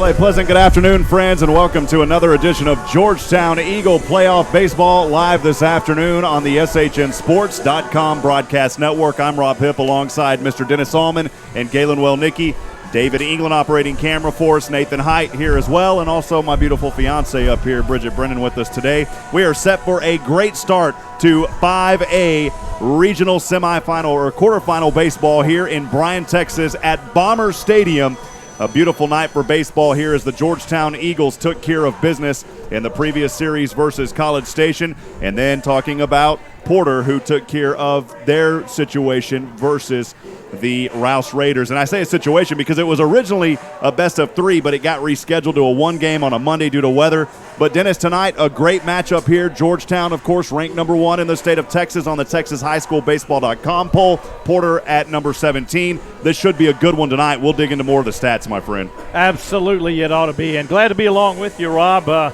Well, a pleasant good afternoon, friends, and welcome to another edition of Georgetown Eagle Playoff Baseball live this afternoon on the SHNSports.com broadcast network. I'm Rob Hipp alongside Mr. Dennis Allman and Galen Welnicki. David England operating camera for us, Nathan Height here as well, and also my beautiful fiance up here, Bridget Brennan, with us today. We are set for a great start to 5A regional semifinal or quarterfinal baseball here in Bryan, Texas at Bomber Stadium. A beautiful night for baseball here as the Georgetown Eagles took care of business in the previous series versus College Station, and then talking about Porter, who took care of their situation versus the Rouse Raiders. And I say a situation because it was originally a best of three, but it got rescheduled to a one game on a Monday due to weather. But Dennis, tonight, a great matchup here. Georgetown, of course, ranked number 1 in the state of Texas on the Texas High School Baseball.com poll. Porter at number 17. This should be a good one tonight. We'll dig into more of the stats, my friend. Absolutely, it ought to be. And glad to be along with you, Rob.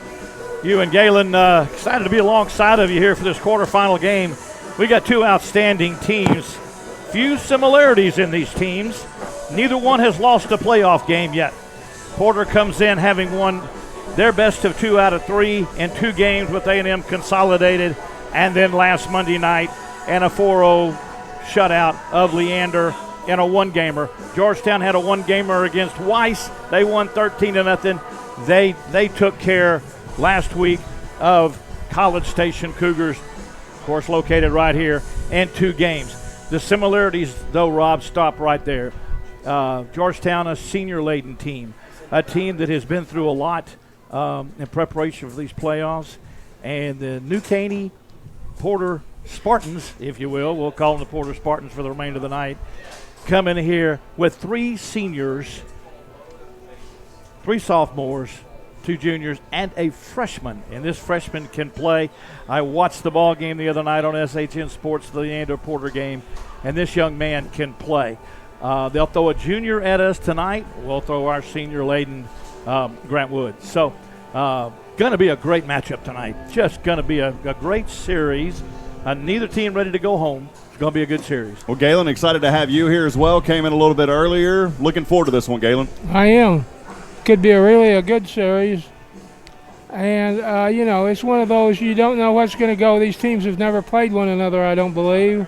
You and Galen, excited to be alongside of you here for this quarterfinal game. We got two outstanding teams. Few similarities in these teams. Neither one has lost a playoff game yet. Porter comes in having won their best of 2 out of 3 in 2 games with A&M Consolidated, and then last Monday night and a 4-0 shutout of Leander in a one-gamer. Georgetown had a one-gamer against Weiss. They won 13-0. They took care last week of College Station Cougars, of course located right here, in 2 games. The similarities, though, Rob, stop right there. Georgetown, a senior-laden team, a team that has been through a lot in preparation for these playoffs. And the New Caney Porter Spartans, if you will, we'll call them the Porter Spartans for the remainder of the night, come in here with 3 seniors, 3 sophomores, 2 juniors, and a freshman. And this freshman can play. I watched the ball game the other night on SHN Sports, the Leander Porter game, and this young man can play. They'll throw a junior at us tonight. We'll throw our senior-laden Grant Wood. So going to be a great matchup tonight. Just going to be a great series. Neither team ready to go home. It's going to be a good series. Well, Galen, excited to have you here as well. Came in a little bit earlier. Looking forward to this one, Galen. I am. Could be really a good series. And, it's one of those you don't know what's going to go. These teams have never played one another, I don't believe.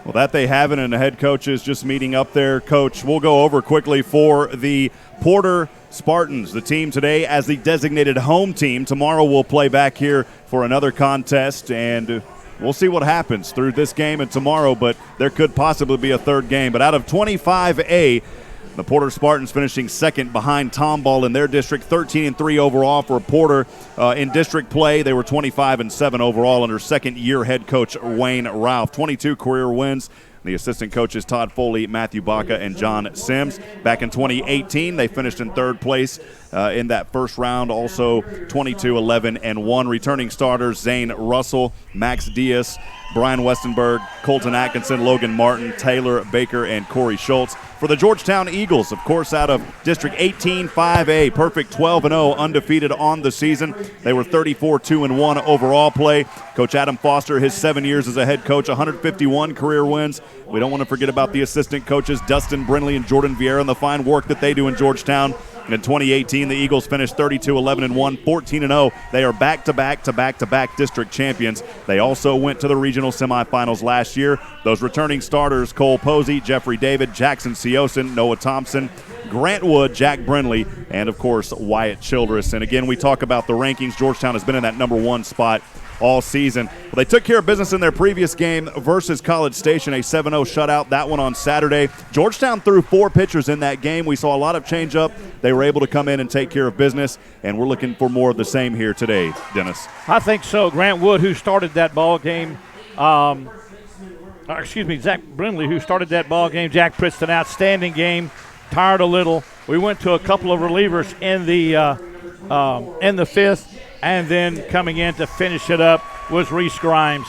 Well, that they haven't, and the head coach is just meeting up there. Coach, we'll go over quickly for the Porter Spartans, the team today as the designated home team. Tomorrow we'll play back here for another contest, and we'll see what happens through this game and tomorrow, but there could possibly be a third game. But out of 25A, the Porter Spartans finishing second behind Tomball in their district, 13-3 overall for Porter. In district play, they were 25-7 overall under second-year head coach Wayne Ralph. 22 career wins. The assistant coaches Todd Foley, Matthew Baca, and John Sims. Back in 2018, they finished in third place in that first round, also 22-11-1. Returning starters Zane Russell, Max Diaz, Brian Westenberg, Colton Atkinson, Logan Martin, Taylor Baker, and Corey Schultz. For the Georgetown Eagles, of course, out of District 18, 5A, perfect 12-0, undefeated on the season. They were 34-2-1 overall play. Coach Adam Foster, his 7 years as a head coach, 151 career wins. We don't want to forget about the assistant coaches, Dustin Brindley and Jordan Vieira, and the fine work that they do in Georgetown. And in 2018, the Eagles finished 32-11-1, 14-0. They are back-to-back district champions. They also went to the regional semifinals last year. Those returning starters, Cole Posey, Jeffrey David, Jackson Seosin, Noah Thompson, Grant Wood, Jack Brindley, and, of course, Wyatt Childress. And, again, we talk about the rankings. Georgetown has been in that number 1 spot all season. Well, they took care of business in their previous game versus College Station, a 7-0 shutout, that one on Saturday. Georgetown threw 4 pitchers in that game. We saw a lot of changeup. They were able to come in and take care of business, and we're looking for more of the same here today, Dennis. I think so. Grant Wood, who started that ball game, Zach Brindley, who started that ball game. Jack Pritz, an outstanding game, tired a little. We went to a couple of relievers in the fifth. And then coming in to finish it up was Reese Grimes.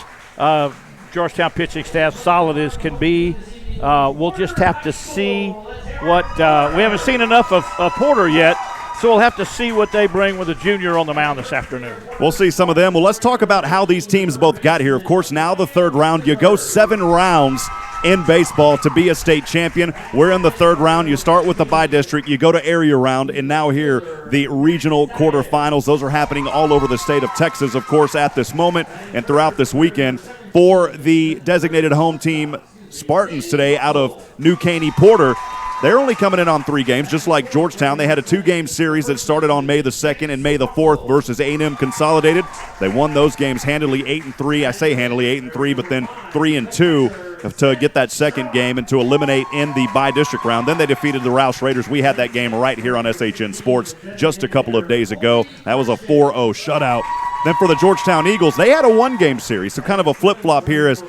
Georgetown pitching staff solid as can be. We'll just have to see what we haven't seen enough of Porter yet So we'll have to see what they bring with a junior on the mound this afternoon. We'll see some of them. Well, let's talk about how these teams both got here. Of course, now the third round. You go 7 rounds in baseball to be a state champion. We're in the third round. You start with the bi-district. You go to area round, and now here the regional quarterfinals. Those are happening all over the state of Texas, of course, at this moment and throughout this weekend. For the designated home team, Spartans today out of New Caney Porter, they're only coming in on 3 games, just like Georgetown. They had a 2-game series that started on May the 2nd and May the 4th versus A&M Consolidated. They won those games handily, 8-3. I say handily, 8-3, but then 3-2 to get that second game and to eliminate in the bi-district round. Then they defeated the Roush Raiders. We had that game right here on SHN Sports just a couple of days ago. That was a 4-0 shutout. Then for the Georgetown Eagles, they had a 1-game series, so kind of a flip-flop here as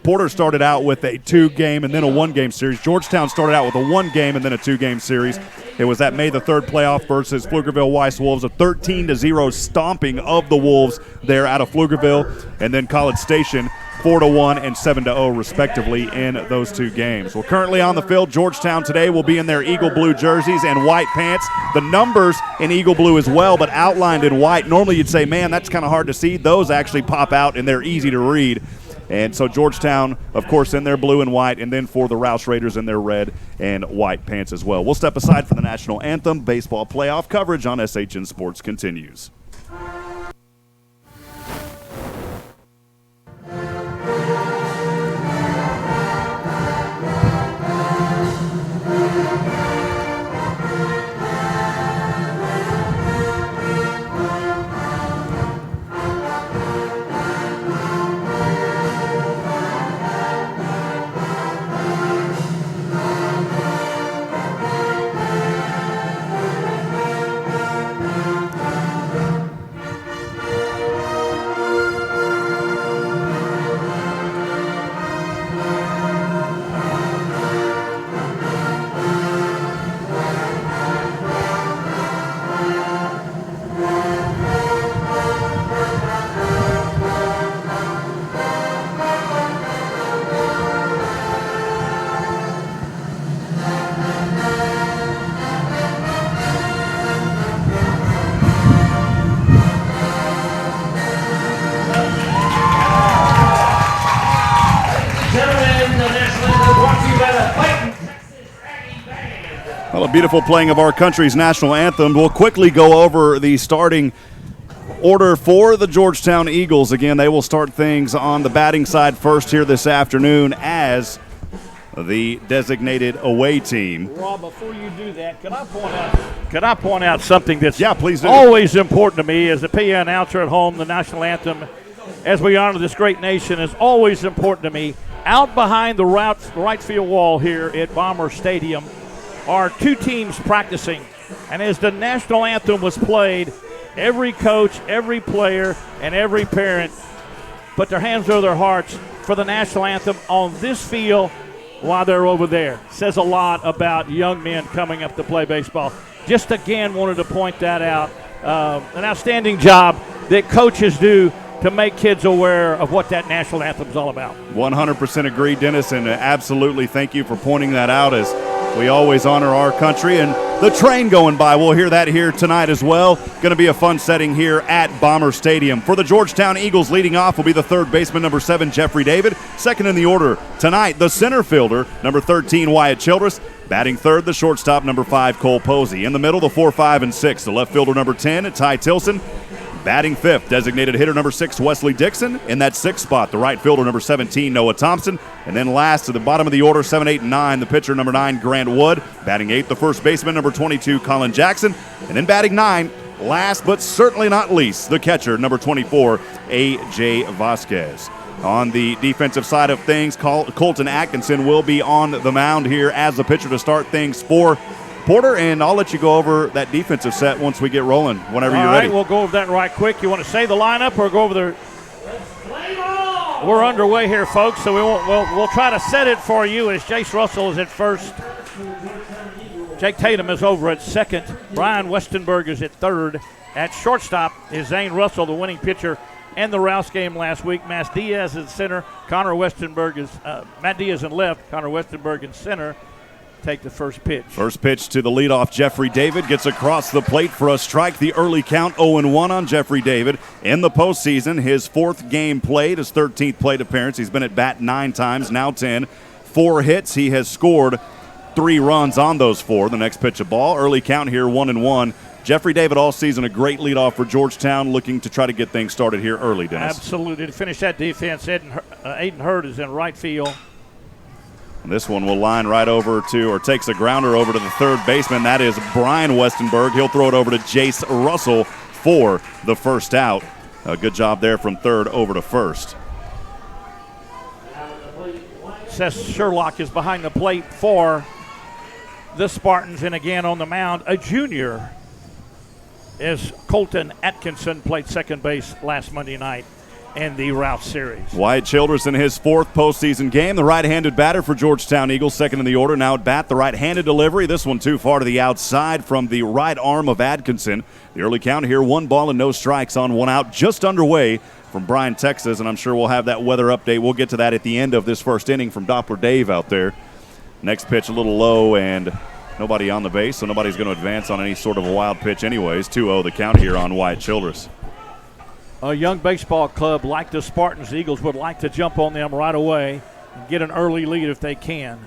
Porter started out with a 2-game and then a 1-game series. Georgetown started out with a 1-game and then a 2-game series. It was that May the 3rd playoff versus Pflugerville Weiss Wolves, a 13-0 stomping of the Wolves there out of Pflugerville, and then College Station 4-1 and 7-0 respectively in those 2 games. Well, currently on the field, Georgetown today will be in their Eagle Blue jerseys and white pants. The numbers in Eagle Blue as well, but outlined in white. Normally you'd say, man, that's kind of hard to see. Those actually pop out and they're easy to read. And so Georgetown, of course, in their blue and white, and then for the Roush Raiders in their red and white pants as well. We'll step aside for the national anthem. Baseball playoff coverage on SHN Sports continues. Well, a beautiful playing of our country's national anthem. We'll quickly go over the starting order for the Georgetown Eagles. Again, they will start things on the batting side first here this afternoon as the designated away team. Rob, before you do that, could I point out something that's please do. Always important to me as a PA announcer at home? The national anthem, as we honor this great nation, is always important to me. Out behind the right field wall here at Bomber Stadium are 2 teams practicing. And as the national anthem was played, every coach, every player, and every parent put their hands over their hearts for the national anthem on this field while they're over there. Says a lot about young men coming up to play baseball. Just again wanted to point that out. An outstanding job that coaches do to make kids aware of what that national anthem is all about. 100% agree, Dennis, and absolutely thank you for pointing that out as we always honor our country. And the train going by, we'll hear that here tonight as well. Going to be a fun setting here at Bomber Stadium. For the Georgetown Eagles, leading off will be the third baseman, number 7, Jeffrey David. Second in the order tonight, the center fielder, number 13, Wyatt Childress. Batting third, the shortstop, number 5, Cole Posey. In the middle, the 4, 5, and 6, the left fielder, number 10, Ty Tilson. Batting fifth, designated hitter number 6, Wesley Dixon. In that 6th spot, the right fielder, number 17, Noah Thompson. And then last to the bottom of the order, 7, 8, and 9, the pitcher, number 9, Grant Wood. Batting 8th, the first baseman, number 22, Colin Jackson. And then batting 9, last but certainly not least, the catcher, number 24, A.J. Vasquez. On the defensive side of things, Colton Atkinson will be on the mound here as the pitcher to start things for Porter, and I'll let you go over that defensive set once we get rolling, whenever you're ready. All right, we'll go over that right quick. You want to say the lineup or go over the – we're underway here, folks, so we'll try to set it for you as Jace Russell is at first. Jake Tatum is over at second. Brian Westenberg is at third. At shortstop is Zane Russell, the winning pitcher in the Rouse game last week. Matt Diaz in center. Connor Westenberg is Matt Diaz in left. Connor Westenberg in center. take the first pitch. First pitch to the leadoff, Jeffrey David gets across the plate for a strike. The early count 0-1 on Jeffrey David. In the postseason, his 4th game played, his 13th plate appearance. He's been at bat 9 times, now 10. 4 hits. He has scored 3 runs on those 4. The next pitch, a ball. Early count here, 1-1. Jeffrey David all season a great leadoff for Georgetown, looking to try to get things started here early, Dennis. Absolutely. To finish that defense, Aiden Hurd is in right field. And this one will line right over to, or takes a grounder over to the third baseman. That is Brian Westenberg. He'll throw it over to Jace Russell for the first out. A good job there from third over to first. Seth Sherlock is behind the plate for the Spartans, and again on the mound, a junior, as Colton Atkinson played second base last Monday night in the Route Series. Wyatt Childress in his 4th postseason game. The right-handed batter for Georgetown Eagles, second in the order. Now at bat, the right-handed delivery. This one too far to the outside from the right arm of Atkinson. The early count here, 1 ball and no strikes on 1 out, just underway from Bryan, Texas, and I'm sure we'll have that weather update. We'll get to that at the end of this first inning from Doppler Dave out there. Next pitch a little low and nobody on the base, so nobody's going to advance on any sort of a wild pitch anyways. 2-0 the count here on Wyatt Childress. A young baseball club like the Spartans, the Eagles would like to jump on them right away and get an early lead if they can.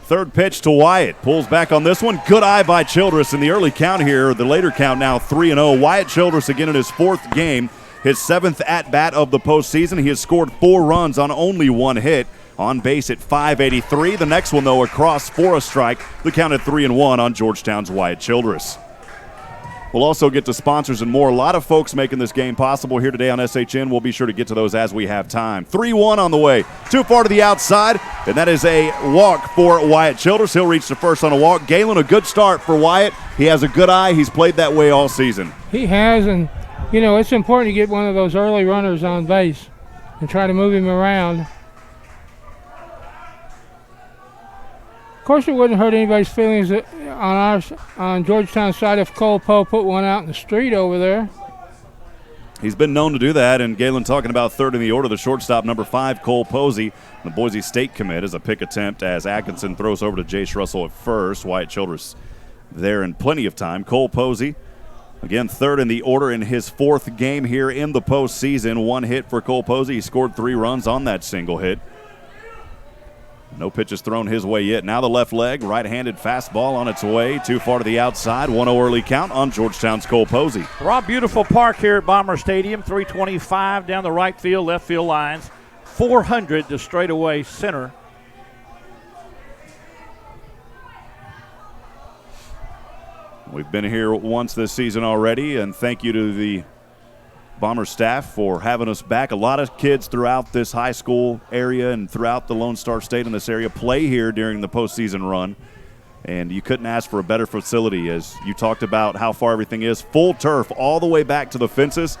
Third pitch to Wyatt. Pulls back on this one. Good eye by Childress in the early count here. The later count now 3-0. Wyatt Childress again in his 4th game. His 7th at-bat of the postseason. He has scored 4 runs on only 1 hit. On base at .583. The next one, though, across for a strike. The count at 3-1 on Georgetown's Wyatt Childress. We'll also get to sponsors and more. A lot of folks making this game possible here today on SHN. We'll be sure to get to those as we have time. 3-1 on the way. Too far to the outside, and that is a walk for Wyatt Childress. He'll reach the first on a walk. Galen, a good start for Wyatt. He has a good eye. He's played that way all season. He has, and, you know, it's important to get one of those early runners on base and try to move him around. Of course, it wouldn't hurt anybody's feelings on Georgetown's side if Cole Poe put one out in the street over there. He's been known to do that, and Galen talking about third in the order, the shortstop, number 5, Cole Posey. The Boise State commit is a pick attempt as Atkinson throws over to Jace Russell at first. Wyatt Childress there in plenty of time. Cole Posey, again, third in the order in his 4th game here in the postseason. 1 hit for Cole Posey. He scored 3 runs on that single hit. No pitches thrown his way yet. Now the left leg, right-handed fastball on its way. Too far to the outside. 1-0 early count on Georgetown's Cole Posey. Rob, beautiful park here at Bomber Stadium. 325 down the right field, left field lines. 400 to straightaway center. We've been here once this season already, and thank you to the Bomber staff for having us back. A lot of kids throughout this high school area and throughout the Lone Star State in this area play here during the postseason run, and you couldn't ask for a better facility. As you talked about how far everything is, full turf all the way back to the fences.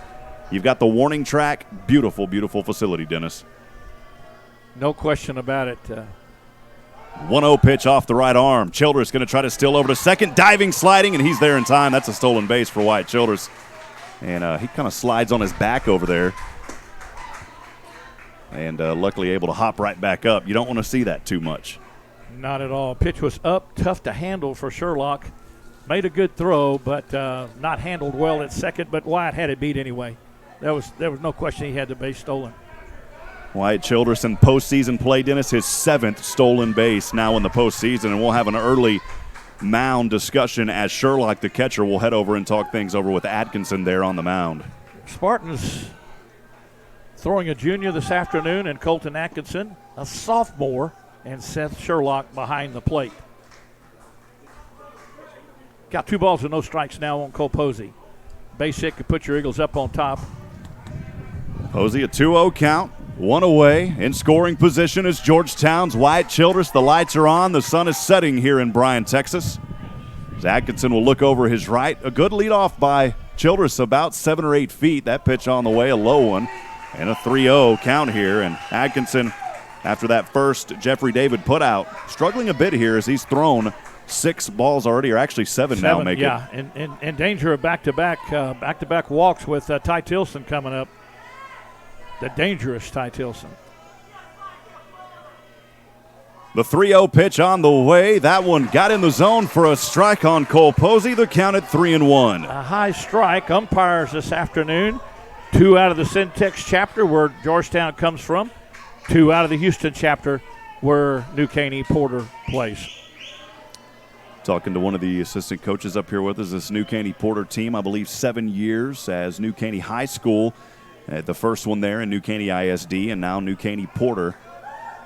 You've got the warning track. Beautiful, beautiful facility, Dennis. No question about it. 1-0 pitch off the right arm. Childress going to try to steal over to second, diving, sliding, and he's there in time. That's a stolen base for Wyatt Childress. And he kind of slides on his back over there. And luckily able to hop right back up. You don't want to see that too much. Not at all. Pitch was up, tough to handle for Sherlock. Made a good throw, but not handled well at second. But Wyatt had it beat anyway. There was no question he had the base stolen. Wyatt Childress in postseason play, Dennis, his 7th stolen base now in the postseason. And we'll have an early mound discussion as Sherlock, the catcher, will head over and talk things over with Atkinson there on the mound. Spartans throwing a junior this afternoon, and Colton Atkinson, a sophomore, and Seth Sherlock behind the plate. Got 2 balls and no strikes now on Cole Posey. Base hit could put your Eagles up on top. Posey, a 2-0 count. 1 away. In scoring position is Georgetown's Wyatt Childress. The lights are on. The sun is setting here in Bryan, Texas. As Atkinson will look over his right. A good leadoff by Childress, about 7 or 8 feet. That pitch on the way, a low one. And a 3-0 count here. And Atkinson, after that first Jeffrey David put out, struggling a bit here as he's thrown 6 balls already, or actually 7 now make it. Yeah, and danger of back-to-back walks with Ty Tilson coming up. The dangerous Ty Tilson. The 3-0 pitch on the way. That one got in the zone for a strike on Cole Posey. The count at 3-1. A high strike. Umpires this afternoon. 2 out of the Syntex chapter where Georgetown comes from. 2 out of the Houston chapter where New Caney Porter plays. Talking to one of the assistant coaches up here with us, this New Caney Porter team, I believe 7 years as New Caney High School. The first one there in New Caney ISD, and now New Caney Porter.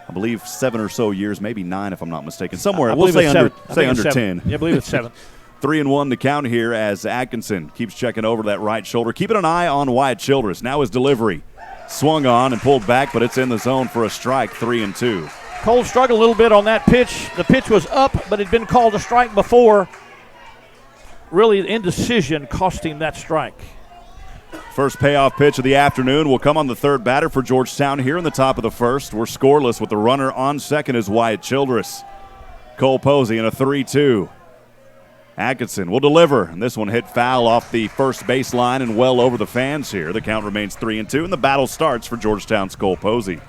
I believe 7 or so years, maybe 9 if I'm not mistaken. Somewhere, we'll say under 10. Yeah, I believe it's 7. 3-1 to count here as Atkinson keeps checking over that right shoulder. Keeping an eye on Wyatt Childress. Now his delivery. Swung on and pulled back, but it's in the zone for a strike, 3-2. Cole struggled a little bit on that pitch. The pitch was up, but had been called a strike before. Really, indecision cost him that strike. First payoff pitch of the afternoon will come on the third batter for Georgetown here in the top of the first. We're scoreless with the runner on second is Wyatt Childress. Cole Posey in a 3-2. Atkinson will deliver, and this one hit foul off the first baseline and well over the fans here. The count remains 3-2, and the battle starts for Georgetown's Cole Posey.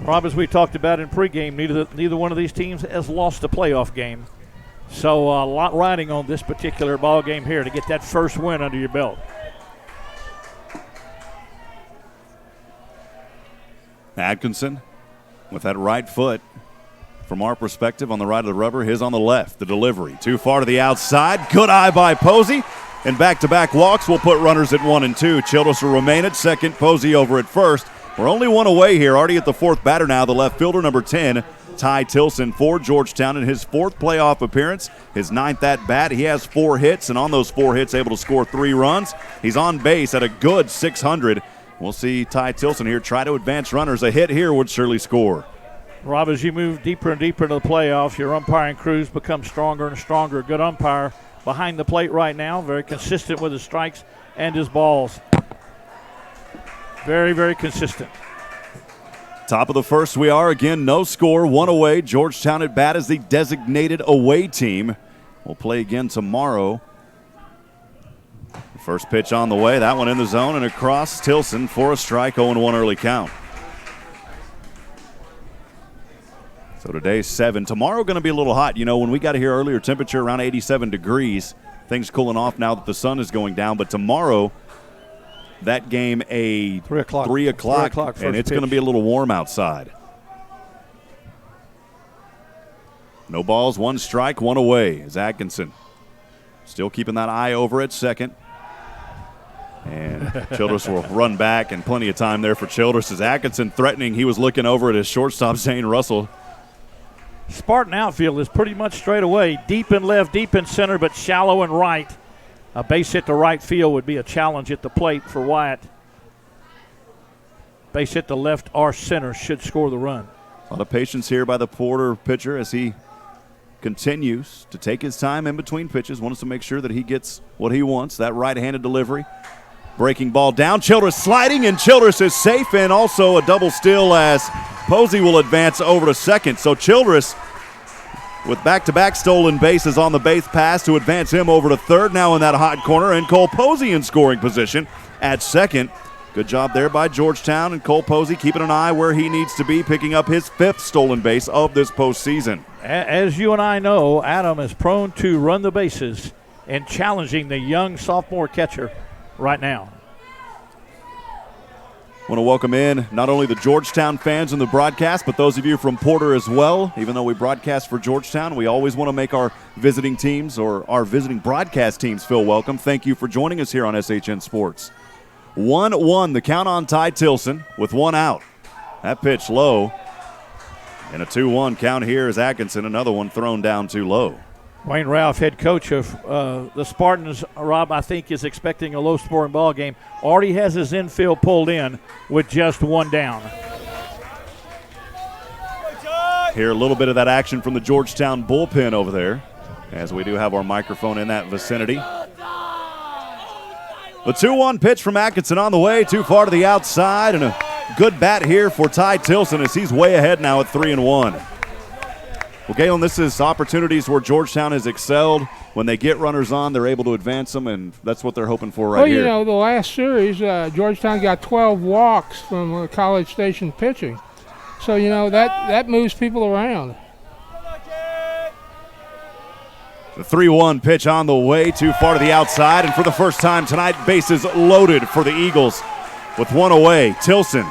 Rob, as we talked about in pregame, neither one of these teams has lost a playoff game. So a lot riding on this particular ball game here to get that first win under your belt. Atkinson with that right foot. From our perspective, on the right of the rubber, his on the left. The delivery too far to the outside. Good eye by Posey. And back-to-back walks will put runners at 1 and 2. Childress will remain at second. Posey over at first. We're only one away here. Already at the fourth batter now. The left fielder, number 10, Ty Tilson for Georgetown in his fourth playoff appearance. His 9th at bat. He has 4 hits, and on those 4 hits, able to score 3 runs. He's on base at a good .600. We'll see Ty Tilson here try to advance runners. A hit here would surely score. Rob, as you move deeper and deeper into the playoffs, your umpiring crews become stronger and stronger. Good umpire behind the plate right now, very consistent with his strikes and his balls. Very, very consistent. Top of the first we are. Again, no score, 1 away. Georgetown at bat as the designated away team. We'll play again tomorrow. The first pitch on the way. That one in the zone and across. Tilson for a strike, 0-1 early count. So today's 7. Tomorrow going to be a little hot. You know, when we got here earlier, temperature around 87 degrees. Things cooling off now that the sun is going down. But tomorrow, that game a 3 o'clock. 3 o'clock, and it's going to be a little warm outside. No balls, 1 strike, 1 away is Atkinson. Still keeping that eye over at second. And Childress will run back, and plenty of time there for Childress as Atkinson threatening. He was looking over at his shortstop, Zane Russell. Spartan outfield is pretty much straight away. Deep in left, deep in center, but shallow in right. A base hit to right field would be a challenge at the plate for Wyatt. Base hit to left or center should score the run. A lot of patience here by the Porter pitcher as he continues to take his time in between pitches. Wants to make sure that he gets what he wants, that right-handed delivery. Breaking ball down. Childress sliding, and Childress is safe, and also a double steal as Posey will advance over to second. So Childress with back-to-back stolen bases on the base pass to advance him over to third. Now in that hot corner, and Cole Posey in scoring position at second. Good job there by Georgetown, and Cole Posey keeping an eye where he needs to be, picking up his 5th stolen base of this postseason. As you and I know, Adam is prone to run the bases and challenging the young sophomore catcher right now. Want to welcome in not only the Georgetown fans in the broadcast, but those of you from Porter as well. Even though we broadcast for Georgetown, we always want to make our visiting teams or our visiting broadcast teams feel welcome. Thank you for joining us here on SHN Sports. 1-1, the count on Ty Tilson with 1 out. That pitch low. And a 2-1 count here is Atkinson, another one thrown down too low. Wayne Ralph, head coach of the Spartans, Rob, I think is expecting a low-scoring ball game. Already has his infield pulled in with just 1 down. Hear a little bit of that action from the Georgetown bullpen over there, as we do have our microphone in that vicinity. The 2-1 pitch from Atkinson on the way, too far to the outside, and a good bat here for Ty Tilson as he's way ahead now at 3-1. Well, Galen, this is opportunities where Georgetown has excelled. When they get runners on, they're able to advance them, and that's what they're hoping for right here. Well, you know, the last series, Georgetown got 12 walks from College Station pitching. So, you know, that moves people around. The 3-1 pitch on the way, too far to the outside, and for the first time tonight, bases loaded for the Eagles. With one away, Tilson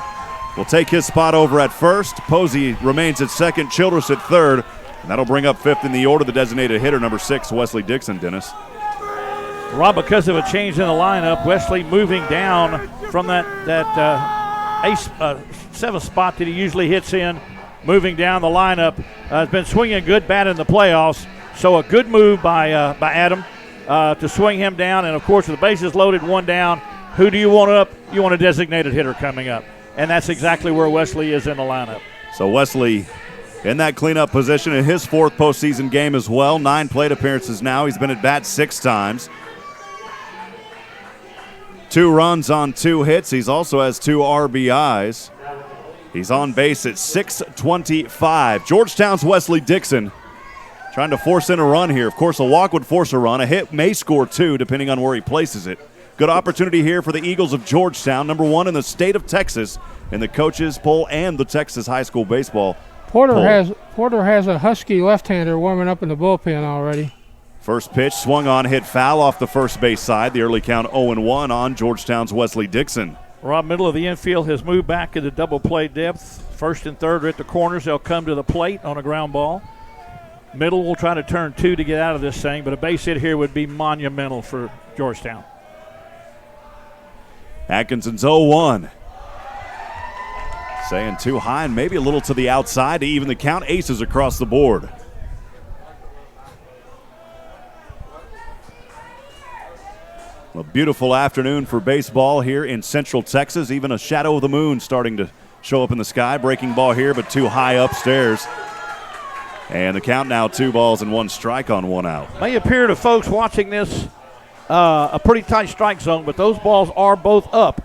will take his spot over at first. Posey remains at second, Childress at third, and that'll bring up fifth in the order the designated hitter, number 6, Wesley Dixon, Dennis. Rob, because of a change in the lineup, Wesley moving down from that ace 7th spot that he usually hits in, moving down the lineup, has been swinging good bat in the playoffs. So a good move by Adam to swing him down. And, of course, with the bases loaded, one down, who do you want up? You want a designated hitter coming up. And that's exactly where Wesley is in the lineup. So Wesley in that cleanup position in his 4th postseason game as well. 9 plate appearances now. He's been at bat 6 times. 2 runs on 2 hits. He also has 2 RBIs. He's on base at .625. Georgetown's Wesley Dixon trying to force in a run here. Of course, a walk would force a run. A hit may score 2, depending on where he places it. Good opportunity here for the Eagles of Georgetown, number 1 in the state of Texas in the coaches poll and the Texas high school baseball Porter poll. Porter has a husky left-hander warming up in the bullpen already. First pitch swung on, hit foul off the first base side. The early count 0-1 on Georgetown's Wesley Dixon. Rob, middle of the infield has moved back into double play depth. First and third are at the corners. They'll come to the plate on a ground ball. Middle will try to turn 2 to get out of this thing, but a base hit here would be monumental for Georgetown. Atkinson's 0-1. Saying too high and maybe a little to the outside to even the count. Aces across the board. A beautiful afternoon for baseball here in Central Texas. Even a shadow of the moon starting to show up in the sky. Breaking ball here, but too high upstairs. And the count now 2 balls and 1 strike on 1 out. May appear to folks watching this a pretty tight strike zone, but those balls are both up.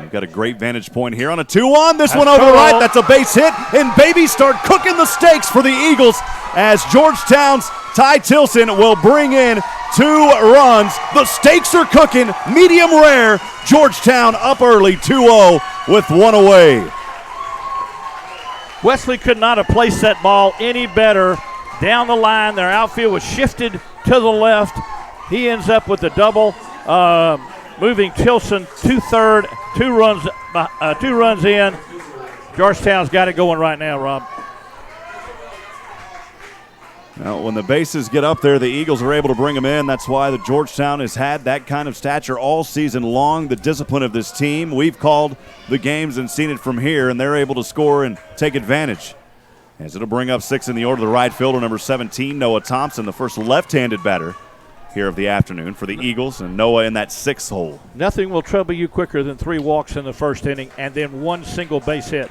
We've got a great vantage point here on a 2-1. This one over the right. That's a base hit. And babies start cooking the stakes for the Eagles as Georgetown's Ty Tilson will bring in 2 runs. The stakes are cooking. Medium rare. Georgetown up early 2-0 with 1 away. Wesley could not have placed that ball any better down the line. Their outfield was shifted to the left. He ends up with a double, moving Tilson to third. 2 runs in. Georgetown's got it going right now, Rob. Now, when the bases get up there, the Eagles are able to bring them in. That's why the Georgetown has had that kind of stature all season long, the discipline of this team. We've called the games and seen it from here, and they're able to score and take advantage. As it'll bring up 6 in the order, the right fielder, number 17, Noah Thompson, the first left-handed batter here of the afternoon for the Eagles, and Noah in that 6th hole. Nothing will trouble you quicker than 3 walks in the first inning and then 1 single base hit.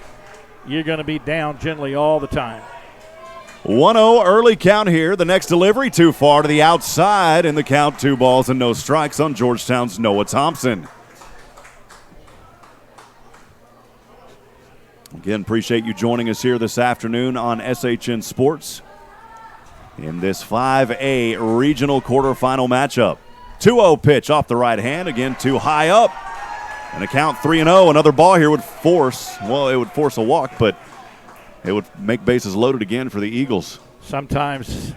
You're going to be down generally all the time. 1-0 early count here. The next delivery too far to the outside, and the count 2 balls and no strikes on Georgetown's Noah Thompson. Again, appreciate you joining us here this afternoon on SHN Sports in this 5A regional quarterfinal matchup. 2-0 pitch off the right hand, again too high up, and a count 3-0. Another ball here would force a walk, but it would make bases loaded again for the Eagles. Sometimes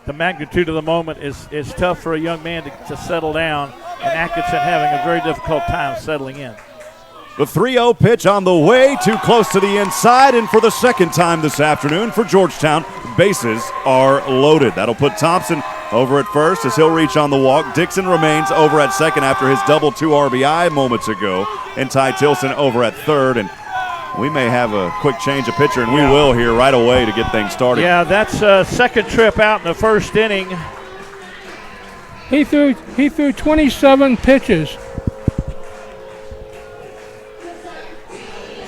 the magnitude of the moment is tough for a young man to settle down, and Atkinson having a very difficult time settling in. The 3-0 pitch on the way, too close to the inside, and for the second time this afternoon for Georgetown, bases are loaded. That'll put Thompson over at first as he'll reach on the walk. Dixon remains over at second after his double 2 RBI moments ago, and Ty Tilson over at third. And we may have a quick change of pitcher, and we will here right away to get things started. Yeah, that's a second trip out in the first inning. He threw 27 pitches.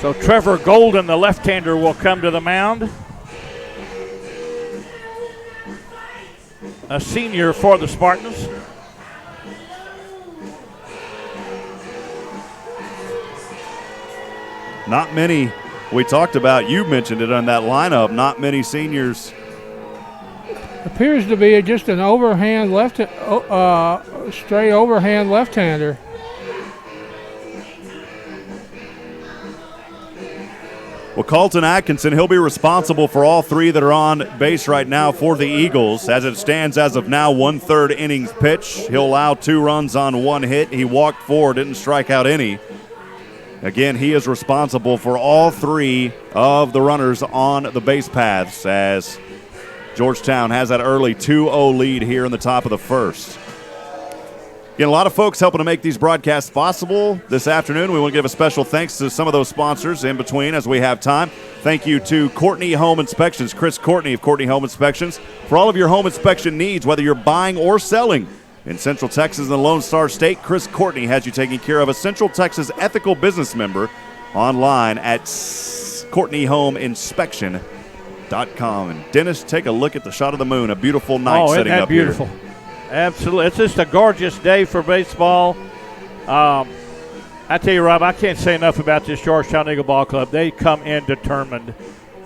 So Trevor Golden, the left-hander, will come to the mound. A senior for the Spartans. Not many, we talked about, you mentioned it on that lineup, not many seniors. Appears to be just an overhand straight overhand left-hander. Well, Colton Atkinson, he'll be responsible for all three that are on base right now for the Eagles. As it stands as of now, 1/3 innings pitch. He'll allow 2 runs on 1 hit. He walked 4, didn't strike out any. Again, he is responsible for all 3 of the runners on the base paths as Georgetown has that early 2-0 lead here in the top of the first. Again, a lot of folks helping to make these broadcasts possible this afternoon. We want to give a special thanks to some of those sponsors in between as we have time. Thank you to Courtney Home Inspections, Chris Courtney of Courtney Home Inspections, for all of your home inspection needs, whether you're buying or selling. In Central Texas and the Lone Star State, Chris Courtney has you taken care of, a Central Texas ethical business member, online at CourtneyHomeInspection.com. And Dennis, take a look at the shot of the moon, a beautiful night setting up beautiful? Here. Absolutely. It's just a gorgeous day for baseball. I tell you, Rob, I can't say enough about this Georgetown Eagle Ball Club. They come in determined.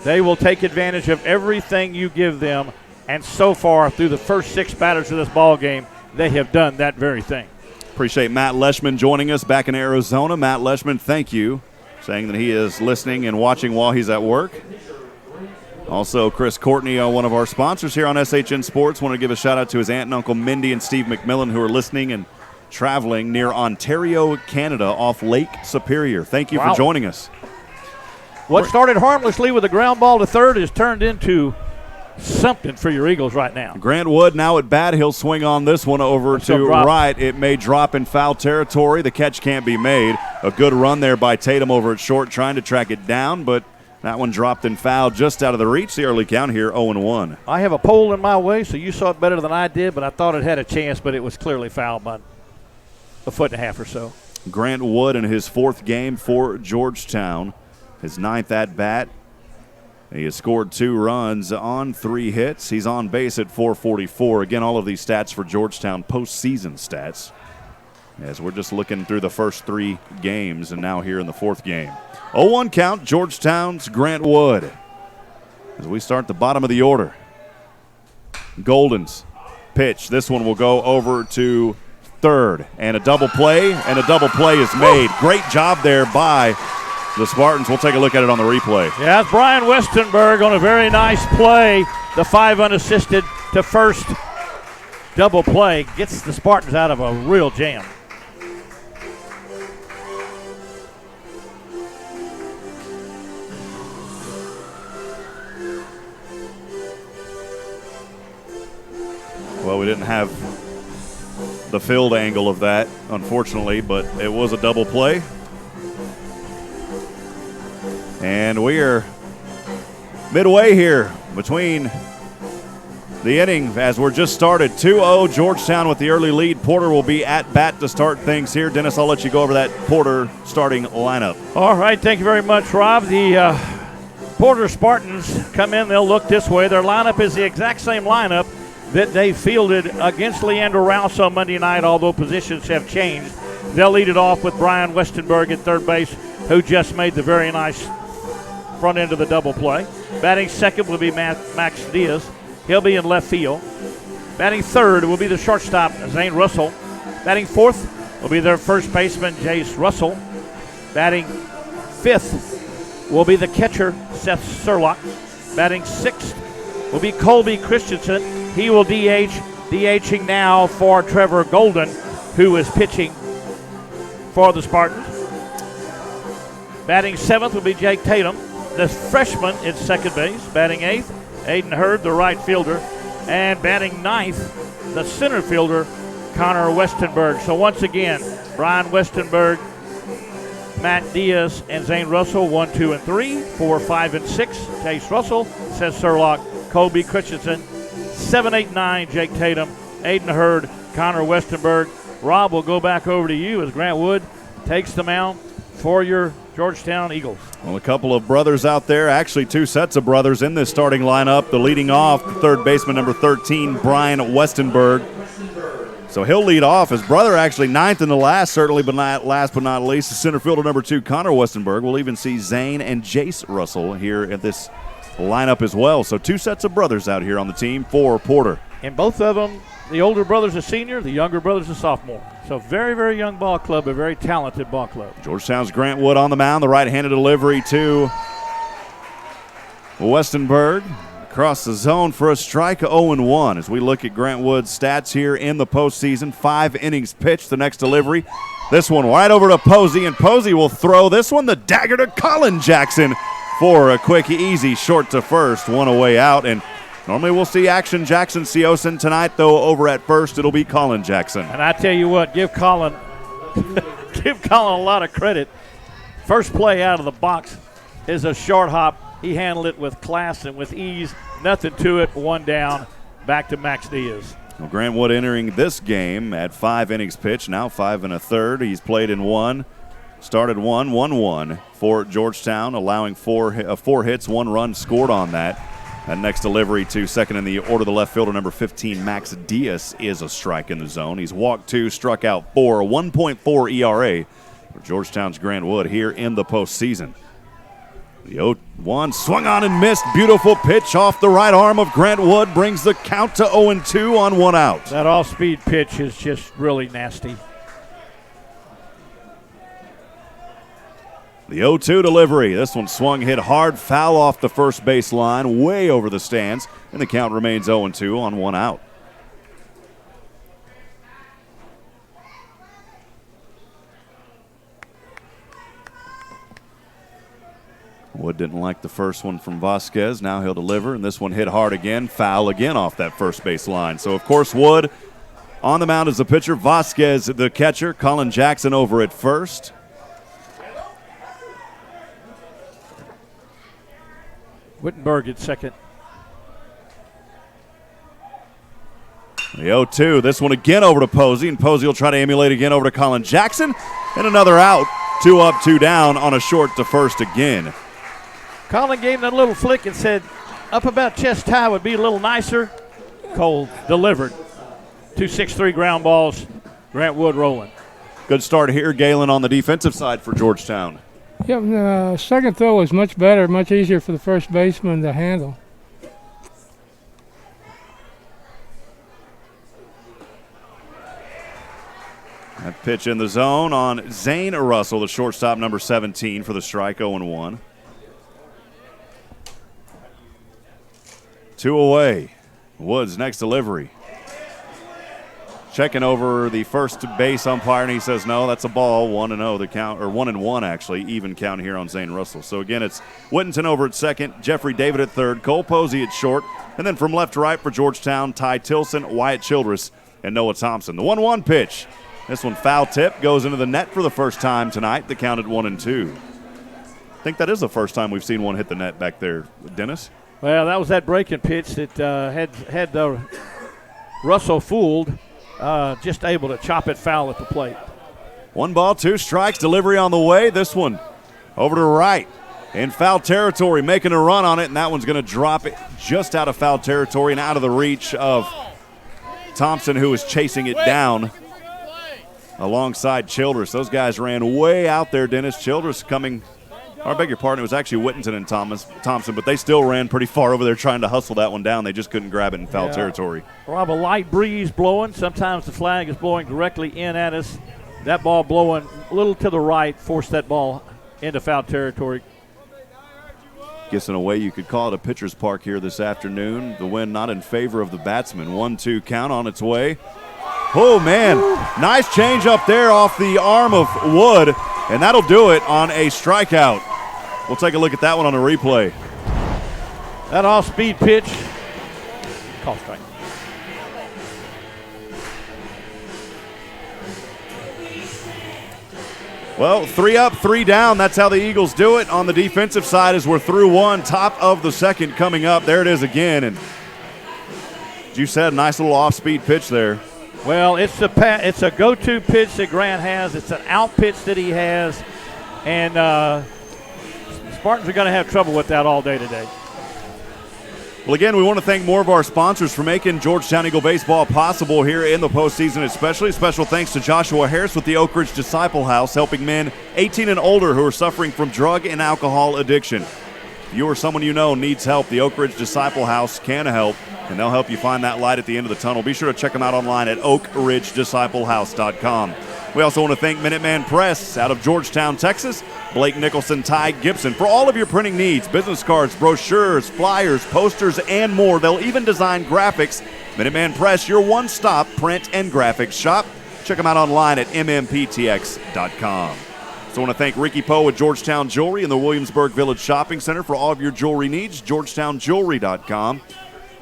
They will take advantage of everything you give them, and so far through the first 6 batters of this ball game, they have done that very thing. Appreciate Matt Leishman joining us back in Arizona. Matt Leishman, thank you, saying that he is listening and watching while he's at work. Also, Chris Courtney, one of our sponsors here on SHN Sports. Want to give a shout-out to his aunt and uncle Mindy and Steve McMillan, who are listening and traveling near Ontario, Canada, off Lake Superior. Thank you for joining us. What started harmlessly with a ground ball to third has turned into something for your Eagles right now. Grant Wood now at bat. He'll swing on this one over to right. It may drop in foul territory. The catch can't be made. A good run there by Tatum over at short, trying to track it down, but that one dropped and fouled just out of the reach. The early count here, 0-1. I have a pole in my way, so you saw it better than I did, but I thought it had a chance, but it was clearly fouled by a foot and a half or so. Grant Wood in his 4th game for Georgetown, his 9th at bat. He has scored 2 runs on 3 hits. He's on base at .444. Again, all of these stats for Georgetown, postseason stats, as we're just looking through the first 3 games and now here in the 4th game. 0-1 count, Georgetown's Grant Wood. As we start the bottom of the order. Golden's pitch. This one will go over to third. And a double play is made. Great job there by the Spartans. We'll take a look at it on the replay. Yeah, it's Brian Westenberg on a very nice play. The 5 unassisted to first double play gets the Spartans out of a real jam. Well, we didn't have the field angle of that, unfortunately, but it was a double play. And we are midway here between the inning as we're just started. 2-0 Georgetown with the early lead. Porter will be at bat to start things here. Dennis, I'll let you go over that Porter starting lineup. All right, thank you very much, Rob. The Porter Spartans come in, they'll look this way. Their lineup is the exact same lineup that they fielded against Leandro Rouse on Monday night, although positions have changed. They'll lead it off with Brian Westenberg at third base, who just made the very nice front end of the double play. Batting second will be Max Diaz. He'll be in left field. Batting third will be the shortstop, Zane Russell. Batting fourth will be their first baseman, Jace Russell. Batting fifth will be the catcher, Seth Surlock. Batting sixth will be Colby Christensen. He will DHing now for Trevor Golden, who is pitching for the Spartans. Batting seventh will be Jake Tatum, the freshman at second base. Batting eighth, Aiden Hurd, the right fielder. And batting ninth, the center fielder, Connor Westenberg. So once again, Brian Westenberg, Matt Diaz, and Zane Russell, 1, 2, and 3. 4, 5, and 6, Chase Russell, Seth Surlock, Colby Christensen. 7, 8, 9, Jake Tatum, Aiden Hurd, Connor Westenberg. Rob, will go back over to you as Grant Wood takes the mound for your Georgetown Eagles. Well, a couple of brothers out there, actually 2 sets of brothers in this starting lineup. The leading off, the third baseman, number 13, Brian Westenberg. So he'll lead off. His brother actually ninth in the last, certainly, but not last but not least, the center fielder, number 2, Connor Westenberg. We'll even see Zane and Jace Russell here at this lineup as well. So 2 sets of brothers out here on the team for Porter. And both of them, the older brother's a senior, the younger brother's a sophomore. So very, very young ball club, a very talented ball club. Georgetown's Grant Wood on the mound, the right-handed delivery to Westenberg across the zone for a strike, 0-1. As we look at Grant Wood's stats here in the postseason, 5 innings pitched. The next delivery, this one right over to Posey, and Posey will throw this one, the dagger to Colin Jackson for a quick, easy short to first, one away out. And normally we'll see action Jackson Seosin tonight, though over at first it'll be Colin Jackson. And I tell you what, give Colin give Colin a lot of credit. First play out of the box is a short hop. He handled it with class and with ease. Nothing to it. One down. Back to Max Diaz. Well, Grant Wood entering this game at 5 innings pitched, now 5 1/3. He's played in 1, started 1 for Georgetown, allowing 4 hits, 1 run scored on that. That next delivery to second in the order, the left fielder, number 15, Max Diaz, is a strike in the zone. He's walked 2, struck out 4, a 1.4 ERA for Georgetown's Grant Wood here in the postseason. The 0-1 swung on and missed. Beautiful pitch off the right arm of Grant Wood brings the count to 0-2 on 1 out. That off-speed pitch is just really nasty. The 0-2 delivery. This one swung, hit hard, foul off the first base line, way over the stands, and the count remains 0-2 on 1 out. Wood didn't like the first one from Vasquez. Now he'll deliver, and this one hit hard again, foul again off that first base line. So, of course, Wood on the mound as the pitcher, Vasquez the catcher, Colin Jackson over at first. Wittenberg at second. The 0-2, this one again over to Posey, and Posey will try to emulate again over to Colin Jackson, and another out. 2 up, 2 down on a short to first again. Colin gave him that little flick and said, up about chest high would be a little nicer. Cole delivered. 2 6-3 ground balls. Grant Wood rolling. Good start here, Galen, on the defensive side for Georgetown. Yep, the second throw was much better, much easier for the first baseman to handle. That pitch in the zone on Zane Russell, the shortstop, number 17, for the strike, 0-1. 2 away. Woods next delivery. Checking over the first base umpire, and he says no, that's a ball. 1-0 the count, or 1-1 actually, even count here on Zane Russell. So again, it's Whittington over at second, Jeffrey David at third, Cole Posey at short, and then from left to right for Georgetown, Ty Tilson, Wyatt Childress, and Noah Thompson. The 1-1 pitch. This one foul tip, goes into the net for the first time tonight. The count at 1-2. I think that is the first time we've seen one hit the net back there, Dennis. Well, that was that breaking pitch that had Russell fooled, just able to chop it foul at the plate. 1 ball, 2 strikes, delivery on the way. This one over to right in foul territory, making a run on it, and that one's going to drop it just out of foul territory and out of the reach of Thompson, who is chasing it down alongside Childress. Those guys ran way out there, Dennis. Childress coming, I beg your pardon, it was actually Whittington and Thompson, but they still ran pretty far over there trying to hustle that one down. They just couldn't grab it in foul territory. Rob, a light breeze blowing. Sometimes the flag is blowing directly in at us. That ball blowing a little to the right forced that ball into foul territory. Guess in a way you could call it a pitcher's park here this afternoon. The wind not in favor of the batsman. 1-2 count on its way. Oh, man, nice change up there off the arm of Wood, and that'll do it on a strikeout. We'll take a look at that one on a replay. That off-speed pitch, call strike. Well, 3 up, 3 down. That's how the Eagles do it on the defensive side as we're through 1. Top of the second coming up. There it is again. And as you said, nice little off-speed pitch there. Well, it's a go-to pitch that Grant has. It's an out pitch that he has. And Spartans are going to have trouble with that all day today. Well, again, we want to thank more of our sponsors for making Georgetown Eagle baseball possible here in the postseason, especially. Special thanks to Joshua Harris with the Oak Ridge Disciple House, helping men 18 and older who are suffering from drug and alcohol addiction. If you or someone you know needs help, the Oak Ridge Disciple House can help, and they'll help you find that light at the end of the tunnel. Be sure to check them out online at oakridgedisciplehouse.com. We also want to thank Minuteman Press out of Georgetown, Texas, Blake Nicholson, Ty Gibson, for all of your printing needs, business cards, brochures, flyers, posters, and more. They'll even design graphics. Minuteman Press, your one-stop print and graphics shop. Check them out online at mmptx.com. So I want to thank Ricky Poe at Georgetown Jewelry in the Williamsburg Village Shopping Center for all of your jewelry needs, georgetownjewelry.com.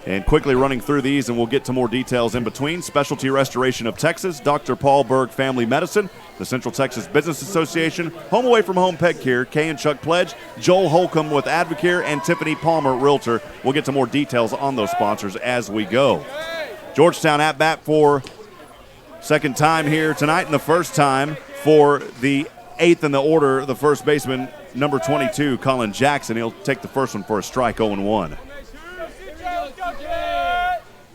And quickly running through these, and we'll get to more details in between. Specialty Restoration of Texas, Dr. Paul Berg Family Medicine, the Central Texas Business Association, Home Away from Home Pet Care, Kay and Chuck Pledge, Joel Holcomb with Advocare, and Tiffany Palmer Realtor. We'll get to more details on those sponsors as we go. Georgetown at bat for second time here tonight, and the first time for the eighth in the order, the first baseman, number 22, Colin Jackson. He'll take the first one for a strike, 0-1.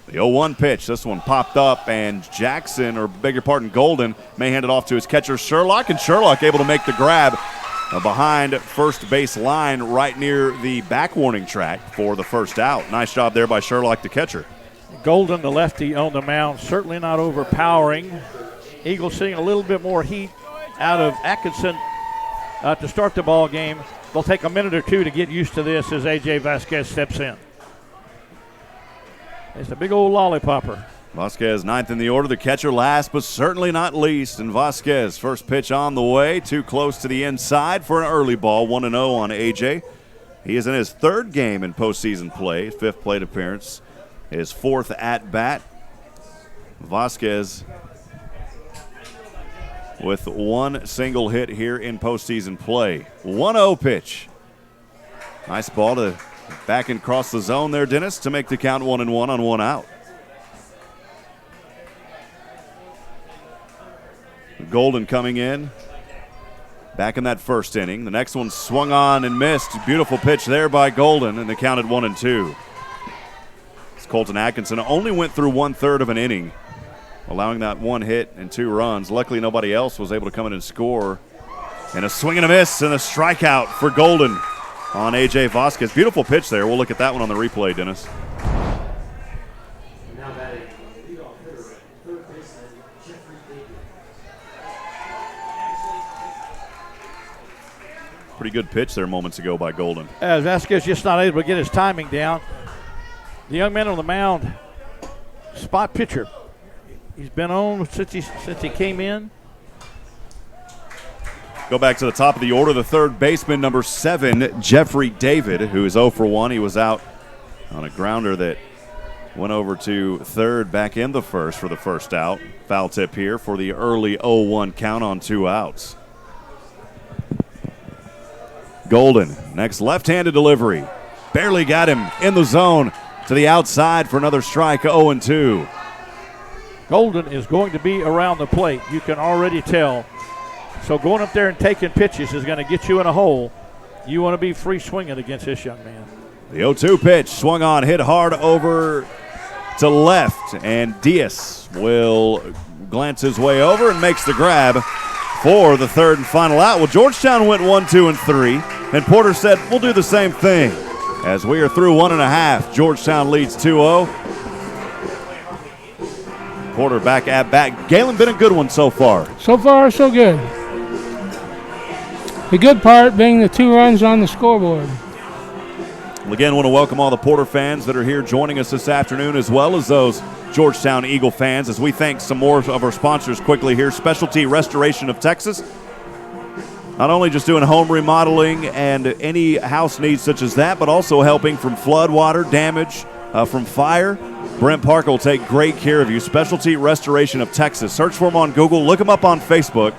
The 0-1 pitch, this one popped up, and Jackson, or beg your pardon, Golden, may hand it off to his catcher, Sherlock, and Sherlock able to make the grab behind first base line right near the back warning track for the first out. Nice job there by Sherlock, the catcher. Golden, the lefty on the mound, certainly not overpowering. Eagles seeing a little bit more heat out of Atkinson to start the ball game. They'll take a minute or two to get used to this as A.J. Vasquez steps in. It's a big old lollipopper. Vasquez ninth in the order, the catcher last but certainly not least. And Vasquez, first pitch on the way, too close to the inside for an early ball, 1-0 on A.J. He is in his third game in postseason play, fifth plate appearance, his fourth at bat. Vasquez with one single hit here in postseason play. 1-0 pitch. Nice ball to back and cross the zone there, Dennis, to make the count 1-1 on one out. Golden coming in, back in that first inning. The next one swung on and missed. Beautiful pitch there by Golden, and the count at 1-2. Colton Atkinson only went through 1/3 of an inning, allowing that one hit and 2 runs. Luckily, nobody else was able to come in and score. And a swing and a miss and a strikeout for Golden on A.J. Vasquez. Beautiful pitch there. We'll look at that one on the replay, Dennis. Pretty good pitch there moments ago by Golden. As Vasquez just not able to get his timing down. The young man on the mound, spot pitcher. He's been on since he came in. Go back to the top of the order, the third baseman, number 7, Jeffrey David, who is 0 for 1. He was out on a grounder that went over to third back in the first for the first out. Foul tip here for the early 0-1 count on 2 outs. Golden, next left-handed delivery. Barely got him in the zone to the outside for another strike, 0-2. Golden is going to be around the plate. You can already tell. So going up there and taking pitches is going to get you in a hole. You want to be free swinging against this young man. The 0-2 pitch swung on, hit hard over to left, and Diaz will glance his way over and makes the grab for the third and final out. Well, Georgetown went 1, 2, and 3, and Porter said, we'll do the same thing. As we are through 1.5, Georgetown leads 2-0. Porter back at bat. Galen, been a good one so far. So far, so good. The good part being the 2 runs on the scoreboard. Well, again, want to welcome all the Porter fans that are here joining us this afternoon, as well as those Georgetown Eagle fans, as we thank some more of our sponsors quickly here. Specialty Restoration of Texas. Not only just doing home remodeling and any house needs such as that, but also helping from flood water damage, from fire. Brent Parker will take great care of you. Specialty Restoration of Texas. Search for them on Google. Look them up on Facebook.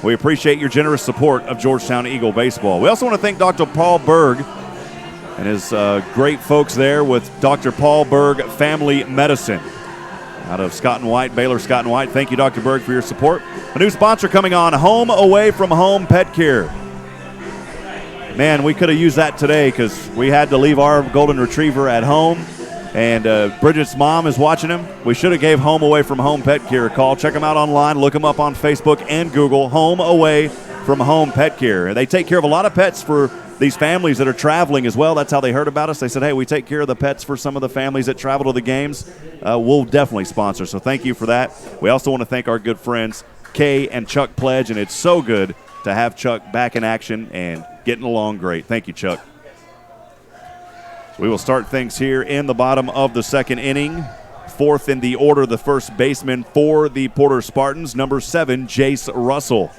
We appreciate your generous support of Georgetown Eagle baseball. We also want to thank Dr. Paul Berg and his great folks there with Dr. Paul Berg Family Medicine out of Scott and White, Baylor Scott and White. Thank you, Dr. Berg, for your support. A new sponsor coming on, Home Away from Home Pet Care. Man, we could have used that today because we had to leave our golden retriever at home, and Bridget's mom is watching him. We should have gave Home Away from Home Pet Care a call. Check them out online. Look them up on Facebook and Google. Home Away from Home Pet Care. They take care of a lot of pets for these families that are traveling as well. That's how they heard about us. They said, hey, we take care of the pets for some of the families that travel to the games. We'll definitely sponsor, so thank you for that. We also want to thank our good friends Kay and Chuck Pledge, and it's so good to have Chuck back in action and getting along great. Thank you, Chuck. So we will start things here in the bottom of the second inning. Fourth in the order, the first baseman for the Porter Spartans, number 7, Jace Russell.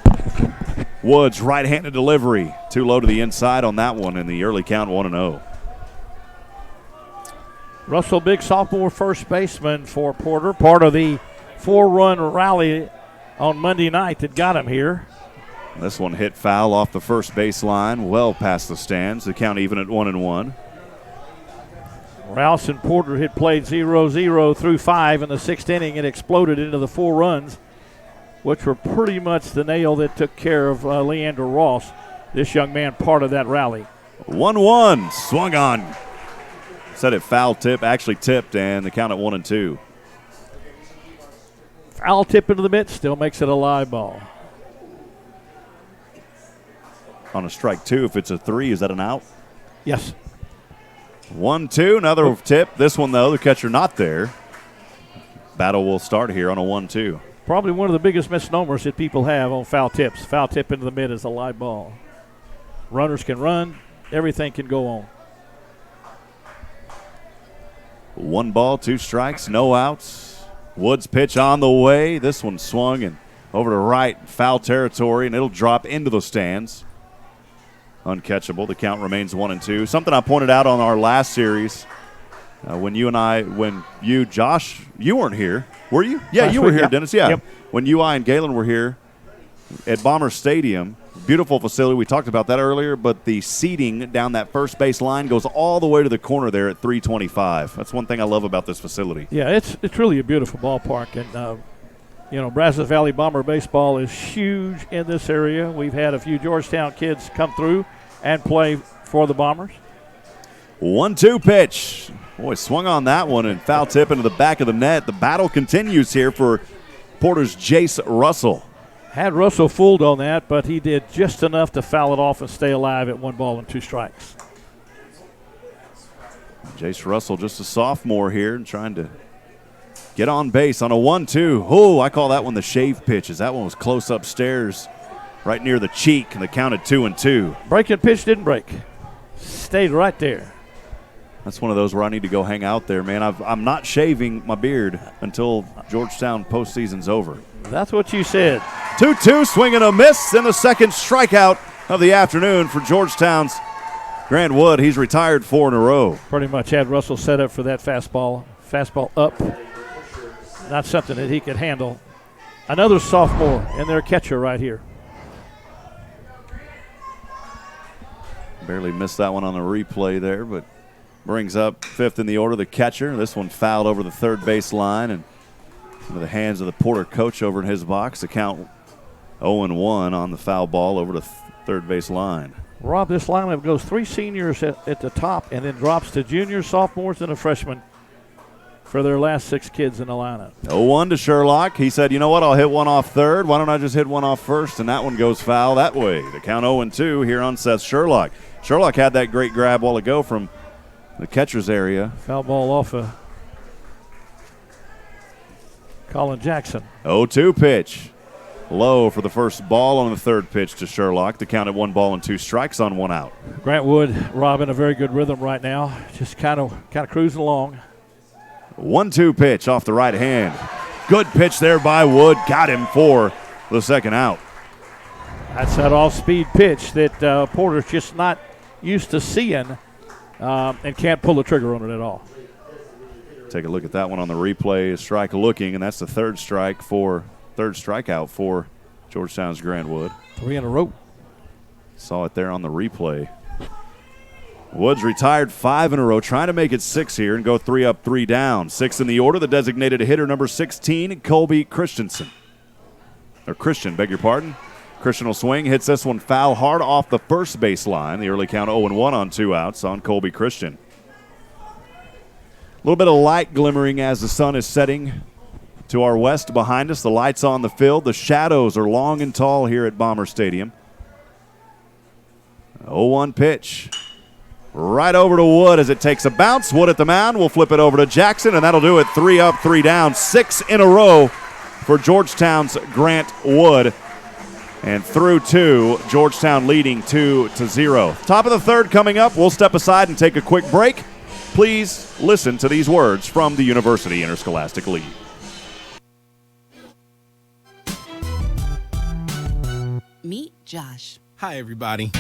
Woods, right-handed delivery. Too low to the inside on that one in the early count, 1-0. Russell, big sophomore first baseman for Porter, part of the 4-run rally on Monday night that got him here. This one hit foul off the first baseline, well past the stands. The count even at 1-1. Rouse and Porter had played 0-0 through 5 in the 6th inning and exploded into the 4 runs, which were pretty much the nail that took care of Leander Ross. This young man part of that rally. 1-1, swung on. Said it foul tip, actually tipped, and the count at 1-2. Foul tip into the mitt, still makes it a live ball. On a strike 2, if it's a 3, is that an out? Yes. 1-2, another tip. This one, though, the catcher not there. Battle will start here on a 1-2. Probably one of the biggest misnomers that people have on foul tips. Foul tip into the mid is a live ball. Runners can run. Everything can go on. 1 ball, 2 strikes, no outs. Woods pitch on the way. This one swung and over to right, foul territory, and it'll drop into the stands. Uncatchable. The count remains 1-2. Something I pointed out on our last series when Josh, you weren't here, were you? Yeah, you were here, Dennis. Yeah. Yep. When I and Galen were here at Bomber Stadium, beautiful facility. We talked about that earlier, but the seating down that first base line goes all the way to the corner there at 325. That's one thing I love about this facility. Yeah, it's really a beautiful ballpark, and Brazos Valley Bomber baseball is huge in this area. We've had a few Georgetown kids come through and play for the Bombers. 1-2 pitch. Boy, swung on that one and foul tip into the back of the net. The battle continues here for Porter's Jace Russell. Had Russell fooled on that, but he did just enough to foul it off and stay alive at 1 ball and 2 strikes. Jace Russell, just a sophomore here, and trying to get on base on a 1-2. Oh, I call that one the shave pitch, as that one was close upstairs, right near the cheek, and the count at 2-2. Breaking pitch didn't break. Stayed right there. That's one of those where I need to go hang out there, man. I'm not shaving my beard until Georgetown postseason's over. That's what you said. 2-2, swing and a miss, and the second strikeout of the afternoon for Georgetown's Grant Wood. He's retired 4 in a row. Pretty much had Russell set up for that fastball. Fastball up. Not something that he could handle. Another sophomore and their catcher right here. Barely missed that one on the replay there, but brings up 5th in the order, the catcher. This one fouled over the third base line and into the hands of the Porter coach over in his box. The count 0-1 on the foul ball over the third base line. Rob, this lineup goes 3 seniors at the top and then drops to juniors, sophomores, and a freshman for their last 6 kids in the lineup. 0-1 to Sherlock. He said, you know what, I'll hit one off third. Why don't I just hit one off first? And that one goes foul that way. The count 0-2 here on Seth Sherlock. Sherlock had that great grab a while ago from the catcher's area. Foul ball off of Colin Jackson. 0-2 pitch. Low for the first ball on the third pitch to Sherlock. The count at 1 ball and 2 strikes on 1 out. Grant Wood, Rob, in a very good rhythm right now. Just kind of cruising along. 1-2 pitch off the right hand. Good pitch there by Wood. Got him for the second out. That's that off-speed pitch that Porter's just not used to seeing and can't pull the trigger on it at all. Take a look at that one on the replay. A strike looking, and that's the third strikeout for Georgetown's Grant Wood. 3 in a row. Saw it there on the replay. Woods retired 5 in a row, trying to make it 6 here and go 3 up, 3 down. 6 in the order, the designated hitter, number 16, Colby Christensen. Or Christian, beg your pardon. Christian will swing, hits this one foul hard off the first base line. The early count 0-1 on 2 outs on Colby Christian. A little bit of light glimmering as the sun is setting to our west behind us. The lights on the field. The shadows are long and tall here at Bomber Stadium. 0-1 pitch. Right over to Wood as it takes a bounce. Wood at the mound. We'll flip it over to Jackson, and that'll do it. 3 up, 3 down. 6 in a row for Georgetown's Grant Wood. And through 2, Georgetown leading 2-0. Top of the third coming up. We'll step aside and take a quick break. Please listen to these words from the University Interscholastic League. Meet Josh. Hi, everybody.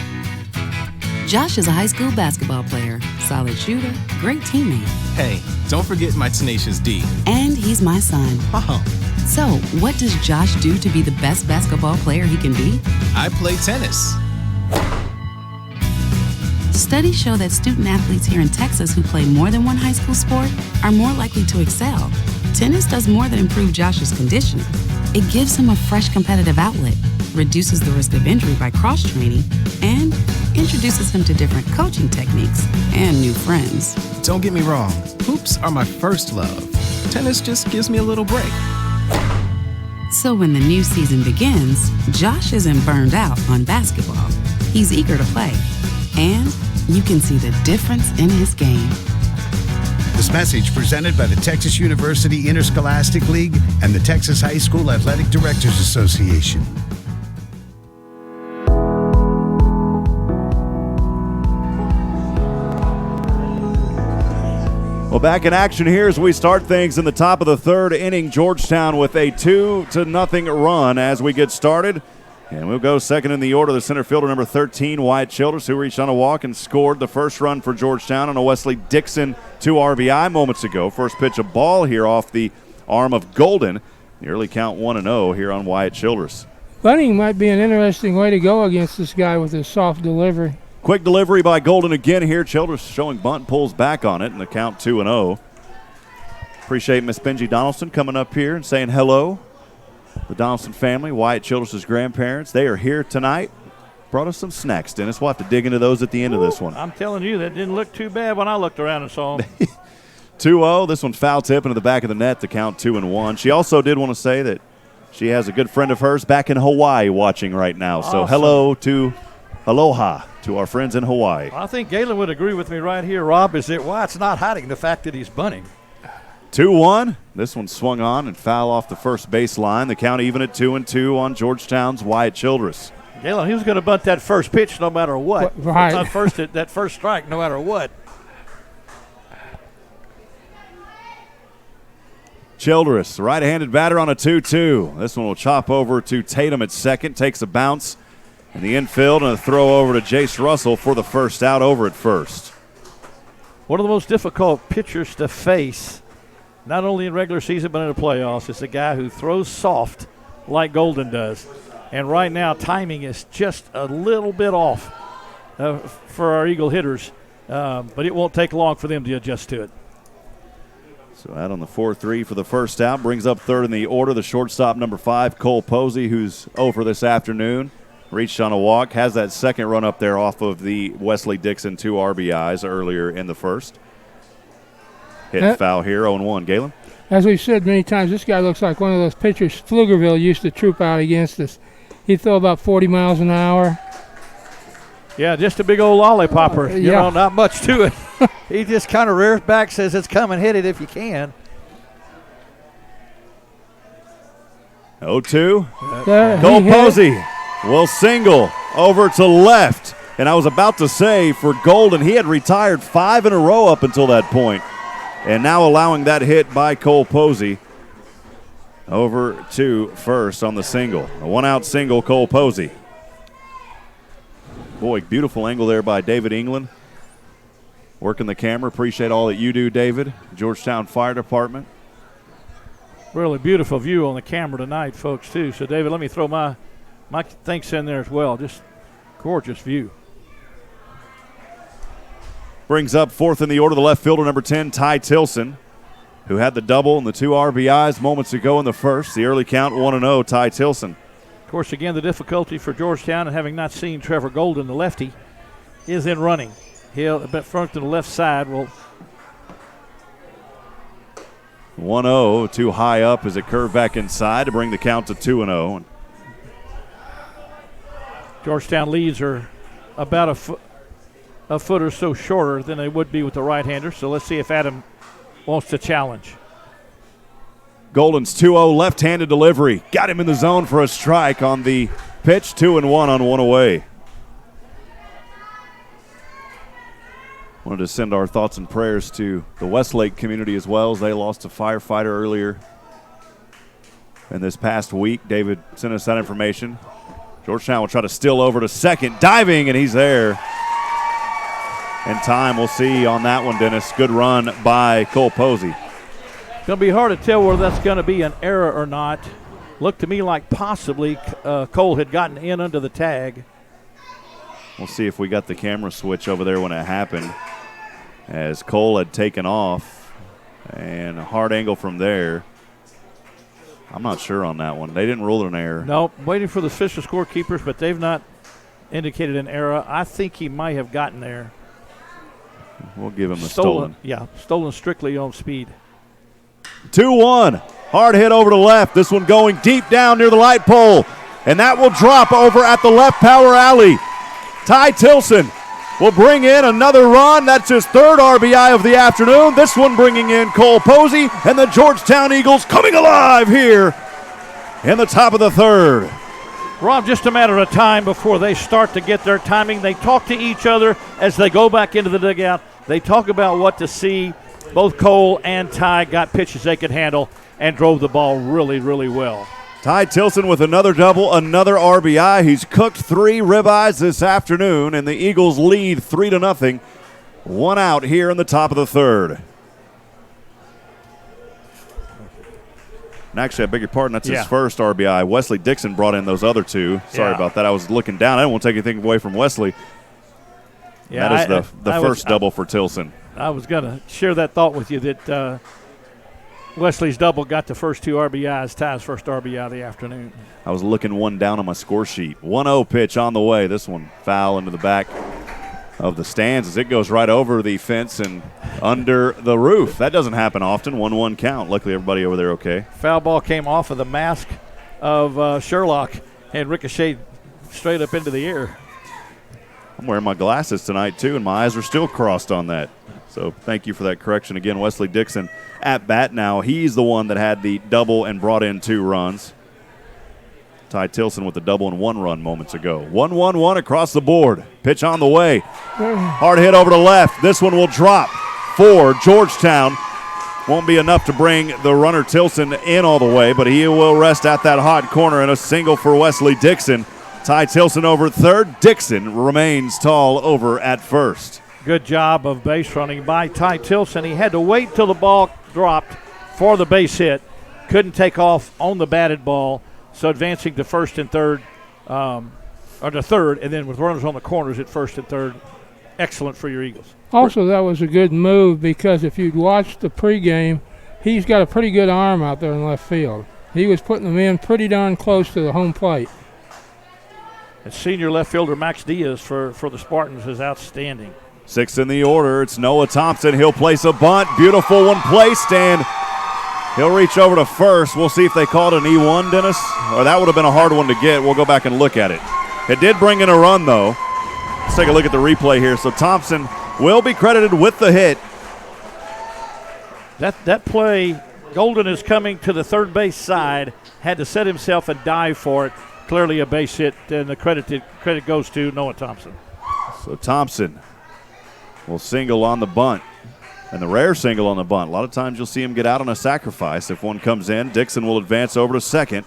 Josh is a high school basketball player, solid shooter, great teammate. Hey, don't forget my tenacious D. And he's my son. Oh. So, what does Josh do to be the best basketball player he can be? I play tennis. Studies show that student athletes here in Texas who play more than one high school sport are more likely to excel. Tennis does more than improve Josh's conditioning. It gives him a fresh competitive outlet, reduces the risk of injury by cross-training, and introduces him to different coaching techniques and new friends. Don't get me wrong, hoops are my first love. Tennis just gives me a little break. So when the new season begins, Josh isn't burned out on basketball. He's eager to play, and you can see the difference in his game. This message presented by the Texas University Interscholastic League and the Texas High School Athletic Directors Association. Well, back in action here as we start things in the top of the third inning. Georgetown with a 2-0 run as we get started. And we'll go second in the order, the center fielder, number 13, Wyatt Childress, who reached on a walk and scored the first run for Georgetown on a Wesley Dixon 2 RBI moments ago. First pitch of ball here off the arm of Golden. The early count 1-0 here on Wyatt Childress. Bunting might be an interesting way to go against this guy with his soft delivery. Quick delivery by Golden again here. Childress showing bunt, pulls back on it, and the count 2-0. Appreciate Miss Benji Donaldson coming up here and saying hello. The Donaldson family, Wyatt Childress' grandparents, they are here tonight. Brought us some snacks, Dennis. We'll have to dig into those at the end of this one. I'm telling you, that didn't look too bad when I looked around and saw them. 2-0. This one foul tip into the back of the net to count 2-1. She also did want to say that she has a good friend of hers back in Hawaii watching right now. So Awesome. Aloha to our friends in Hawaii. I think Galen would agree with me right here, Rob, is that Wyatt's not hiding the fact that he's bunting. 2-1. This one swung on and foul off the first baseline. The count even at 2-2 on Georgetown's Wyatt Childress. Galen, he was going to bunt that first pitch no matter what. Right. That first strike no matter what. Childress, right-handed batter on a 2-2. This one will chop over to Tatum at second, takes a bounce in the infield and a throw over to Jace Russell for the first out over at first. One of the most difficult pitchers to face, not only in regular season but in the playoffs, is a guy who throws soft like Golden does. And right now, timing is just a little bit off for our Eagle hitters, but it won't take long for them to adjust to it. So out on the 4-3 for the first out. Brings up third in the order, the shortstop, number 5, Cole Posey, who's over this afternoon. Reached on a walk, has that second run up there off of the Wesley Dixon 2 RBIs earlier in the first. Hit foul here, 0-1. Galen? As we've said many times, this guy looks like one of those pitchers Pflugerville used to troop out against us. He'd throw about 40 miles an hour. Yeah, just a big old lollipopper. You Yeah. know, not much to it. He just kind of rears back, says it's come and hit it if you can. 0-2. There, Cole he hit it. Posey will single over to left. And I was about to say for Golden, he had retired 5 in a row up until that point. And now allowing that hit by Cole Posey over to first on the single. A one-out single, Cole Posey. Boy, beautiful angle there by David England. Working the camera. Appreciate all that you do, David. Georgetown Fire Department. Really beautiful view on the camera tonight, folks, too. So, David, let me throw my thanks in there as well. Just gorgeous view. Brings up fourth in the order, the left fielder, number 10, Ty Tilson, who had the double and the 2 RBIs moments ago in the first. The early count 1-0, Ty Tilson. Of course, again, the difficulty for Georgetown, and having not seen Trevor Golden, the lefty, is in running. He'll bet front to the left side. Will 1-0, too high up as it curved back inside to bring the count to 2-0. Georgetown leads are about a foot or so shorter than they would be with the right-hander. So let's see if Adam wants to challenge. Golden's 2-0 left-handed delivery. Got him in the zone for a strike on the pitch. 2-1 on one away. Wanted to send our thoughts and prayers to the Westlake community as well, as they lost a firefighter earlier in this past week. David sent us that information. Georgetown will try to steal over to second. Diving, and he's there. In time, we'll see on that one, Dennis. Good run by Cole Posey. It's going to be hard to tell whether that's going to be an error or not. Looked to me like possibly Cole had gotten in under the tag. We'll see if we got the camera switch over there when it happened, as Cole had taken off, and a hard angle from there. I'm not sure on that one. They didn't rule it an error. Nope, waiting for the official scorekeepers, but they've not indicated an error. I think he might have gotten there. We'll give him the stolen. Yeah, stolen strictly on speed. 2-1. Hard hit over to left. This one going deep down near the light pole, and that will drop over at the left power alley. Ty Tilson will bring in another run. That's his third RBI of the afternoon. This one bringing in Cole Posey, and the Georgetown Eagles coming alive here in the top of the third. Rob, just a matter of time before they start to get their timing. They talk to each other as they go back into the dugout. They talk about what to see. Both Cole and Ty got pitches they could handle and drove the ball really, really well. Ty Tilson with another double, another RBI. He's cooked 3 ribeyes this afternoon, and the Eagles lead 3-0. 1 out here in the top of the third. And actually, I beg your pardon, that's his first RBI. Wesley Dixon brought in those other 2. Sorry about that. I was looking down. I didn't want to take anything away from Wesley. Yeah, that is the first double for Tilson. I was going to share that thought with you that Wesley's double got the first 2 RBIs, Ty's first RBI of the afternoon. I was looking one down on my score sheet. 1-0 pitch on the way. This one foul into the back of the stands as it goes right over the fence and under the roof. That doesn't happen often. 1-1 count. Luckily, everybody over there okay. Foul ball came off of the mask of Sherlock and ricocheted straight up into the air. I'm wearing my glasses tonight, too, and my eyes are still crossed on that. So thank you for that correction. Again, Wesley Dixon at bat now. He's the one that had the double and brought in 2 runs. Ty Tilson with the double and 1 run moments ago. 1-1-1 across the board. Pitch on the way. Hard hit over to left. This one will drop for Georgetown. Won't be enough to bring the runner Tilson in all the way, but he will rest at that hot corner, and a single for Wesley Dixon. Ty Tilson over third. Dixon remains tall over at first. Good job of base running by Ty Tilson. He had to wait till the ball dropped for the base hit. Couldn't take off on the batted ball, so advancing to first and third, or to third, and then with runners on the corners at first and third. Excellent for your Eagles. Also, that was a good move because if you'd watched the pregame, he's got a pretty good arm out there in left field. He was putting them in pretty darn close to the home plate. And senior left fielder Max Diaz for the Spartans is outstanding. 6 in the order. It's Noah Thompson. He'll place a bunt. Beautiful one placed, and he'll reach over to first. We'll see if they called an E1, Dennis, or that would have been a hard one to get. We'll go back and look at it. It did bring in a run, though. Let's take a look at the replay here. So Thompson will be credited with the hit. That play, Golden is coming to the third base side, had to set himself and dive for it. Clearly a base hit, and the credit goes to Noah Thompson. So Thompson will single on the bunt, and the rare single on the bunt. A lot of times you'll see him get out on a sacrifice. If one comes in, Dixon will advance over to second.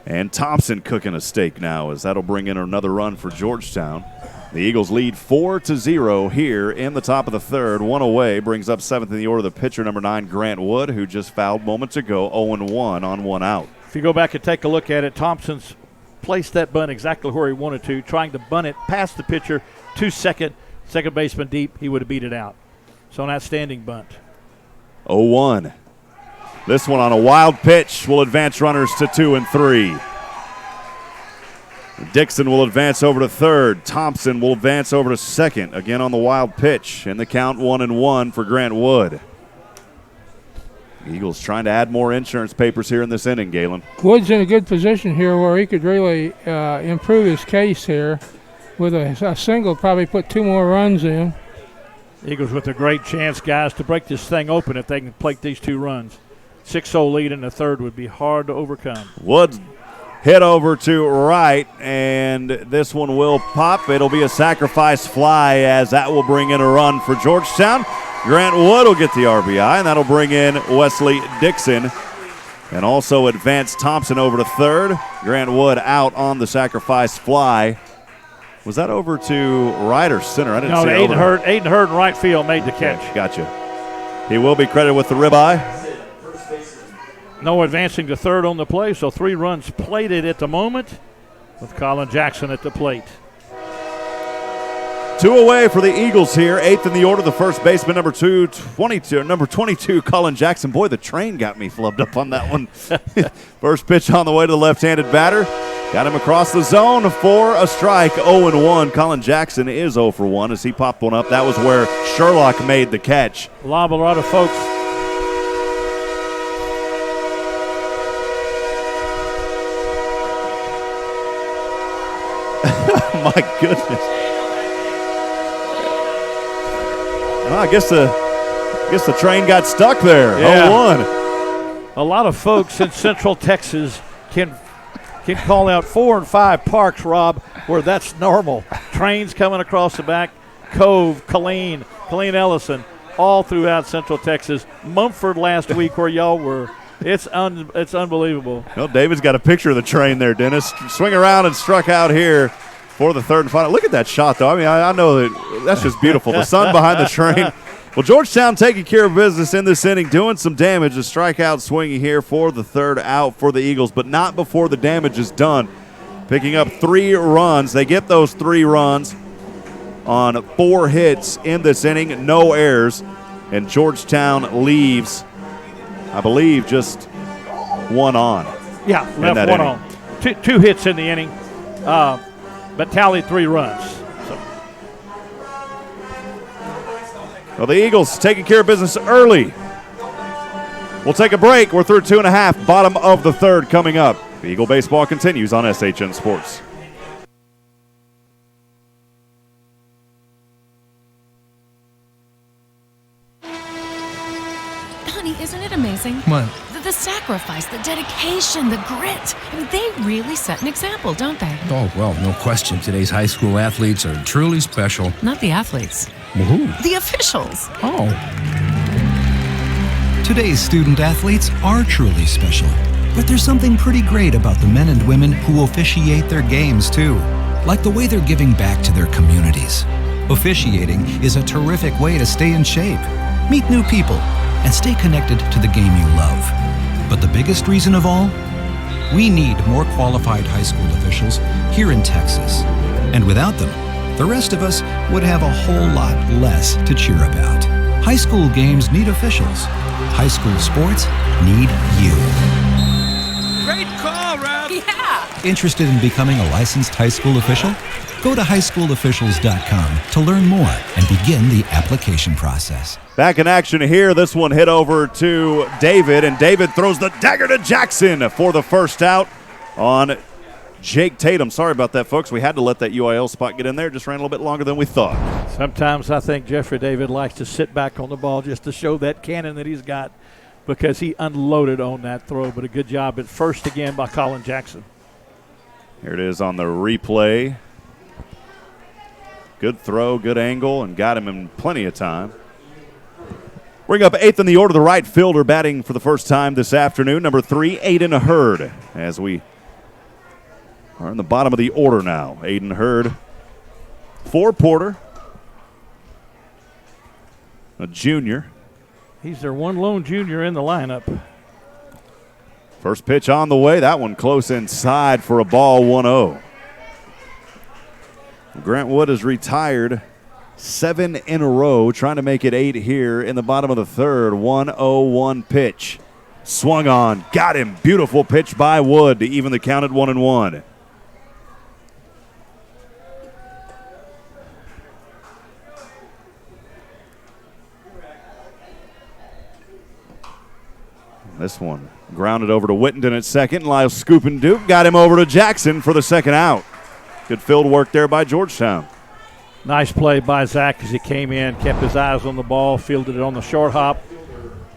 And Thompson cooking a steak now, as that'll bring in another run for Georgetown. The Eagles lead 4-0 here in the top of the third. 1 away brings up 7th in the order the pitcher, number 9, Grant Wood, who just fouled moments ago, 0-1 on 1 out. If you go back and take a look at it, Thompson's placed that bunt exactly where he wanted to, trying to bunt it past the pitcher to second baseman deep. He would have beat it out. So an outstanding bunt. 0-1. This one on a wild pitch will advance runners to 2 and 3. Dixon will advance over to third. Thompson will advance over to second. Again on the wild pitch. And the count 1-1 for Grant Wood. Eagles trying to add more insurance papers here in this inning, Galen. Wood's in a good position here where he could really improve his case here. With a single, probably put 2 more runs in. Eagles with a great chance, guys, to break this thing open if they can plate these 2 runs. 6-0 lead in the third would be hard to overcome. Wood hit over to right, and this one will pop. It'll be a sacrifice fly as that will bring in a run for Georgetown. Grant Wood will get the RBI, and that'll bring in Wesley Dixon. And also advance Thompson over to third. Grant Wood out on the sacrifice fly. Was that over to right or center? I didn't see it. Aiden Hurd in right field made the catch. Okay, gotcha. He will be credited with the ribeye. No advancing to third on the play, so 3 runs plated at the moment with Colin Jackson at the plate. 2 away for the Eagles here. 8th in the order, the first baseman, number 22, Colin Jackson. Boy, the train got me flubbed up on that one. First pitch on the way to the left-handed batter. Got him across the zone for a strike, 0-1. Colin Jackson is 0 for 1 as he popped one up. That was where Sherlock made the catch. A lot of folks. My goodness. Well, I guess the train got stuck there. Yeah. 0-1. A lot of folks in Central Texas can call out 4 and 5 parks, Rob, where that's normal. Trains coming across the back, Cove, Killeen Ellison, all throughout Central Texas. Mumford last week where y'all were. It's unbelievable. Well, David's got a picture of the train there, Dennis. Swing around and struck out here for the third and final. Look at that shot, though. I mean, I know that's just beautiful. The sun behind the train. Well, Georgetown taking care of business in this inning, doing some damage. A strikeout swinging here for the third out for the Eagles, but not before the damage is done. Picking up 3 runs. They get those 3 runs on 4 hits in this inning, no errors, and Georgetown leaves, I believe, just 1 on. Yeah, left 1 on. 2 hits in the inning, but tallied 3 runs. Well, the Eagles taking care of business early. We'll take a break. We're through 2.5, bottom of the third coming up. Eagle baseball continues on SHN Sports. Honey, isn't it amazing? What? The sacrifice, the dedication, the grit. I mean, they really set an example, don't they? Oh, well, no question. Today's high school athletes are truly special. Not the athletes. Well, who? The officials. Oh. Today's student athletes are truly special. But there's something pretty great about the men and women who officiate their games, too. Like the way they're giving back to their communities. Officiating is a terrific way to stay in shape, meet new people, and stay connected to the game you love. But the biggest reason of all? We need more qualified high school officials here in Texas. And without them, the rest of us would have a whole lot less to cheer about. High school games need officials. High school sports need you. Great call, Rob. Yeah. Interested in becoming a licensed high school official? Go to highschoolofficials.com to learn more and begin the application process. Back in action here. This one hit over to David, and David throws the dagger to Jackson for the first out on Jake Tatum. Sorry about that, folks. We had to let that UIL spot get in there. Just ran a little bit longer than we thought. Sometimes I think Jeffrey David likes to sit back on the ball just to show that cannon that he's got because he unloaded on that throw. But a good job at first again by Colin Jackson. Here it is on the replay. Good throw, good angle, and got him in plenty of time. Bring up 8th in the order, the right fielder batting for the first time this afternoon. Number 3, Aiden Hurd, as we are in the bottom of the order now. Aiden Hurd for Porter, a junior. He's their one lone junior in the lineup. First pitch on the way. That one close inside for a ball, 1-0. Grant Wood is retired 7 in a row, trying to make it 8 here in the bottom of the third. 1-0-1 pitch. Swung on, got him. Beautiful pitch by Wood to even the count at 1-1. This one grounded over to Whittington at second. Lyle scooping Duke got him over to Jackson for the second out. Good field work there by Georgetown. Nice play by Zach as he came in, kept his eyes on the ball, fielded it on the short hop,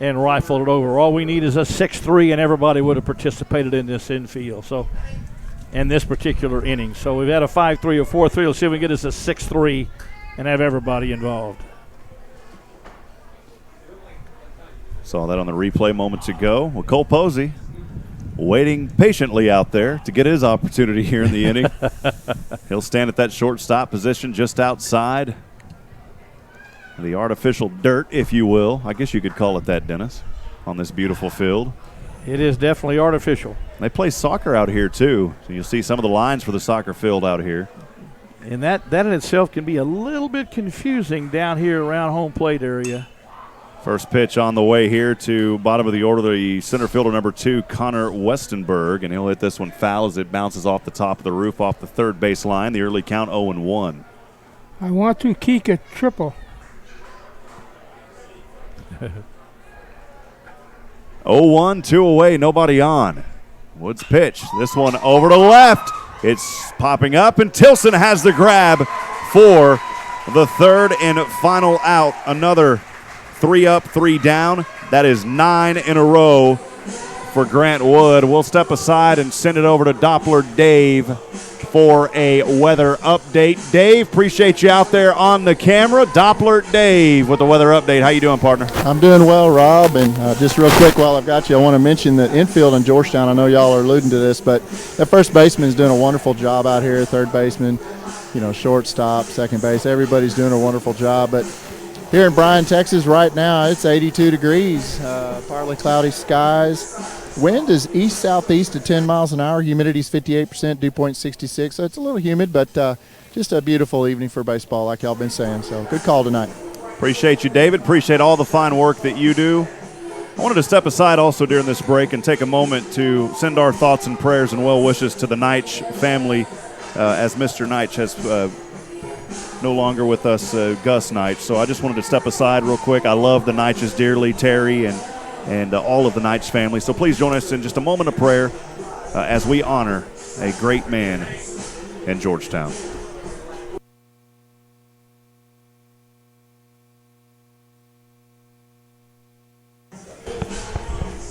and rifled it over. All we need is a 6-3, and everybody would have participated in this infield. So, in this particular inning. So we've had a 5-3 or 4-3. Let's see if we can get us a 6-3 and have everybody involved. Saw that on the replay moments ago. Well, Cole Posey waiting patiently out there to get his opportunity here in the inning. He'll stand at that shortstop position just outside the artificial dirt, if you will. I guess you could call it that, Dennis, on this beautiful field. It is definitely artificial. They play soccer out here, too. So you'll see some of the lines for the soccer field out here. And that in itself can be a little bit confusing down here around home plate area. First pitch on the way here to bottom of the order, the center fielder number 2, Connor Westenberg, and he'll hit this one foul as it bounces off the top of the roof off the third base line. The early count 0-1. I want to kick a triple. 0-1, 2 away, nobody on. Woods pitch. This one over to left. It's popping up, and Tilson has the grab for the third and final out. Another 3 up, 3 down. That is 9 in a row for Grant Wood. We'll step aside and send it over to Doppler Dave for a weather update. Dave, appreciate you out there on the camera. Doppler Dave with the weather update. How you doing, partner? I'm doing well, Rob. And just real quick while I've got you, I want to mention the infield in Georgetown. I know y'all are alluding to this, but that first baseman is doing a wonderful job out here. Third baseman, shortstop, second base. Everybody's doing a wonderful job. But here in Bryan, Texas right now, it's 82 degrees, partly cloudy skies. Wind is east-southeast at 10 miles an hour. Humidity's 58%, dew point 66. So it's a little humid, but just a beautiful evening for baseball, like y'all been saying. So good call tonight. Appreciate you, David. Appreciate all the fine work that you do. I wanted to step aside also during this break and take a moment to send our thoughts and prayers and well wishes to the Neitch family as Mr. Neitch has no longer with us, Gus Neitch. So I just wanted to step aside real quick. I love the Neitches dearly, Terry and all of the Neitch family. So please join us in just a moment of prayer as we honor a great man in Georgetown.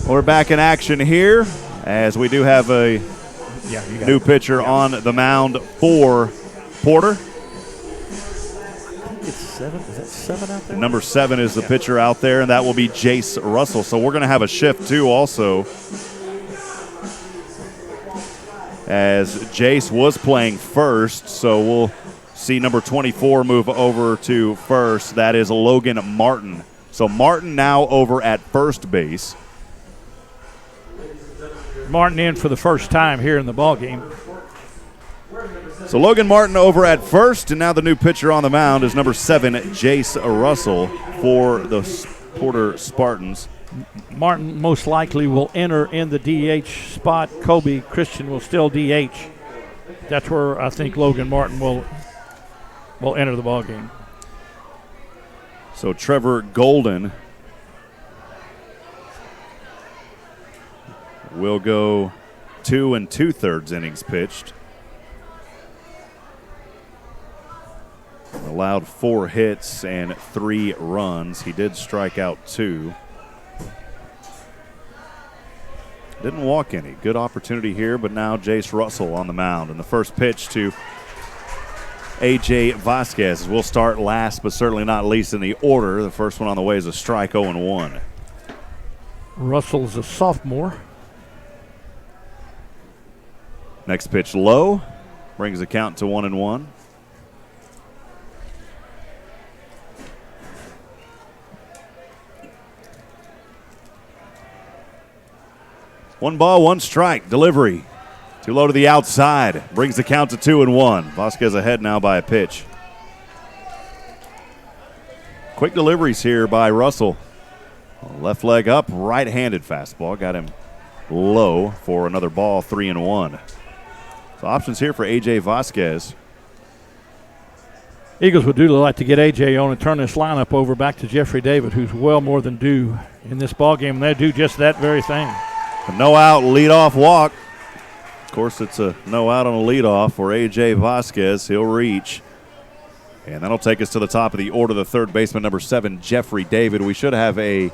We're back in action here as we do have a new pitcher on the mound for Porter. It's 7. Is that 7 out there? Number 7 is the pitcher out there, and that will be Jace Russell. So we're going to have a shift, too, also, as Jace was playing first. So we'll see number 24 move over to first. That is Logan Martin. So Martin now over at first base. Martin in for the first time here in the ballgame. So Logan Martin over at first, and now the new pitcher on the mound is number 7, Jace Russell for the Porter Spartans. Martin most likely will enter in the DH spot. Kobe Christian will still DH. That's where I think Logan Martin will enter the ballgame. So Trevor Golden will go 2 2/3 innings pitched. Allowed 4 hits and 3 runs. He did strike out 2. Didn't walk any. Good opportunity here, but now Jace Russell on the mound. And the first pitch to A.J. Vasquez. We'll start last, but certainly not least in the order. The first one on the way is a strike, 0-1. Russell's a sophomore. Next pitch low. Brings the count to 1-1. 1 ball, 1 strike. Delivery. Too low to the outside. Brings the count to 2-1. Vasquez ahead now by a pitch. Quick deliveries here by Russell. Left leg up, right-handed fastball. Got him low for another ball, 3-1. So options here for A.J. Vasquez. Eagles would do like to get A.J. on and turn this lineup over back to Jeffrey David, who's well more than due in this ballgame, and they do just that very thing. A no-out leadoff walk. Of course, it's a no-out on a leadoff for A.J. Vasquez. He'll reach. And that'll take us to the top of the order, the third baseman, number 7, Jeffrey David. We should have a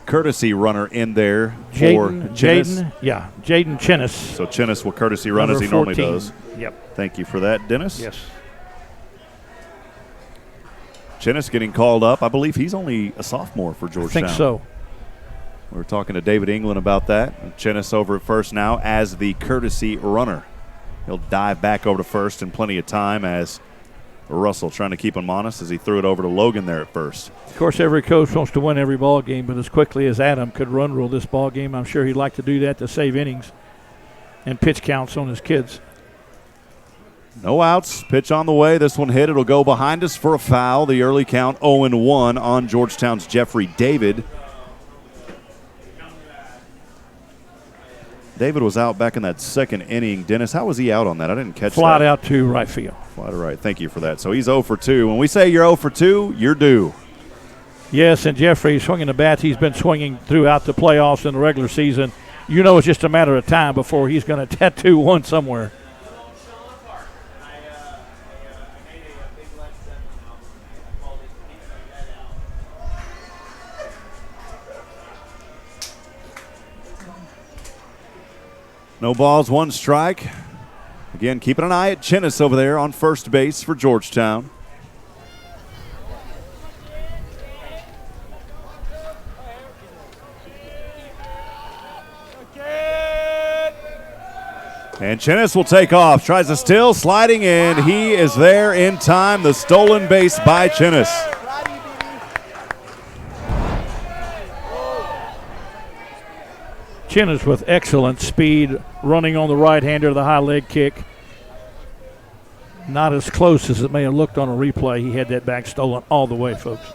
courtesy runner in there for Jaden Chinnis. So Chinnis will courtesy run as he normally does. Yep. Thank you for that, Dennis. Yes. Chinnis getting called up. I believe he's only a sophomore for Georgetown. I think so. We were talking to David England about that. Chinnis over at first now as the courtesy runner. He'll dive back over to first in plenty of time as Russell trying to keep him honest as he threw it over to Logan there at first. Of course, every coach wants to win every ball game, but as quickly as Adam could run rule this ball game, I'm sure he'd like to do that to save innings and pitch counts on his kids. No outs. Pitch on the way. This one hit. It'll go behind us for a foul. The early count 0-1 on Georgetown's Jeffrey David. David was out back in that second inning. Dennis, how was he out on that? I didn't catch that. Flied out to right field. Fly to right. Thank you for that. So he's 0 for 2. When we say you're 0 for 2, you're due. Yes, and Jeffrey swinging the bats he's been swinging throughout the playoffs and the regular season. You know it's just a matter of time before he's going to tattoo one somewhere. No balls, one strike. Again, keeping an eye at Chinnis over there on first base for Georgetown. And Chinnis will take off. Tries to steal, sliding in. He is there in time. The stolen base by Chinnis. Chinnis with excellent speed, running on the right-hander, the high leg kick. Not as close as it may have looked on a replay. He had that back stolen all the way, folks.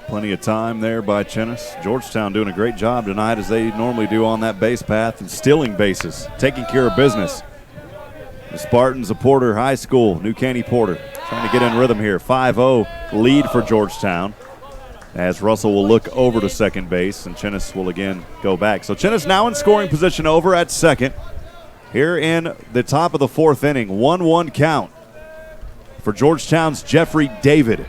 Plenty of time there by Chinnis. Georgetown doing a great job tonight as they normally do on that base path and stealing bases, taking care of business. The Spartans of Porter High School, New Caney Porter, trying to get in rhythm here. 5-0 lead for Georgetown as Russell will look over to second base and Chinnis will again go back. So Chinnis now in scoring position over at second. Here in the top of the fourth inning, 1-1 count for Georgetown's Jeffrey David.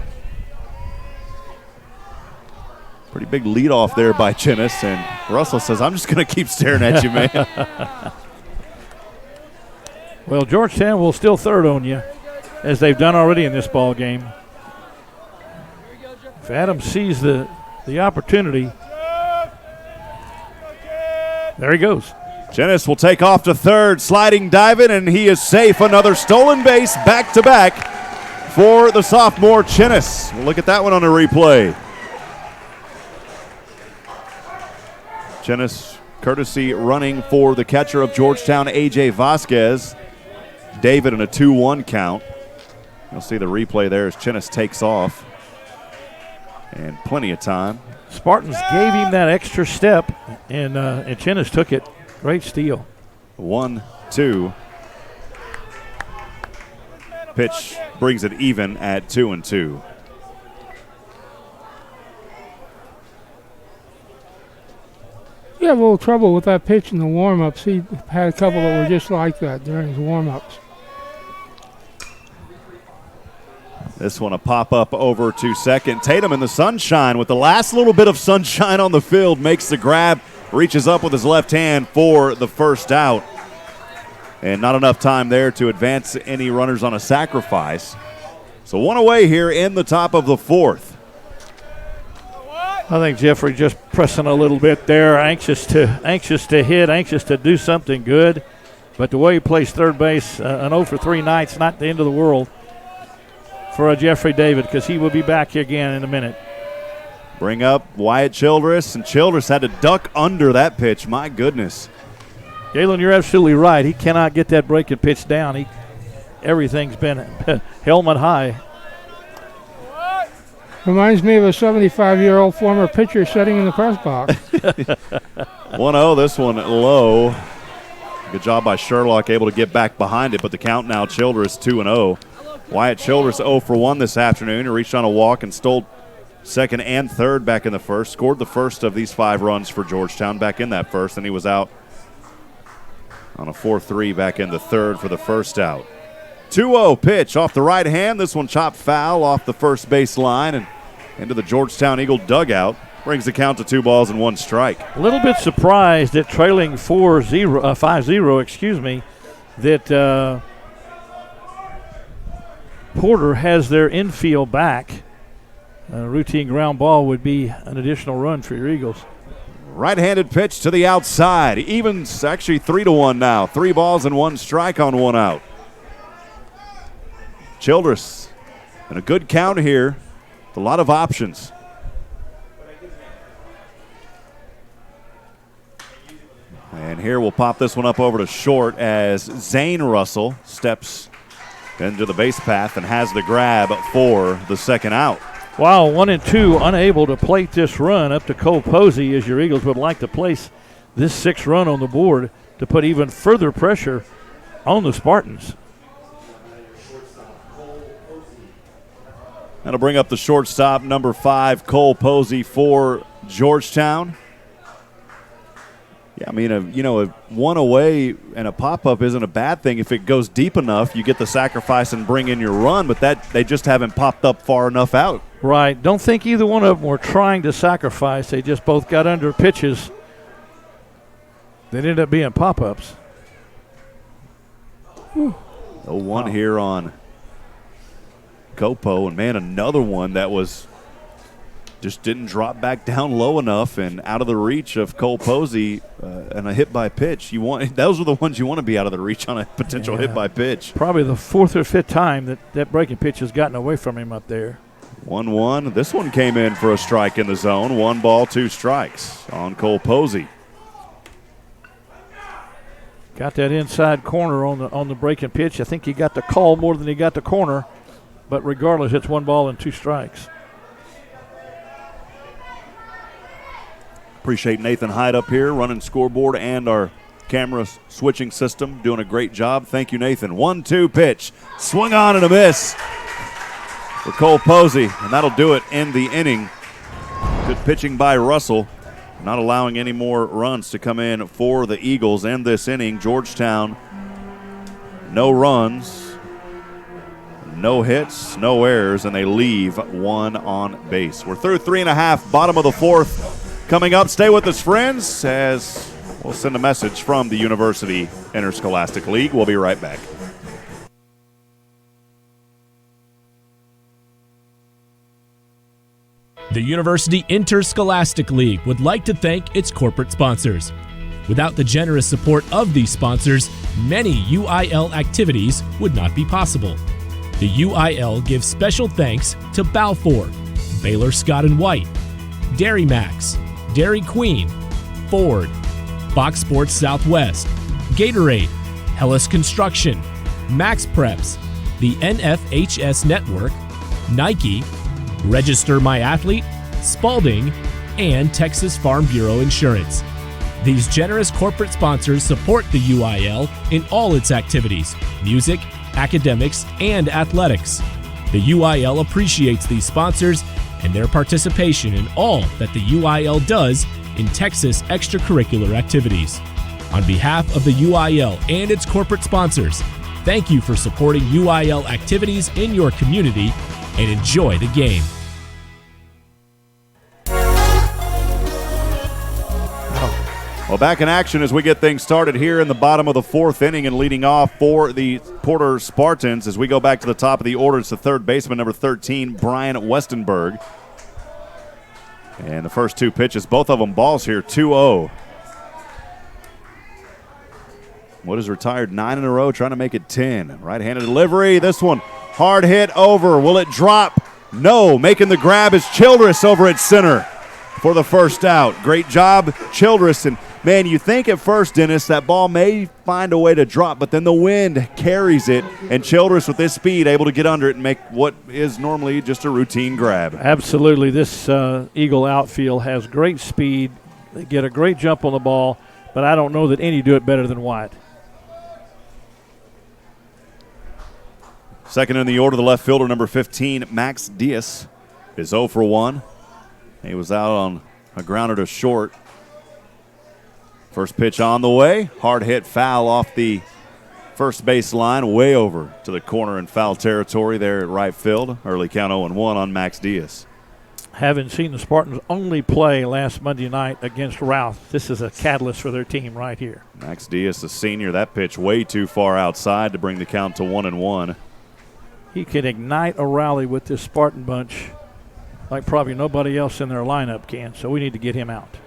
Pretty big leadoff there by Chinnis, and Russell says, I'm just going to keep staring at you, man. Well, Georgetown will still third on you, as they've done already in this ball game. If Adams sees the opportunity, there he goes. Chinnis will take off to third, sliding, diving, and he is safe. Another stolen base back-to-back for the sophomore Chinnis. We'll look at that one on a replay. Chinnis courtesy running for the catcher of Georgetown, A.J. Vasquez. David in a 2-1 count. You'll see the replay there as Chinnis takes off. And plenty of time. Spartans gave him that extra step, and Chinnis took it. Great steal. 1-2. Pitch brings it even at 2-2. He had a little trouble with that pitch in the warm-ups. He had a couple that were just like that during his warm-ups. This one a pop-up over to second. Tatum in the sunshine with the last little bit of sunshine on the field. Makes the grab, reaches up with his left hand for the first out. And not enough time there to advance any runners on a sacrifice. So one away here in the top of the fourth. I think Jeffrey just pressing a little bit there, anxious to hit, anxious to do something good. But the way he plays third base, an 0 for 3 night's not the end of the world for Jeffrey David, because he will be back here again in a minute. Bring up Wyatt Childress, and Childress had to duck under that pitch. My goodness. Galen, you're absolutely right. He cannot get that breaking pitch down. Everything's been helmet high. Reminds me of a 75-year-old former pitcher sitting in the press box. 1-0, this one low. Good job by Sherlock, able to get back behind it, but the count now Childress 2-0. Wyatt Childress 0 for 1 this afternoon. He reached on a walk and stole second and third back in the first. Scored the first of these 5 runs for Georgetown back in that first, and he was out on a 4-3 back in the third for the first out. 2-0 pitch off the right hand. This one chopped foul off the first base line, and into the Georgetown Eagle dugout. Brings the count to 2 balls and 1 strike. A little bit surprised at trailing 5-0, that Porter has their infield back. A routine ground ball would be an additional run for your Eagles. Right-handed pitch to the outside. Evens actually 3-1 now. 3 balls and 1 strike on 1 out. Childress and a good count here. A lot of options. And here we'll pop this one up over to short as Zane Russell steps into the base path and has the grab for the second out. Wow, 1 and 2, unable to plate this run up to Cole Posey, as your Eagles would like to place this 6th run on the board to put even further pressure on the Spartans. That'll bring up the shortstop, number 5, Cole Posey for Georgetown. Yeah, I mean, a one away and a pop-up isn't a bad thing. If it goes deep enough, you get the sacrifice and bring in your run, but they just haven't popped up far enough out. Right. Don't think either one of them were trying to sacrifice. They just both got under pitches that ended up being pop-ups. 0-1 here on Copo, and man, another one that was just didn't drop back down low enough and out of the reach of Cole Posey and a hit by pitch. Those are the ones you want to be out of the reach on a potential hit by pitch. Probably the 4th or 5th time that breaking pitch has gotten away from him up there. 1-1. This one came in for a strike in the zone. 1 ball, 2 strikes on Cole Posey. Got that inside corner on the breaking pitch. I think he got the call more than he got the corner, but regardless, it's 1 ball and 2 strikes. Appreciate Nathan Hyde up here running scoreboard and our camera switching system. Doing a great job. Thank you, Nathan. 1-2 pitch. Swung on and a miss for Cole Posey, and that'll do it in the inning. Good pitching by Russell, not allowing any more runs to come in for the Eagles in this inning. Georgetown, no runs, no hits, no errors, and they leave 1 on base. We're through 3.5, bottom of the 4th. Coming up, stay with us, friends, as we'll send a message from the University Interscholastic League. We'll be right back. The University Interscholastic League would like to thank its corporate sponsors. Without the generous support of these sponsors, many UIL activities would not be possible. The UIL gives special thanks to Balfour, Baylor Scott & White, Dairy Max, Dairy Queen, Ford, Fox Sports Southwest, Gatorade, Hellas Construction, Max Preps, the NFHS Network, Nike, Register My Athlete, Spalding, and Texas Farm Bureau Insurance. These generous corporate sponsors support the UIL in all its activities, music, academics, and athletics. The UIL appreciates these sponsors and their participation in all that the UIL does in Texas extracurricular activities. On behalf of the UIL and its corporate sponsors, thank you for supporting UIL activities in your community, and enjoy the game. Well, back in action as we get things started here in the bottom of the 4th inning, and leading off for the Porter Spartans as we go back to the top of the order. It's the third baseman, number 13, Brian Westenberg. And the first 2 pitches, both of them balls here, 2-0. Wood has retired 9 in a row, trying to make it 10. Right-handed delivery. This one, hard hit over. Will it drop? No. Making the grab is Childress over at center for the first out. Great job, Childress. And, man, you think at first, Dennis, that ball may find a way to drop, but then the wind carries it, and Childress with his speed able to get under it and make what is normally just a routine grab. Absolutely. This Eagle outfield has great speed. They get a great jump on the ball, but I don't know that any do it better than White. Second in the order, the left fielder, number 15, Max Diaz, is 0 for 1. He was out on a grounder to short. First pitch on the way. Hard hit foul off the first base line, way over to the corner in foul territory there at right field. Early count 0-1 on Max Diaz. Having seen the Spartans only play last Monday night against Routh, this is a catalyst for their team right here. Max Diaz, the senior, that pitch way too far outside to bring the count to 1-1. He can ignite a rally with this Spartan bunch like probably nobody else in their lineup can, so we need to get him out.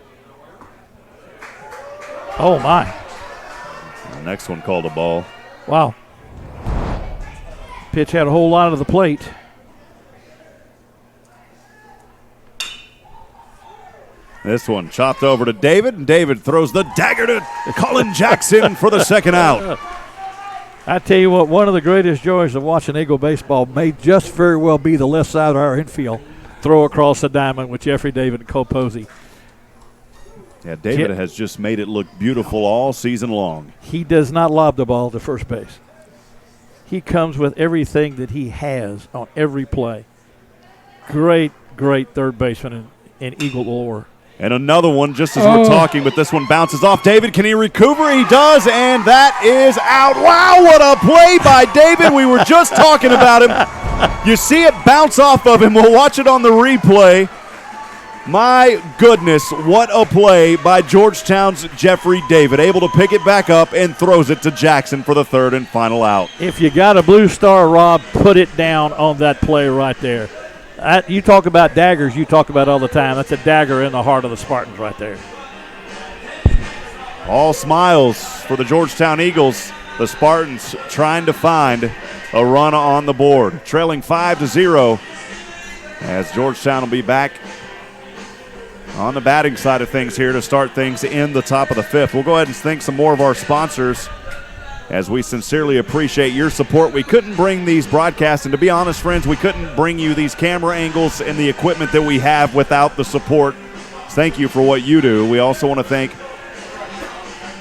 Oh, my. The next one called a ball. Wow. Pitch had a whole lot of the plate. This one chopped over to David, and David throws the dagger to Colin Jackson for the second out. I tell you what, one of the greatest joys of watching Eagle baseball may just very well be the left side of our infield throw across the diamond with Jeffrey David and Cole Posey. Yeah, David has just made it look beautiful all season long. He does not lob the ball to first base. He comes with everything that he has on every play. Great, great third baseman in Eagle lore. And another one just as we're talking, but this one bounces off David. Can he recover? He does, and that is out. Wow, what a play by David. We were just talking about him. You see it bounce off of him. We'll watch it on the replay. My goodness, what a play by Georgetown's Jeffrey David. Able to pick it back up and throws it to Jackson for the third and final out. If you got a blue star, Rob, put it down on that play right there. You talk about daggers, you talk about all the time. That's a dagger in the heart of the Spartans right there. All smiles for the Georgetown Eagles. The Spartans trying to find a run on the board. Trailing 5-0 as Georgetown will be back on the batting side of things here to start things in the top of the fifth. We'll go ahead and thank some more of our sponsors as we sincerely appreciate your support. We couldn't bring these broadcasts, and to be honest, friends, we couldn't bring you these camera angles and the equipment that we have without the support. Thank you for what you do. We also want to thank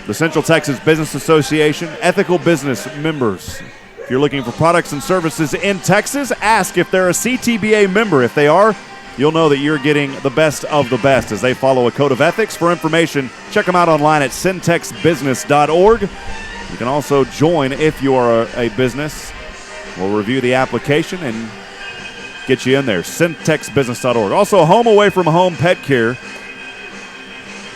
the Central Texas Business Association, ethical business members. If you're looking for products and services in Texas, ask if they're a CTBA member. If they are, you'll know that you're getting the best of the best as they follow a code of ethics. For information, check them out online at syntexbusiness.org. You can also join if you are a business. We'll review the application and get you in there. syntexbusiness.org. Also, Home Away from Home Pet Care.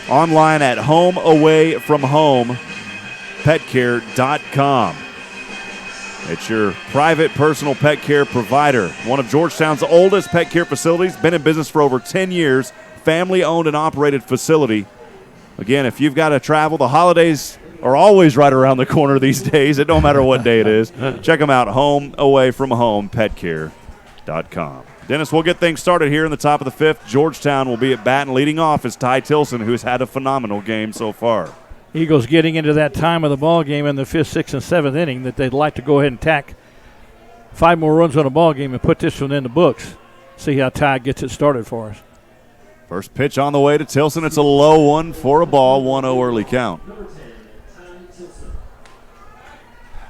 Online at homeawayfromhomepetcare.com. It's your private personal pet care provider. One of Georgetown's oldest pet care facilities. Been in business for over 10 years. Family-owned and operated facility. Again, if you've got to travel, the holidays are always right around the corner these days. It don't matter what day it is. Check them out, homeawayfromhomepetcare.com. Dennis, we'll get things started here in the top of the fifth. Georgetown will be at bat, and leading off is Ty Tilson, who's had a phenomenal game so far. Eagles getting into that time of the ball game in the 5th, 6th, and 7th inning that they'd like to go ahead and tack 5 more runs on a ball game and put this one in the books. See how Ty gets it started for us. First pitch on the way to Tilson. It's a low one for a ball, 1-0 early count.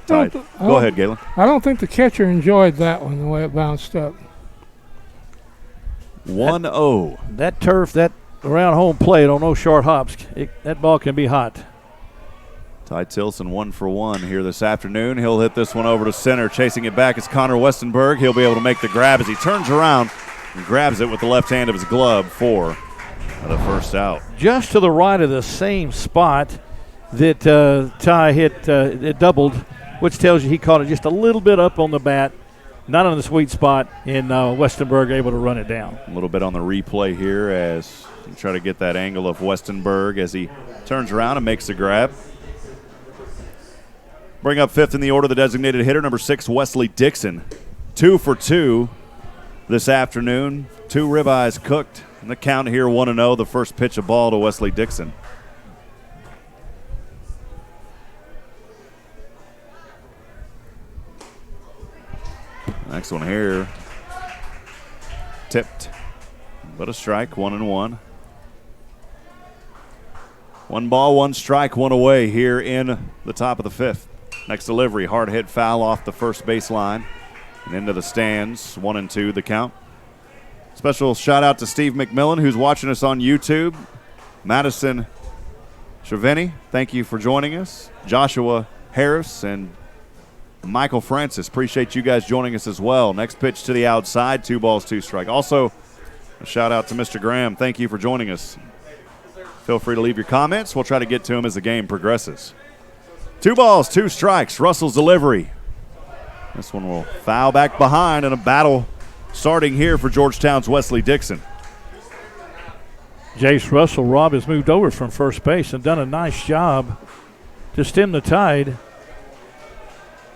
Go ahead, Galen. I don't think the catcher enjoyed that one, the way it bounced up. 1-0. That turf, that around home plate on those short hops, that ball can be hot. Ty Tilson 1 for 1 here this afternoon. He'll hit this one over to center. Chasing it back is Connor Westenberg. He'll be able to make the grab as he turns around and grabs it with the left hand of his glove for the first out. Just to the right of the same spot that Ty hit, it doubled, which tells you he caught it just a little bit up on the bat, not on the sweet spot, and Westenberg able to run it down. A little bit on the replay here as you try to get that angle of Westenberg as he turns around and makes the grab. Bring up fifth in the order, the designated hitter, number 6, Wesley Dixon. 2 for 2 this afternoon. 2 ribeyes cooked. And the count here 1-0, the first pitch of ball to Wesley Dixon. Next one here. Tipped, but a strike, 1-1. 1 ball, 1 strike, 1 away here in the top of the fifth. Next delivery, hard hit foul off the first baseline and into the stands, 1-2 the count. Special shout out to Steve McMillan, who's watching us on YouTube. Madison Shavini, thank you for joining us. Joshua Harris and Michael Francis, appreciate you guys joining us as well. Next pitch to the outside, 2 balls, 2 strike. Also, A shout out to Mr. Graham. Thank you for joining us. Feel free to leave your comments. We'll try to get to them as the game progresses. 2 balls, 2 strikes. Russell's delivery. This one will foul back behind, and a battle starting here for Georgetown's Wesley Dixon. Jace Russell, Rob, has moved over from first base and done a nice job to stem the tide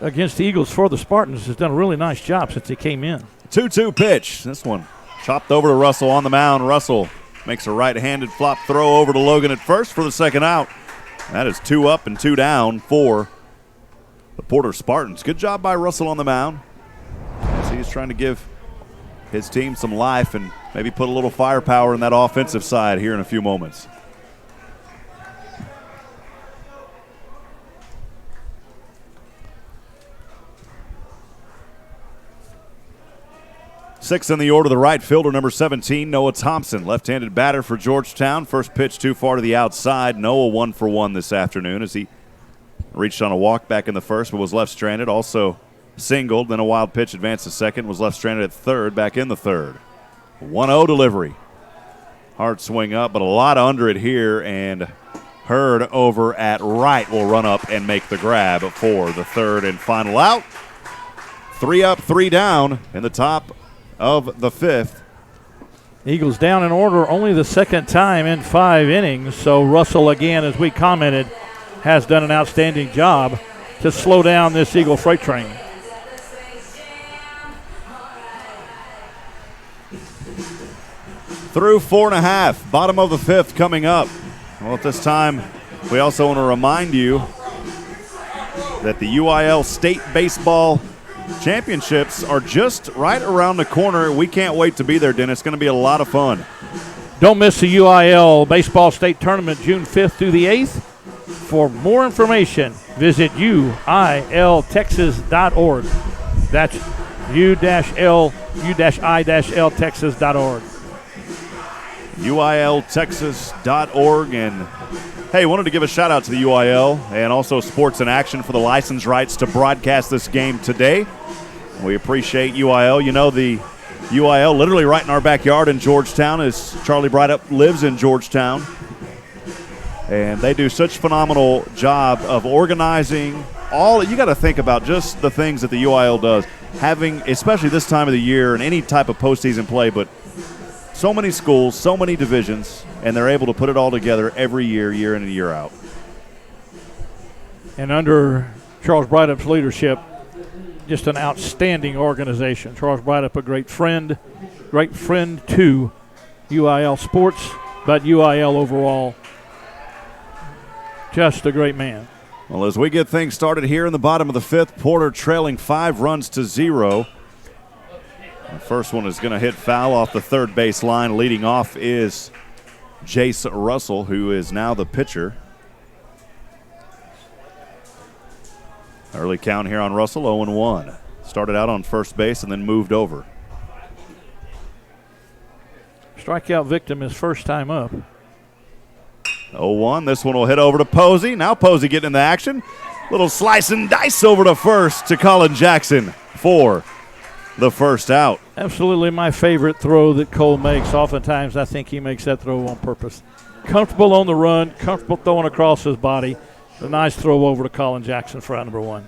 against the Eagles for the Spartans. Has done a really nice job since he came in. 2-2 pitch. This one chopped over to Russell on the mound. Russell makes a right-handed flop throw over to Logan at first for the second out. That is 2 up and 2 down for the Porter Spartans. Good job by Russell on the mound, as he's trying to give his team some life and maybe put a little firepower in that offensive side here in a few moments. Sixth in the order, the right fielder, number 17, Noah Thompson. Left-handed batter for Georgetown. First pitch too far to the outside. Noah 1 for 1 this afternoon as he reached on a walk back in the first but was left stranded. Also singled, then a wild pitch advanced to second, was left stranded at third, back in the third. 1-0 delivery. Hard swing up, but a lot under it here, and Hurd over at right will run up and make the grab for the third and final out. 3 up, 3 down in the top of the fifth. Eagles down in order only the second time in 5 innings, so Russell, again, as we commented, has done an outstanding job to slow down this Eagle freight train. Through 4.5, bottom of the fifth coming up. Well, at this time, we also want to remind you that the UIL State Baseball Championships are just right around the corner. We can't wait to be there, Dennis. It's going to be a lot of fun. Don't miss the UIL Baseball State Tournament June 5th through the 8th. For more information, visit uiltexas.org. That's u-i-l-texas.org. uiltexas.org. And hey, wanted to give a shout out to the UIL and also Sports in Action for the license rights to broadcast this game today. We appreciate UIL. You know, the UIL literally right in our backyard in Georgetown, as Charlie Brydup lives in Georgetown. And they do such a phenomenal job of organizing all. You got to think about just the things that the UIL does, having, especially this time of the year and any type of postseason play, but so many schools, so many divisions, and they're able to put it all together every year, year in and year out. And under Charles Brydup's leadership, just an outstanding organization. Charles Brydup, a great friend to UIL sports, but UIL overall, just a great man. Well, as we get things started here in the bottom of the fifth, Porter trailing 5-0. The first one is going to hit foul off the third base line. Leading off is Jace Russell, who is now the pitcher. Early count here on Russell, 0-1. Started out on first base and then moved over. Strikeout victim his first time up. 0-1. This one will hit over to Posey. Now Posey getting in the action. Little slice and dice over to first to Colin Jackson for the first out. Absolutely my favorite throw that Cole makes. Oftentimes I think he makes that throw on purpose. Comfortable on the run, comfortable throwing across his body. A nice throw over to Colin Jackson for out number 1.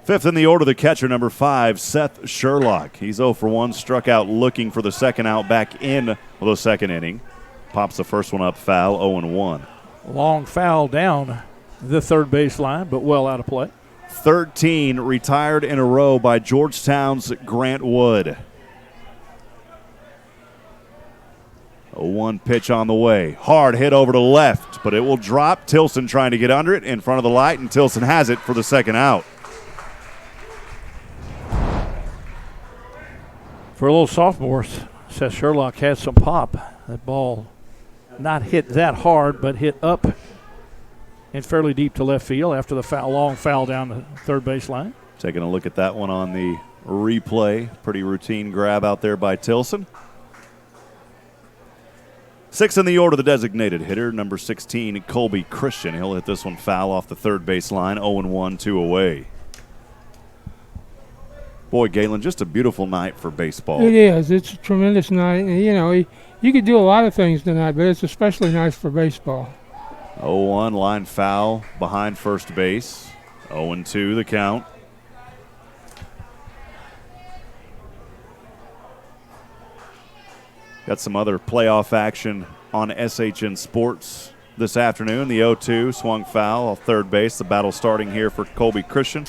Fifth in the order, the catcher, number 5, Seth Sherlock. He's 0 for 1, struck out looking for the second out back in the second inning. Pops the first one up, foul, 0-1. Long foul down the third base line, but well out of play. 13 retired in a row by Georgetown's Grant Wood. 0-1 pitch on the way. Hard hit over to left, but it will drop. Tilson trying to get under it in front of the light, and Tilson has it for the second out. For a little sophomore, Seth Sherlock has some pop. That ball not hit that hard, but hit up and fairly deep to left field after the foul, long foul down the third base line. Taking a look at that one on the replay. Pretty routine grab out there by Tilson. Sixth in the order, the designated hitter, number 16, Colby Christian. He'll hit this one foul off the third base line, 0-1, 2 away. Boy, Galen, just a beautiful night for baseball. It is. It's a tremendous night. And, you know, you could do a lot of things tonight, but it's especially nice for baseball. 0-1 line foul behind first base. 0-2 the count. Got some other playoff action on SHN Sports this afternoon. The 0-2 swung foul off third base. The battle starting here for Colby Christian.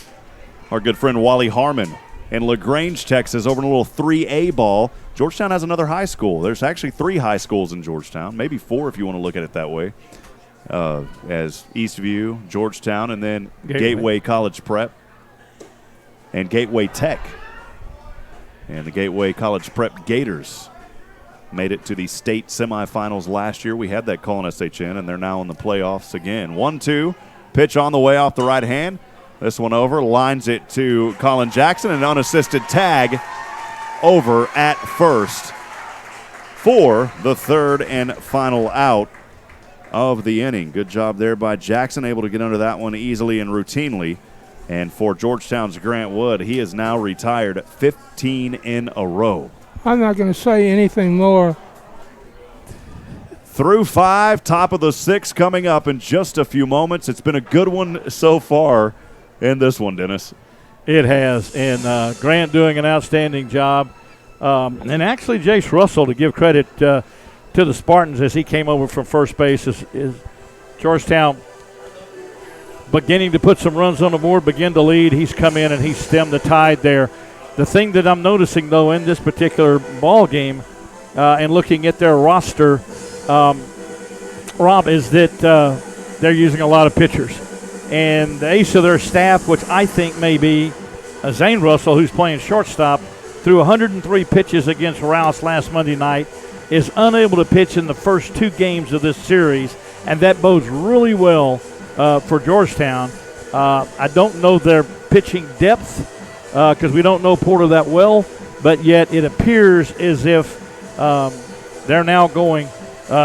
Our good friend Wally Harmon in LaGrange, Texas, over in a little 3A ball. Georgetown has another high school. There's actually 3 high schools in Georgetown, maybe 4 if you want to look at it that way, as Eastview, Georgetown, and then Gateway College Prep and Gateway Tech. And the Gateway College Prep Gators made it to the state semifinals last year. We had that call in SHN, and they're now in the playoffs again. 1-2, pitch on the way off the right hand. This one over, lines it to Colin Jackson, an unassisted tag over at first for the third and final out of the inning. Good job there by Jackson, able to get under that one easily and routinely. And for Georgetown's Grant Wood, he is now retired 15 in a row. I'm not going to say anything more. Through 5, top of the 6 coming up in just a few moments. It's been a good one so far in this one, Dennis. It has, and Grant doing an outstanding job. And actually, Jace Russell, to give credit to the Spartans as he came over from first base, is Georgetown beginning to put some runs on the board, begin to lead. He's come in and he's stemmed the tide there. The thing that I'm noticing, though, in this particular ball game and looking at their roster, Rob, is that they're using a lot of pitchers. And the ace of their staff, which I think may be Zane Russell, who's playing shortstop, threw 103 pitches against Rouse last Monday night, is unable to pitch in the first 2 games of this series, and that bodes really well for Georgetown. I don't know their pitching depth because we don't know Porter that well, but yet it appears as if they're now going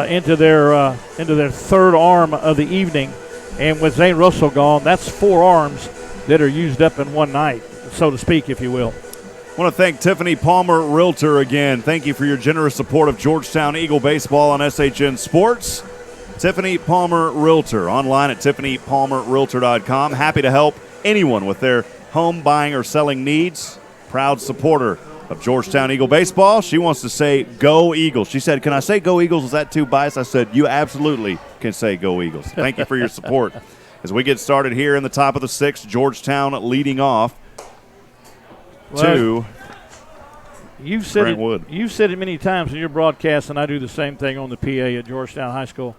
into their third arm of the evening. And with Zane Russell gone, that's 4 arms that are used up in one night, so to speak, if you will. I want to thank Tiffany Palmer Realtor again. Thank you for your generous support of Georgetown Eagle Baseball on SHN Sports. Tiffany Palmer Realtor, online at tiffanypalmerrealtor.com. Happy to help anyone with their home buying or selling needs. Proud supporter of Georgetown Eagle Baseball. She wants to say, go Eagles. She said, can I say go Eagles? Was that too biased? I said, you absolutely can say go Eagles. Thank you for your support. As we get started here in the top of the 6th, Georgetown leading off to you've said Grant Wood. You've said it many times in your broadcast, and I do the same thing on the PA at Georgetown High School.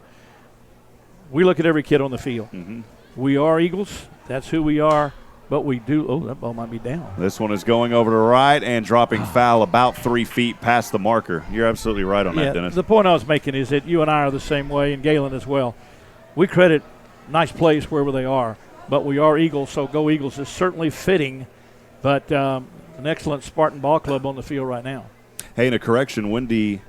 We look at every kid on the field. Mm-hmm. We are Eagles. That's who we are. But we do – oh, that ball might be down. This one is going over to the right and dropping foul about 3 feet past the marker. You're absolutely right on that, Dennis. The point I was making is that you and I are the same way, and Galen as well. We credit nice plays wherever they are, but we are Eagles, so go Eagles is certainly fitting, but an excellent Spartan ball club on the field right now. Hey, and a correction, Wendy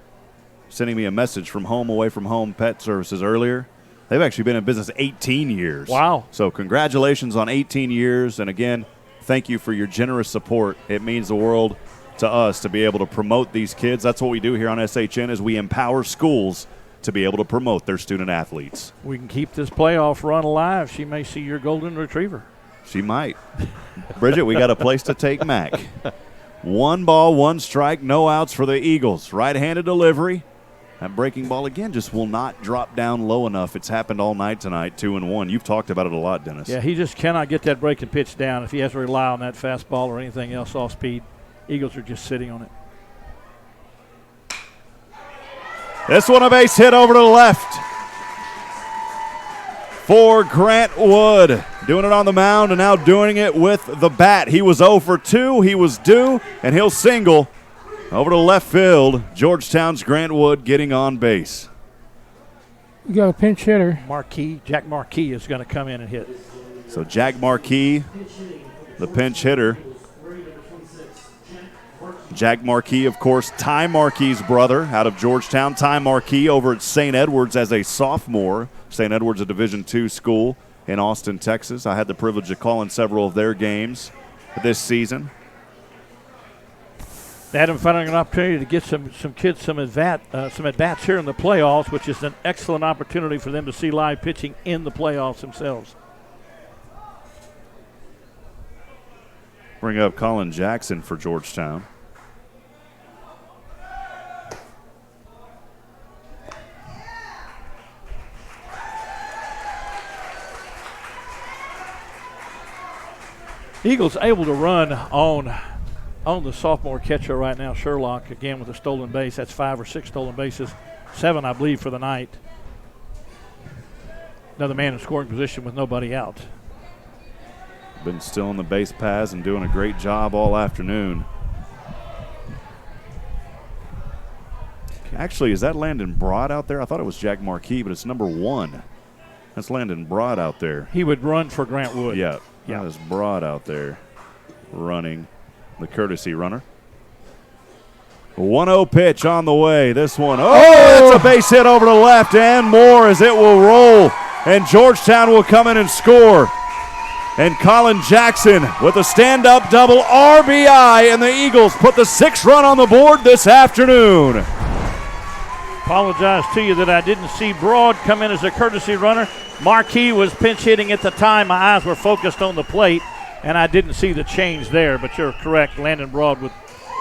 sending me a message from Home Away from Home Pet Services earlier. They've actually been in business 18 years. Wow. So congratulations on 18 years. And, again, thank you for your generous support. It means the world to us to be able to promote these kids. That's what we do here on SHN is we empower schools to be able to promote their student athletes. We can keep this playoff run alive. She may see your golden retriever. She might. Bridget, we got a place to take Mac. 1 ball, 1 strike, no outs for the Eagles. Right-handed delivery. That breaking ball, again, just will not drop down low enough. It's happened all night tonight, 2-1. You've talked about it a lot, Dennis. Yeah, he just cannot get that breaking pitch down if he has to rely on that fastball or anything else off speed. Eagles are just sitting on it. This one a base hit over to the left for Grant Wood. Doing it on the mound and now doing it with the bat. He was 0 for 2. He was due, and he'll single. Over to left field, Georgetown's Grant Wood getting on base. We got a pinch hitter. Jack Marquis is going to come in and hit. So Jack Marquis, the pinch hitter. Jack Marquis, of course, Ty Marquis' brother out of Georgetown. Ty Marquis over at St. Edward's as a sophomore. St. Edward's a Division II school in Austin, Texas. I had the privilege of calling several of their games this season. Adam finding an opportunity to get some kids some at-bats here in the playoffs, which is an excellent opportunity for them to see live pitching in the playoffs themselves. Bring up Colin Jackson for Georgetown. Eagles able to run on the sophomore catcher right now, Sherlock, again with a stolen base. That's 5 or 6 stolen bases, 7, I believe, for the night. Another man in scoring position with nobody out. Been still on the base paths and doing a great job all afternoon. Actually, is that Landon Broad out there? I thought it was Jack Markey, but it's number 1. That's Landon Broad out there. He would run for Grant Wood. Yeah, that is Broad out there running. The courtesy runner. 1-0 pitch on the way. This one. Oh, that's a base hit over to left and more as it will roll. And Georgetown will come in and score. And Colin Jackson with a stand-up double RBI, and the Eagles put the 6th run on the board this afternoon. Apologize to you that I didn't see Broad come in as a courtesy runner. Markey was pinch hitting at the time. My eyes were focused on the plate, and I didn't see the change there, but you're correct. Landon Broad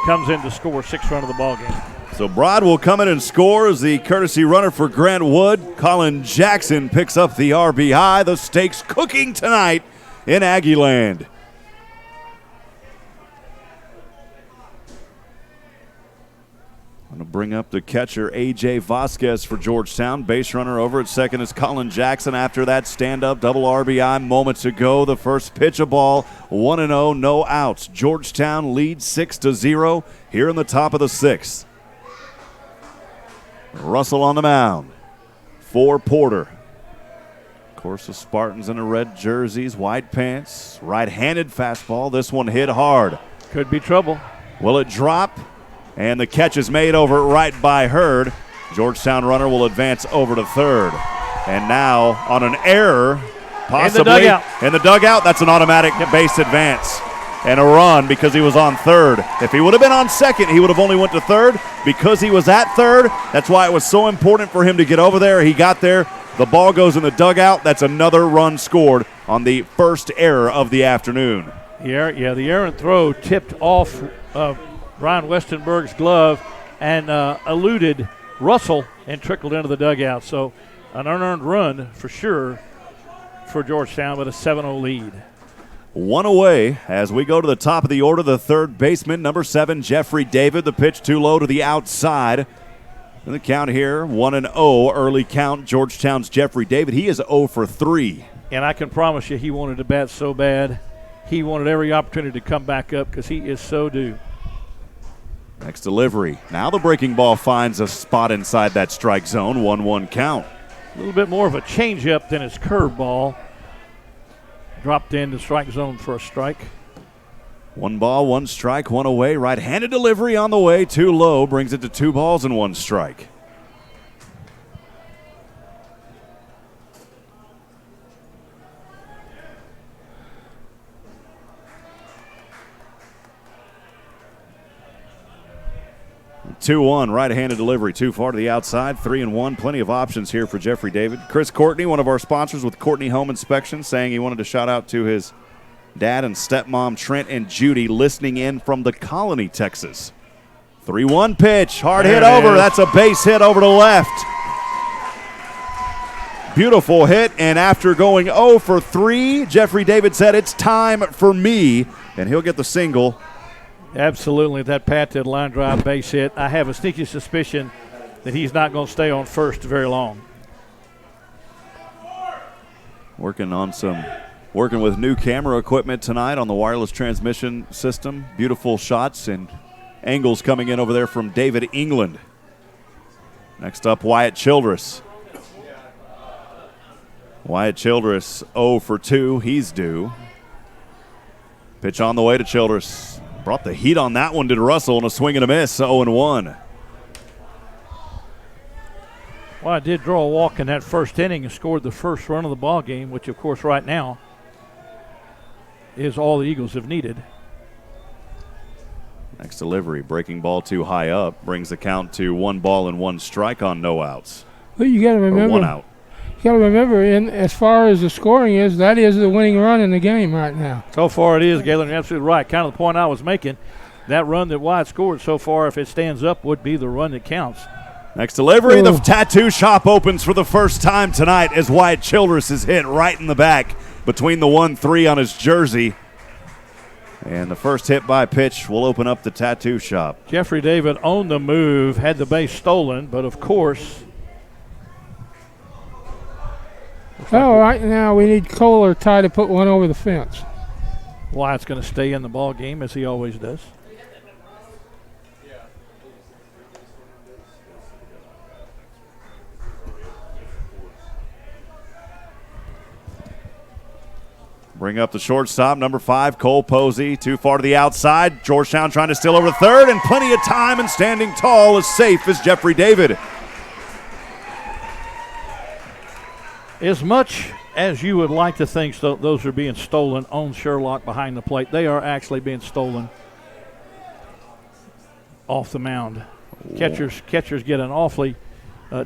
comes in to score 6th run of the ballgame. So Broad will come in and score as the courtesy runner for Grant Wood. Colin Jackson picks up the RBI. The stakes cooking tonight in Aggie Land. I'm going to bring up the catcher, A.J. Vasquez for Georgetown. Base runner over at second is Colin Jackson. After that stand-up double RBI moments ago, the first pitch a ball, 1-0, no outs. Georgetown leads 6-0 here in the top of the 6th. Russell on the mound for Porter. Of course, the Spartans in the red jerseys, white pants, right-handed fastball. This one hit hard. Could be trouble. Will it drop? And the catch is made over right by Hurd. Georgetown runner will advance over to third. And now on an error, possibly in the dugout, that's an automatic base advance and a run because he was on third. If he would have been on second, he would have only went to third. Because he was at third, that's why it was so important for him to get over there. He got there. The ball goes in the dugout. That's another run scored on the first error of the afternoon. The errant throw tipped off Ryan Westenberg's glove and eluded Russell and trickled into the dugout. So an unearned run for sure for Georgetown with a 7-0 lead. 1 away as we go to the top of the order. The third baseman, number 7, Jeffrey David. The pitch too low to the outside. And the count here, 1-0 early count. Georgetown's Jeffrey David. He is 0 for 3. And I can promise you he wanted to bat so bad. He wanted every opportunity to come back up because he is so due. Next delivery. Now the breaking ball finds a spot inside that strike zone. 1-1 count. A little bit more of a changeup than his curveball. Dropped in the strike zone for a strike. 1 ball, 1 strike, 1 away. Right-handed delivery on the way. Too low. Brings it to 2 balls and 1 strike. Two-one, right-handed delivery, too far to the outside, 3-1. Plenty of options here for Jeffrey David. Chris Courtney, one of our sponsors with Courtney Home Inspection, saying he wanted to shout out to his dad and stepmom, Trent and Judy, listening in from the Colony, Texas. 3-1 pitch, hard hit over. That's a base hit over to left. Beautiful hit, and after going 0 for 3, Jeffrey David said, "It's time for me," and he'll get the single. Absolutely, that patented line drive base hit. I have a sneaky suspicion that he's not going to stay on first very long. Working with new camera equipment tonight on the wireless transmission system. Beautiful shots and angles coming in over there from David England. Next up, Wyatt Childress. Wyatt Childress 0 for 2. He's due. Pitch on the way to Childress. Brought the heat on that one to Russell and a swing and a miss, 0-1. Well, I did draw a walk in that first inning and scored the first run of the ball game, which, of course, right now is all the Eagles have needed. Next delivery, breaking ball too high up, brings the count to 1 ball and 1 strike on no outs. Well, you got to remember. 1 out. You got to remember, as far as the scoring is, that is the winning run in the game right now. So far it is, Galen. You're absolutely right. Kind of the point I was making. That run that Wyatt scored so far, if it stands up, would be the run that counts. Next delivery, the tattoo shop opens for the first time tonight as Wyatt Childress is hit right in the back between the 1-3 on his jersey. And the first hit by pitch will open up the tattoo shop. Jeffrey David on the move, had the base stolen, but of course. Well, right now we need Cole or Ty to put one over the fence. Wyatt's going to stay in the ball game as he always does. Bring up the shortstop, number 5, Cole Posey. Too far to the outside. Georgetown trying to steal over the third, and plenty of time, and standing tall as safe as Jeffrey David. As much as you would like to think those are being stolen on Sherlock behind the plate, they are actually being stolen off the mound. Catchers get an awfully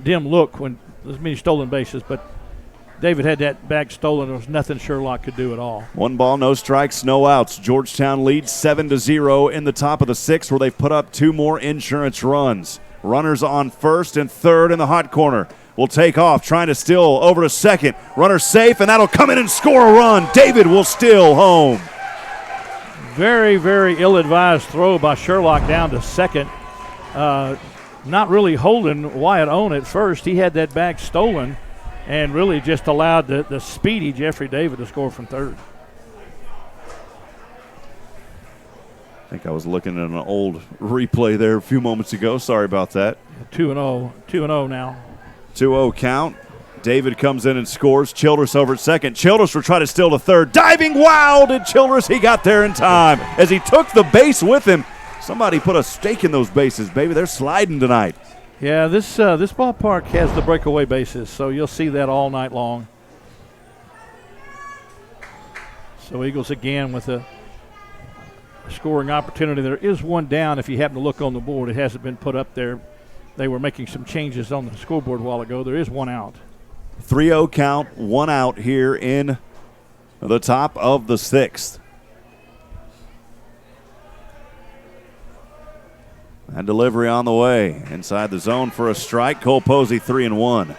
dim look when there's many stolen bases, but David had that bag stolen. There was nothing Sherlock could do at all. 1 ball, no strikes, no outs. Georgetown leads 7-0 in the top of the 6th, where they've put up 2 more insurance runs. Runners on first and third in the hot corner. Will take off, trying to steal over to second. Runner safe, and that'll come in and score a run. David will steal home. Very, very ill-advised throw by Sherlock down to second. Not really holding Wyatt on at first. He had that bag stolen and really just allowed the speedy Jeffrey David to score from third. I think I was looking at an old replay there a few moments ago. Sorry about that. 2-0. 2-0 now. 2-0 count. David comes in and scores. Childress over at second. Childress will try to steal to third. Diving wow did Childress. He got there in time. As he took the base with him, somebody put a stake in those bases, baby. They're sliding tonight. Yeah, this ballpark has the breakaway bases, so you'll see that all night long. So Eagles again with a scoring opportunity. There is one down if you happen to look on the board. It hasn't been put up there. They were making some changes on the scoreboard a while ago. There is 1 out. 3-0 count, 1 out here in the top of the 6th. And delivery on the way. Inside the zone for a strike. Cole Posey 3-1.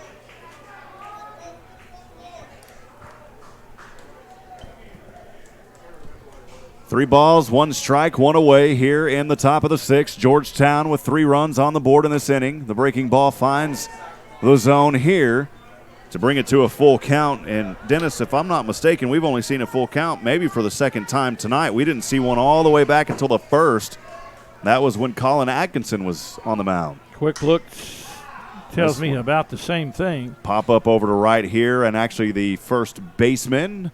Three balls, 1 strike, 1 away here in the top of the 6th. Georgetown with 3 runs on the board in this inning. The breaking ball finds the zone here to bring it to a full count. And Dennis, if I'm not mistaken, we've only seen a full count maybe for the 2nd time tonight. We didn't see one all the way back until the 1st. That was when Colin Atkinson was on the mound. Quick look tells me about the same thing. Pop up over to right here, and actually the first baseman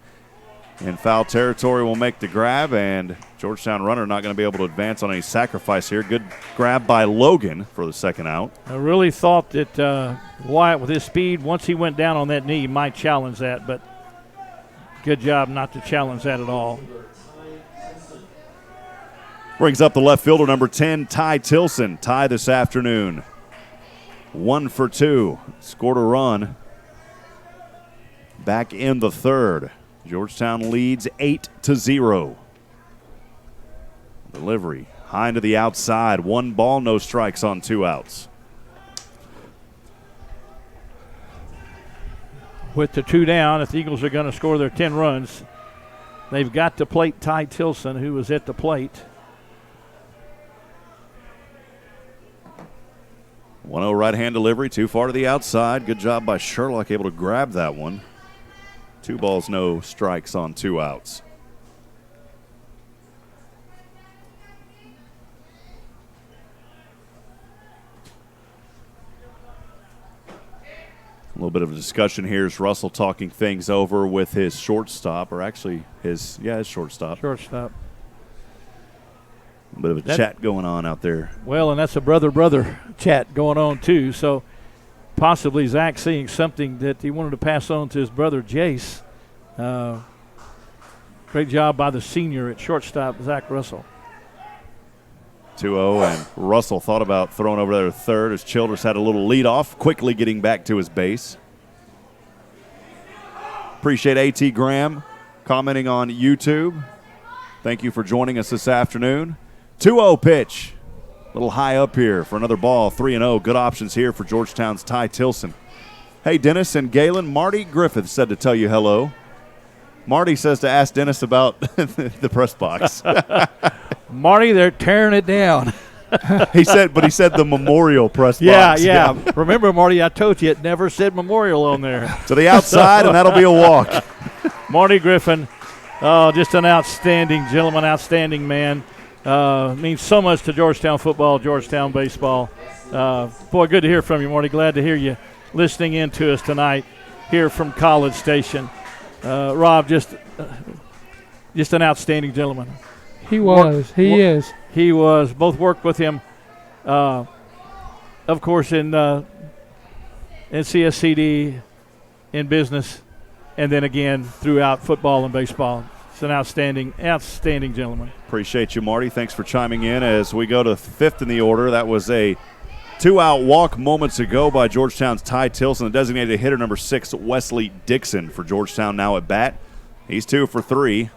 in foul territory will make the grab, and Georgetown runner not going to be able to advance on any sacrifice here. Good grab by Logan for the 2nd out. I really thought that Wyatt, with his speed, once he went down on that knee, might challenge that, but good job not to challenge that at all. Brings up the left fielder, number 10, Ty Tilson. Ty this afternoon, 1 for 2. Scored a run back in the 3rd. Georgetown leads 8-0. Delivery high into the outside. 1 ball, no strikes on 2 outs. With the 2 down, if the Eagles are going to score their 10 runs, they've got to plate Ty Tilson, who was at the plate. 1-0 right-hand delivery, too far to the outside. Good job by Sherlock, able to grab that one. 2 balls, no strikes on 2 outs. A little bit of a discussion here is Russell talking things over with his shortstop, or actually his shortstop. Shortstop. A bit of a chat going on out there. Well, and that's a brother-brother chat going on too. So possibly Zach seeing something that he wanted to pass on to his brother Jace. Great job by the senior at shortstop, Zach Russell. 2-0, and Russell thought about throwing over there third as Childress had a little lead off, quickly getting back to his base. Appreciate A.T. Graham commenting on YouTube. Thank you for joining us this afternoon. 2-0 pitch. A little high up here for another ball, 3-0. Good options here for Georgetown's Ty Tilson. Hey, Dennis and Galen, Marty Griffith said to tell you hello. Marty says to ask Dennis about the press box. Marty, they're tearing it down. He said the memorial press box. Yeah. Remember, Marty, I told you it never said memorial on there. To the outside, and that'll be a walk. Marty Griffin, just an outstanding gentleman, outstanding man. Means so much to Georgetown football, Georgetown baseball. Boy, good to hear from you, Marty. Glad to hear you listening in to us tonight here from College Station. Rob, just an outstanding gentleman. He was. He is. He was. Both worked with him, of course, in CSCD, in business, and then again throughout football and baseball. It's an outstanding gentleman. Appreciate you, Marty. Thanks for chiming in as we go to fifth in the order. That was a 2-out walk moments ago by Georgetown's Ty Tilson, the designated hitter number 6, Wesley Dixon, for Georgetown now at bat. He's 2 for 3.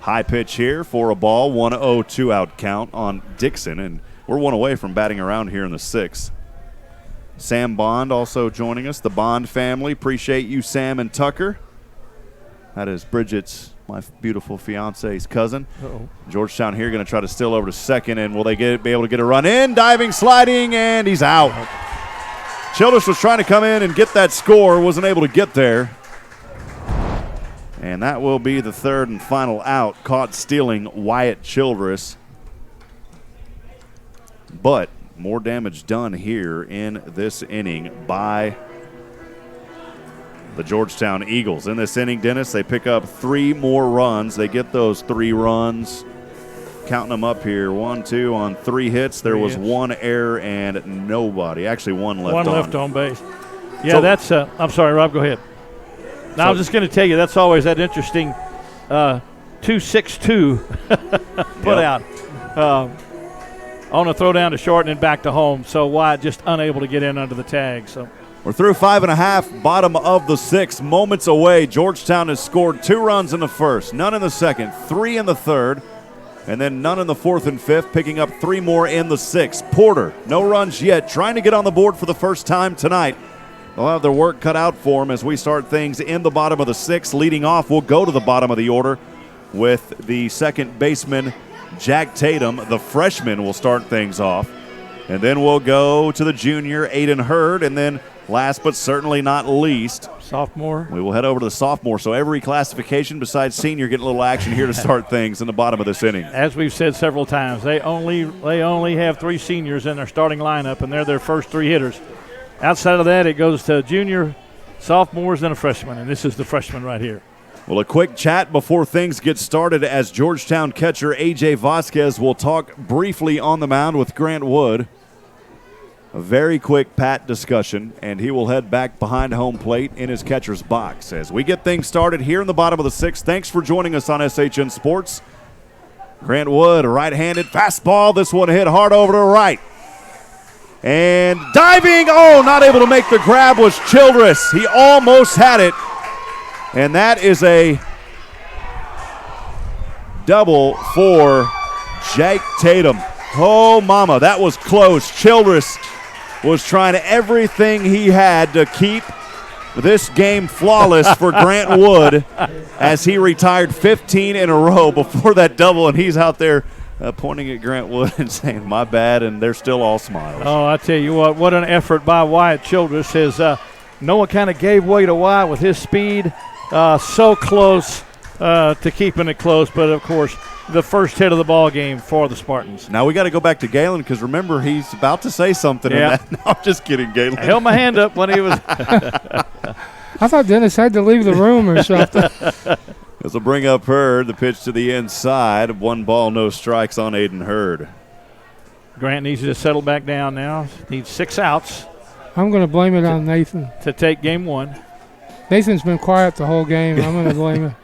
High pitch here for a ball, 1-0 2-out count on Dixon, and we're one away from batting around here in the 6th. Sam Bond also joining us, the Bond family. Appreciate you, Sam and Tucker. That is Bridget's, my beautiful fiance's cousin. Uh-oh. Georgetown here going to try to steal over to second, and will they be able to get a run in? Diving, sliding, and he's out. Childress was trying to come in and get that score, wasn't able to get there. And that will be the third and final out, caught stealing Wyatt Childress. But more damage done here in this inning by the Georgetown Eagles. In this inning, Dennis, they pick up 3 more runs. They get those 3 runs. Counting them up here, 1, 2 on 3 hits. There was 1 error and nobody. Actually, 1 left on. 1 left on base. Yeah, so, that's I'm sorry, Rob, go ahead. Now, I was just going to tell you, that's always that interesting 2-6-2 put out on a throw down to short and then back to home. So Wyatt just unable to get in under the tag. So we're through 5.5, bottom of the 6th, moments away. Georgetown has scored 2 runs in the first, none in the second, 3 in the third, and then none in the 4th and 5th, picking up 3 more in the 6th. Porter, no runs yet, trying to get on the board for the first time tonight. They'll have their work cut out for them as we start things in the bottom of the 6th. Leading off, we'll go to the bottom of the order with the second baseman, Jack Tatum. The freshman will start things off. And then we'll go to the junior, Aiden Hurd. And then last but certainly not least, sophomore. We will head over to the sophomore. So every classification besides senior getting a little action here to start things in the bottom of this inning. As we've said several times, they only have 3 seniors in their starting lineup, and they're their first 3 hitters. Outside of that, it goes to junior, sophomores, and a freshman, and this is the freshman right here. Well, a quick chat before things get started as Georgetown catcher A.J. Vasquez will talk briefly on the mound with Grant Wood. A very quick pat discussion, and he will head back behind home plate in his catcher's box. As we get things started here in the bottom of the 6th, thanks for joining us on SHN Sports. Grant Wood, a right-handed fastball. This one hit hard over to the right. And diving, not able to make the grab was Childress. He almost had it. And that is a double for Jake Tatum. Oh, mama, that was close. Childress was trying everything he had to keep this game flawless for Grant Wood as he retired 15 in a row before that double, and he's out there pointing at Grant Wood and saying, my bad, and they're still all smiles. Oh, I tell you what an effort by Wyatt Childress. Noah kind of gave way to Wyatt with his speed. So close to keeping it close, but, of course, the first hit of the ball game for the Spartans. Now we got to go back to Galen because, remember, he's about to say something. Yeah. In that. No, I'm just kidding, Galen. I held my hand up when he was – I thought Dennis had to leave the room or something. This will bring up Hurd. The pitch to the inside. 1 ball, no strikes on Aiden Hurd. Grant needs to settle back down now. Needs 6 outs. I'm going to blame it on Nathan. To take game 1. Nathan's been quiet the whole game. I'm going to blame it.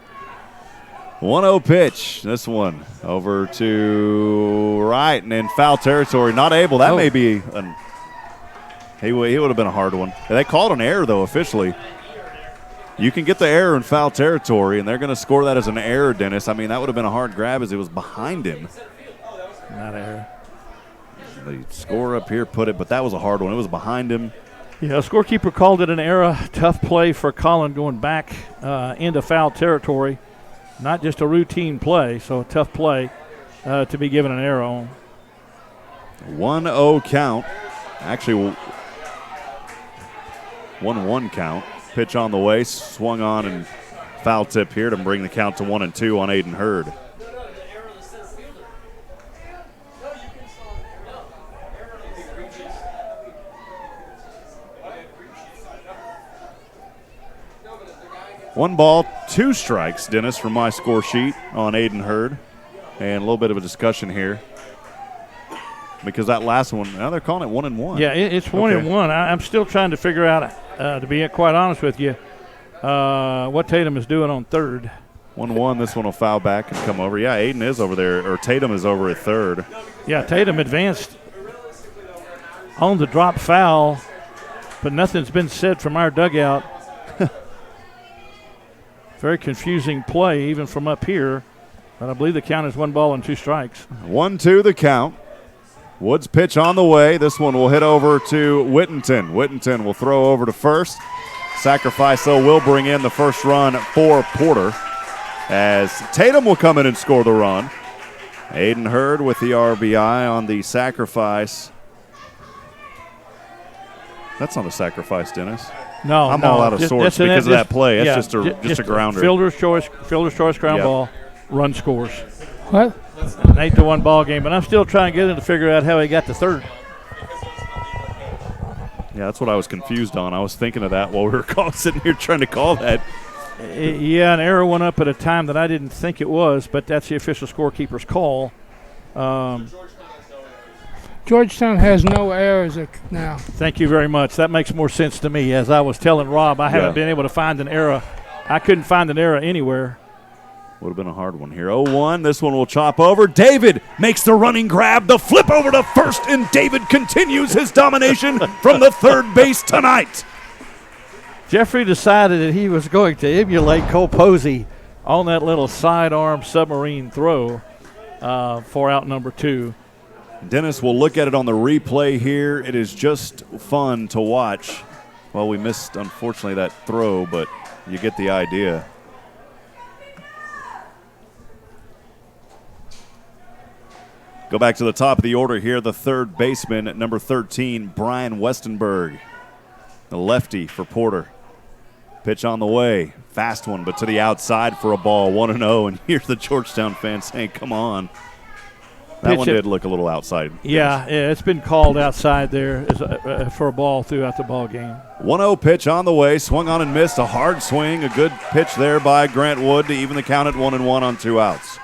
1-0 pitch. This one over to right and in foul territory. Not able. That may be he would have been a hard one. They called an error, though, officially. You can get the error in foul territory, and they're going to score that as an error, Dennis. I mean, that would have been a hard grab as it was behind him. Not error. The score up here put it, but that was a hard one. It was behind him. Yeah, scorekeeper called it an error. Tough play for Colin going back into foul territory. Not just a routine play, so a tough play to be given an error on. 1-0 count. Actually, 1-1 count. Pitch on the way, swung on and foul tip here to bring the count to 1-2 on Aiden Hurd. One ball, 2 strikes, Dennis, from my score sheet on Aiden Hurd. And a little bit of a discussion here. Because that last one, now they're calling it 1-1. Yeah, it's 1-1. I'm still trying to figure out, to be quite honest with you, what Tatum is doing on third. 1-1, this one will foul back and come over. Yeah, Aiden is over there, or Tatum is over at third. Yeah, Tatum advanced on the drop foul, but nothing's been said from our dugout. Very confusing play, even from up here. But I believe the count is 1 ball and 2 strikes. 1-2 the count. Woods pitch on the way. This one will hit over to Whittington. Whittington will throw over to first. Sacrifice, though, will bring in the first run for Porter, as Tatum will come in and score the run. Aiden Hurd with the RBI on the sacrifice. That's not a sacrifice, Dennis. No, I'm all out of sorts because of that play. That's just a grounder. Fielder's choice ground ball, run scores. What? An 8-1 ball game, but I'm still trying to get him to figure out how he got to third. Yeah, that's what I was confused on. I was thinking of that while we were sitting here trying to call that. Yeah, an error went up at a time that I didn't think it was, but that's the official scorekeeper's call. Georgetown has no errors now. Thank you very much. That makes more sense to me. As I was telling Rob, I haven't been able to find an error. I couldn't find an error anywhere. Would have been a hard one here. 0-1. This one will chop over. David makes the running grab. The flip over to first, and David continues his domination from the third base tonight. Jeffrey decided that he was going to emulate Cole Posey on that little sidearm submarine throw for out number 2. Dennis will look at it on the replay here. It is just fun to watch. Well, we missed, unfortunately, that throw, but you get the idea. Go back to the top of the order here. The third baseman at number 13, Brian Westenberg. The lefty for Porter. Pitch on the way. Fast one, but to the outside for a ball. 1-0, and here's the Georgetown fans saying, come on. That one did look a little outside. Yeah, it's been called outside there for a ball throughout the ball game. 1-0 pitch on the way. Swung on and missed. A hard swing. A good pitch there by Grant Wood to even the count at 1-1 on 2 outs.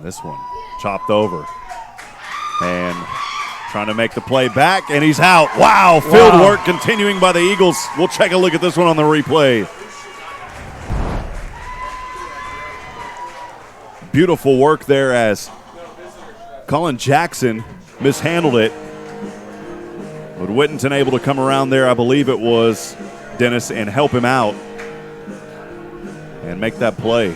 This one chopped over. And trying to make the play back, and he's out. Wow, field work continuing by the Eagles. We'll take a look at this one on the replay. Beautiful work there as Colin Jackson mishandled it. But Whittington able to come around there, I believe it was Dennis, and help him out and make that play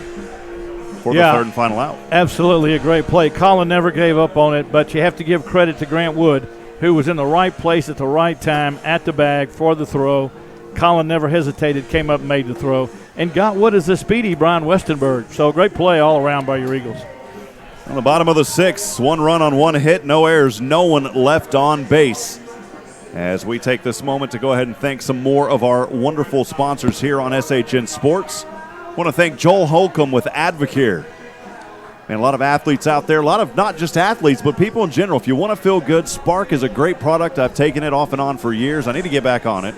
for the third and final out. Absolutely a great play. Colin never gave up on it, but you have to give credit to Grant Wood, who was in the right place at the right time at the bag for the throw. Colin never hesitated, came up and made the throw, and got Wood as the speedy Brian Westenberg. So great play all around by your Eagles. On the bottom of the 6th, 1 run on 1 hit, no errors, no one left on base. As we take this moment to go ahead and thank some more of our wonderful sponsors here on SHN Sports. I want to thank Joel Holcomb with Advocare. And a lot of athletes out there, a lot of not just athletes, but people in general. If you want to feel good, Spark is a great product. I've taken it off and on for years. I need to get back on it.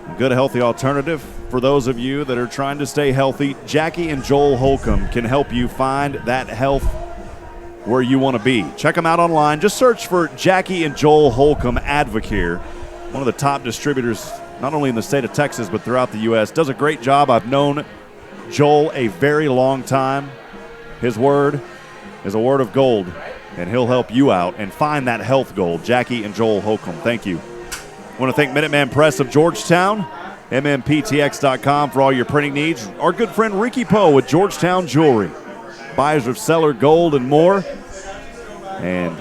A good, healthy alternative for those of you that are trying to stay healthy. Jackie and Joel Holcomb can help you find that health where you want to be. Check them out online. Just search for Jackie and Joel Holcomb Advocare, one of the top distributors not only in the state of Texas but throughout the U.S. Does a great job. I've known Joel a very long time. His word is a word of gold, and he'll help you out and find that health goal. Jackie and Joel Holcomb, thank you. I want to thank Minuteman Press of Georgetown, MMPTX.com for all your printing needs. Our good friend Ricky Poe with Georgetown Jewelry, buyers of Cellar Gold and more. And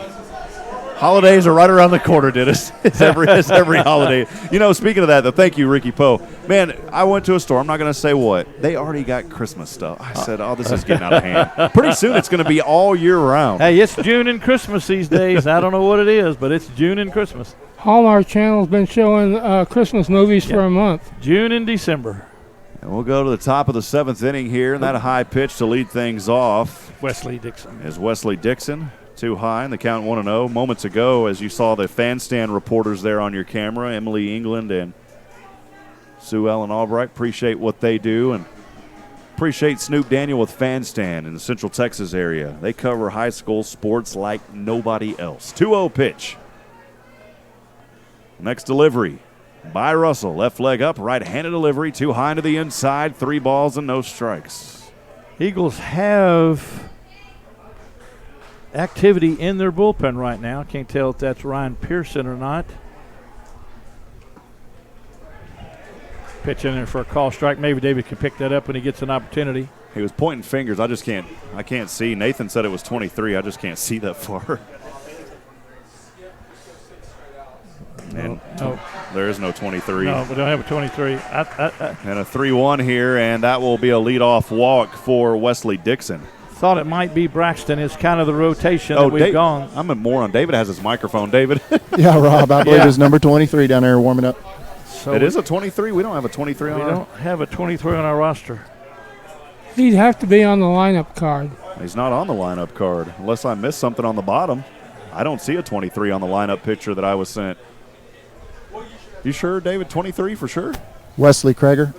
holidays are right around the corner, Dennis. It's every holiday. You know, speaking of that, though, thank you, Ricky Poe. Man, I went to a store. I'm not going to say what. They already got Christmas stuff. I said, oh, this is getting out of hand. Pretty soon it's going to be all year round. Hey, it's June and Christmas these days. I don't know what it is, but it's June and Christmas. Hallmark Channel's been showing Christmas movies for a month. June and December. And we'll go to the top of the 7th inning here, and that high pitch to lead things off. Wesley Dixon. Is Wesley Dixon. Too high, and the count 1-0. Moments ago, as you saw the fan stand reporters there on your camera, Emily England and Sue Ellen Albright, appreciate what they do, and appreciate Snoop Daniel with Fan Stand in the Central Texas area. They cover high school sports like nobody else. 2-0 pitch. Next delivery by Russell. Left leg up, right-handed delivery, too high to the inside, 3 balls and no strikes. Eagles have activity in their bullpen right now. Can't tell if that's Ryan Pearson or not. Pitch in there for a call strike. Maybe David can pick that up when he gets an opportunity. He was pointing fingers. I can't see. Nathan said it was 23. I just can't see that far. And no. There is no 23. No, we don't have a 23. And a 3-1 here, and that will be a leadoff walk for Wesley Dixon. Thought it might be Braxton. It's kind of the rotation that we've gone. I'm a moron. David has his microphone. David. Yeah, Rob, I believe it's number 23 down there warming up. So it is a 23? We don't have a 23 on our roster. We don't have a 23 on our roster. He'd have to be on the lineup card. He's not on the lineup card. Unless I missed something on the bottom. I don't see a 23 on the lineup picture that I was sent. You sure, David? 23 for sure? Wesley Kreger.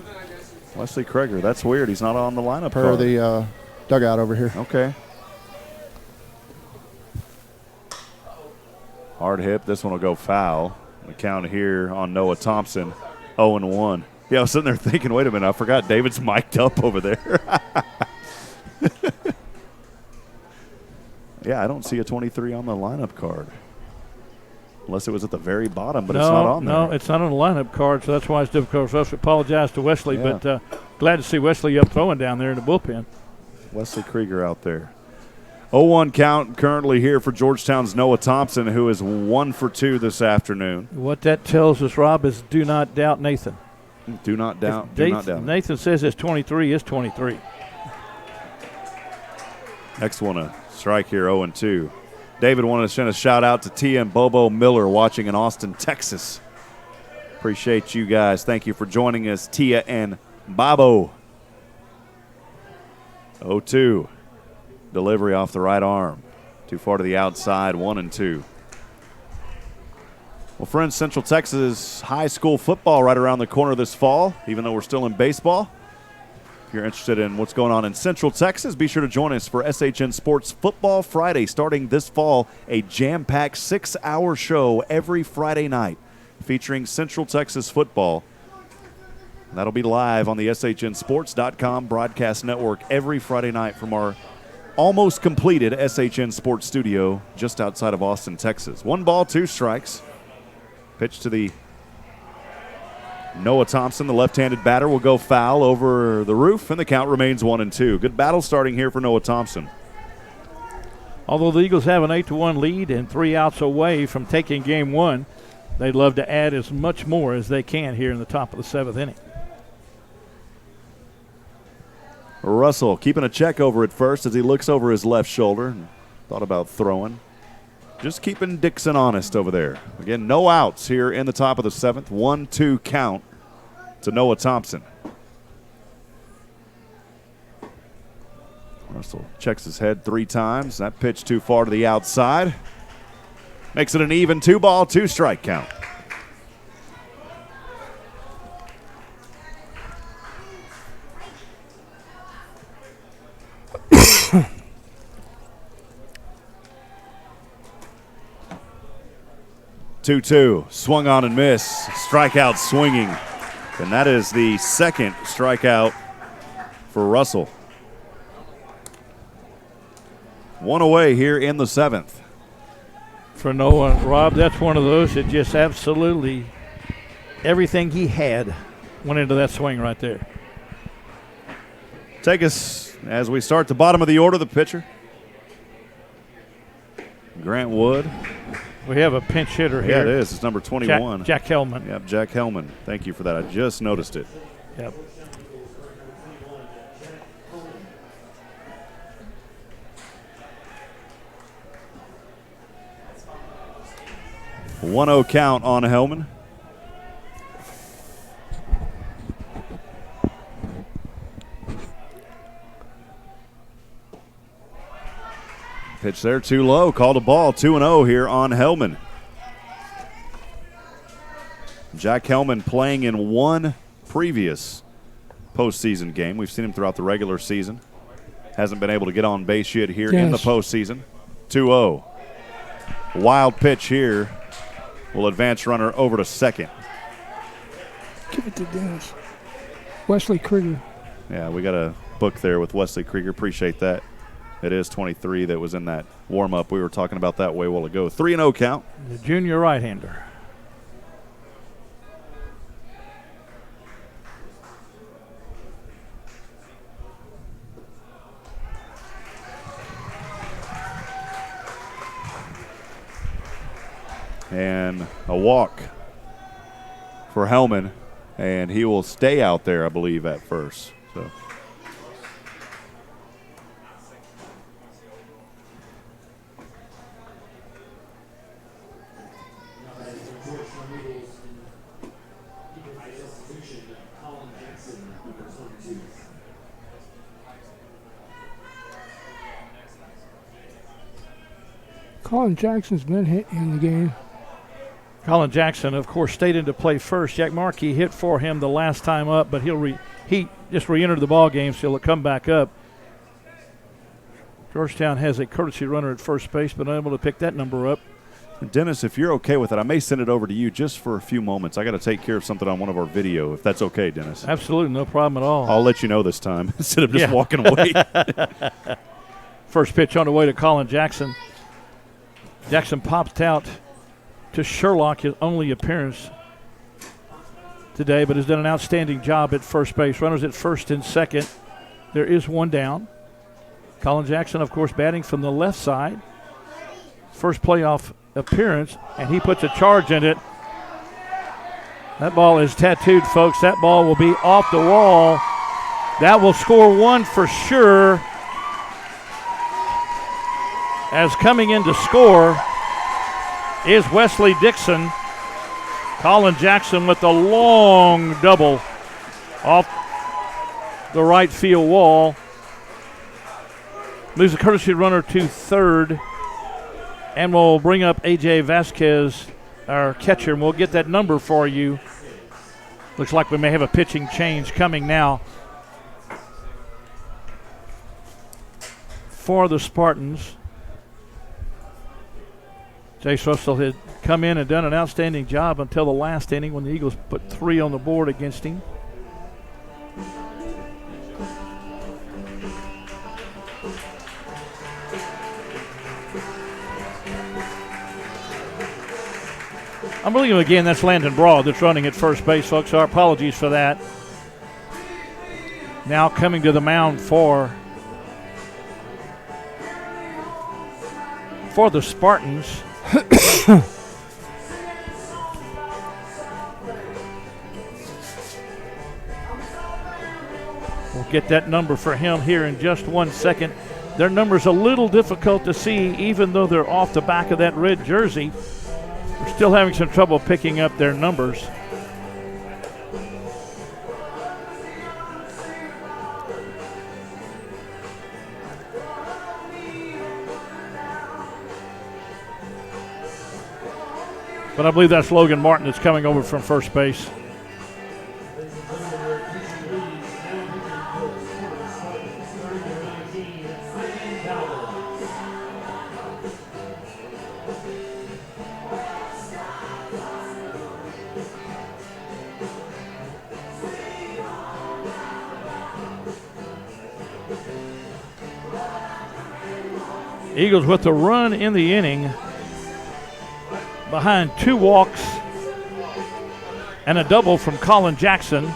Wesley Kreger. That's weird. He's not on the lineup per card. the dugout over here. Okay. Hard hit. This one will go foul. The count here on Noah Thompson, 0-1. Yeah, I was sitting there thinking, wait a minute, I forgot David's mic'd up over there. Yeah, I don't see a 23 on the lineup card. Unless it was at the very bottom, but it's not on there. No, it's not on the lineup card, so that's why it's difficult for us to apologize to Wesley. Yeah. But glad to see Wesley up throwing down there in the bullpen. Wesley Krieger out there. 0-1 count currently here for Georgetown's Noah Thompson, who is 1 for 2 this afternoon. What that tells us, Rob, is do not doubt Nathan. Do not doubt. Nathan says it's 23. It's 23. Next one, a strike here, 0-2. David wanted to send a shout out to Tia and Bobo Miller watching in Austin, Texas. Appreciate you guys. Thank you for joining us, Tia and Bobo. 0-2. Delivery off the right arm. Too far to the outside, 1-2. Well, friends, Central Texas high school football right around the corner this fall, even though we're still in baseball. If you're interested in what's going on in Central Texas, be sure to join us for SHN Sports Football Friday, starting this fall, a jam-packed 6-hour show every Friday night featuring Central Texas football. That'll be live on the SHNSports.com broadcast network every Friday night from our almost completed SHN Sports studio just outside of Austin, Texas. 1 ball, 2 strikes. Pitch to the Noah Thompson, the left-handed batter, will go foul over the roof, and the count remains 1-2. Good battle starting here for Noah Thompson. Although the Eagles have an 8-1 lead and 3 outs away from taking game 1, they'd love to add as much more as they can here in the top of the 7th inning. Russell keeping a check over at first as he looks over his left shoulder and thought about throwing. Just keeping Dixon honest over there. Again, no outs here in the top of the 7th. 1-2 count to Noah Thompson. Russell checks his head 3 times. That pitch too far to the outside. Makes it an even 2 ball, 2 strike count. 2-2. Swung on and missed. Strikeout swinging. And that is the second strikeout for Russell. One away here in the 7th. For Noah, Rob, that's one of those that just absolutely everything he had went into that swing right there. Take us as we start the bottom of the order, the pitcher. Grant Wood. We have a pinch hitter here. Yeah, it is. It's number 21. Jack Hellman. Yep, Jack Hellman. Thank you for that. I just noticed it. Yep. A 1-0 count on Hellman. Pitch there too low. Called a ball. 2-0 here on Hellman. Jack Hellman playing in one previous postseason game. We've seen him throughout the regular season. Hasn't been able to get on base yet here in the postseason. 2-0. Wild pitch here. Will advance runner over to second. Give it to Dennis. Wesley Krieger. Yeah, we got a book there with Wesley Krieger. Appreciate that. It is 23 that was in that warm-up. We were talking about that way a while ago. 3-0 count. The junior right-hander. And a walk for Hellman, and he will stay out there, I believe, at first. So. Colin Jackson's been hit in the game. Colin Jackson, of course, stayed in to play first. Jack Markey hit for him the last time up, but he just re-entered the ball game, so he'll come back up. Georgetown has a courtesy runner at first base, but unable to pick that number up. Dennis, if you're okay with it, I may send it over to you just for a few moments. I got to take care of something on one of our video, if that's okay, Dennis. Absolutely, no problem at all. I'll let you know this time instead of just walking away. First pitch on the way to Colin Jackson. Jackson pops out to Sherlock, his only appearance today, but has done an outstanding job at first base. Runners at first and second. There is one down. Colin Jackson, of course, batting from the left side. First playoff appearance, and he puts a charge in it. That ball is tattooed, folks. That ball will be off the wall. That will score one for sure. As coming in to score is Wesley Dixon. Colin Jackson with a long double off the right field wall. Moves the courtesy runner to third. And we'll bring up A.J. Vasquez, our catcher, and we'll get that number for you. Looks like we may have a pitching change coming now for the Spartans. Jace Russell had come in and done an outstanding job until the last inning when the Eagles put 3 on the board against him. I believe, again, that's Landon Broad that's running at first base, folks. Our apologies for that. Now coming to the mound for the Spartans. We'll get that number for him here in just 1 second. Their number's a little difficult to see, even though they're off the back of that red jersey. We're still having some trouble picking up their numbers. But I believe that's Logan Martin that's coming over from first base. Eagles with the run in the inning behind 2 walks and a double from Colin Jackson.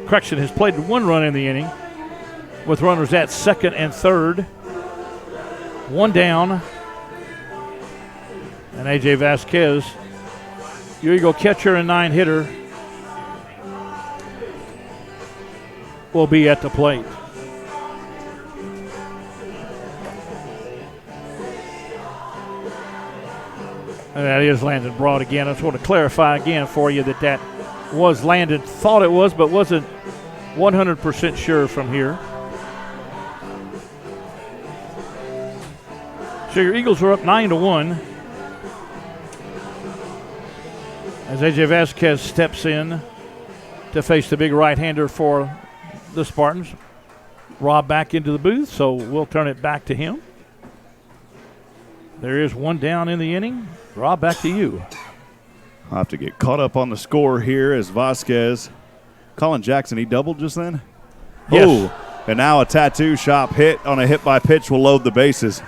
Correction, has played 1 run in the inning with runners at second and third. 1 down. And A.J. Vasquez, your Eagle catcher and 9-hitter, will be at the plate. And that is Landon Broad again. I just want to clarify again for you that was Landon. Thought it was, but wasn't 100% sure from here. So your Eagles are up 9-1. As A.J. Vasquez steps in to face the big right-hander for the Spartans. Rob back into the booth, so we'll turn it back to him. There is 1 down in the inning. Rob, back to you. I'll have to get caught up on the score here as Vasquez. Colin Jackson, he doubled just then? Yes. Oh, and now a tattoo shop hit on a hit by pitch will load the bases.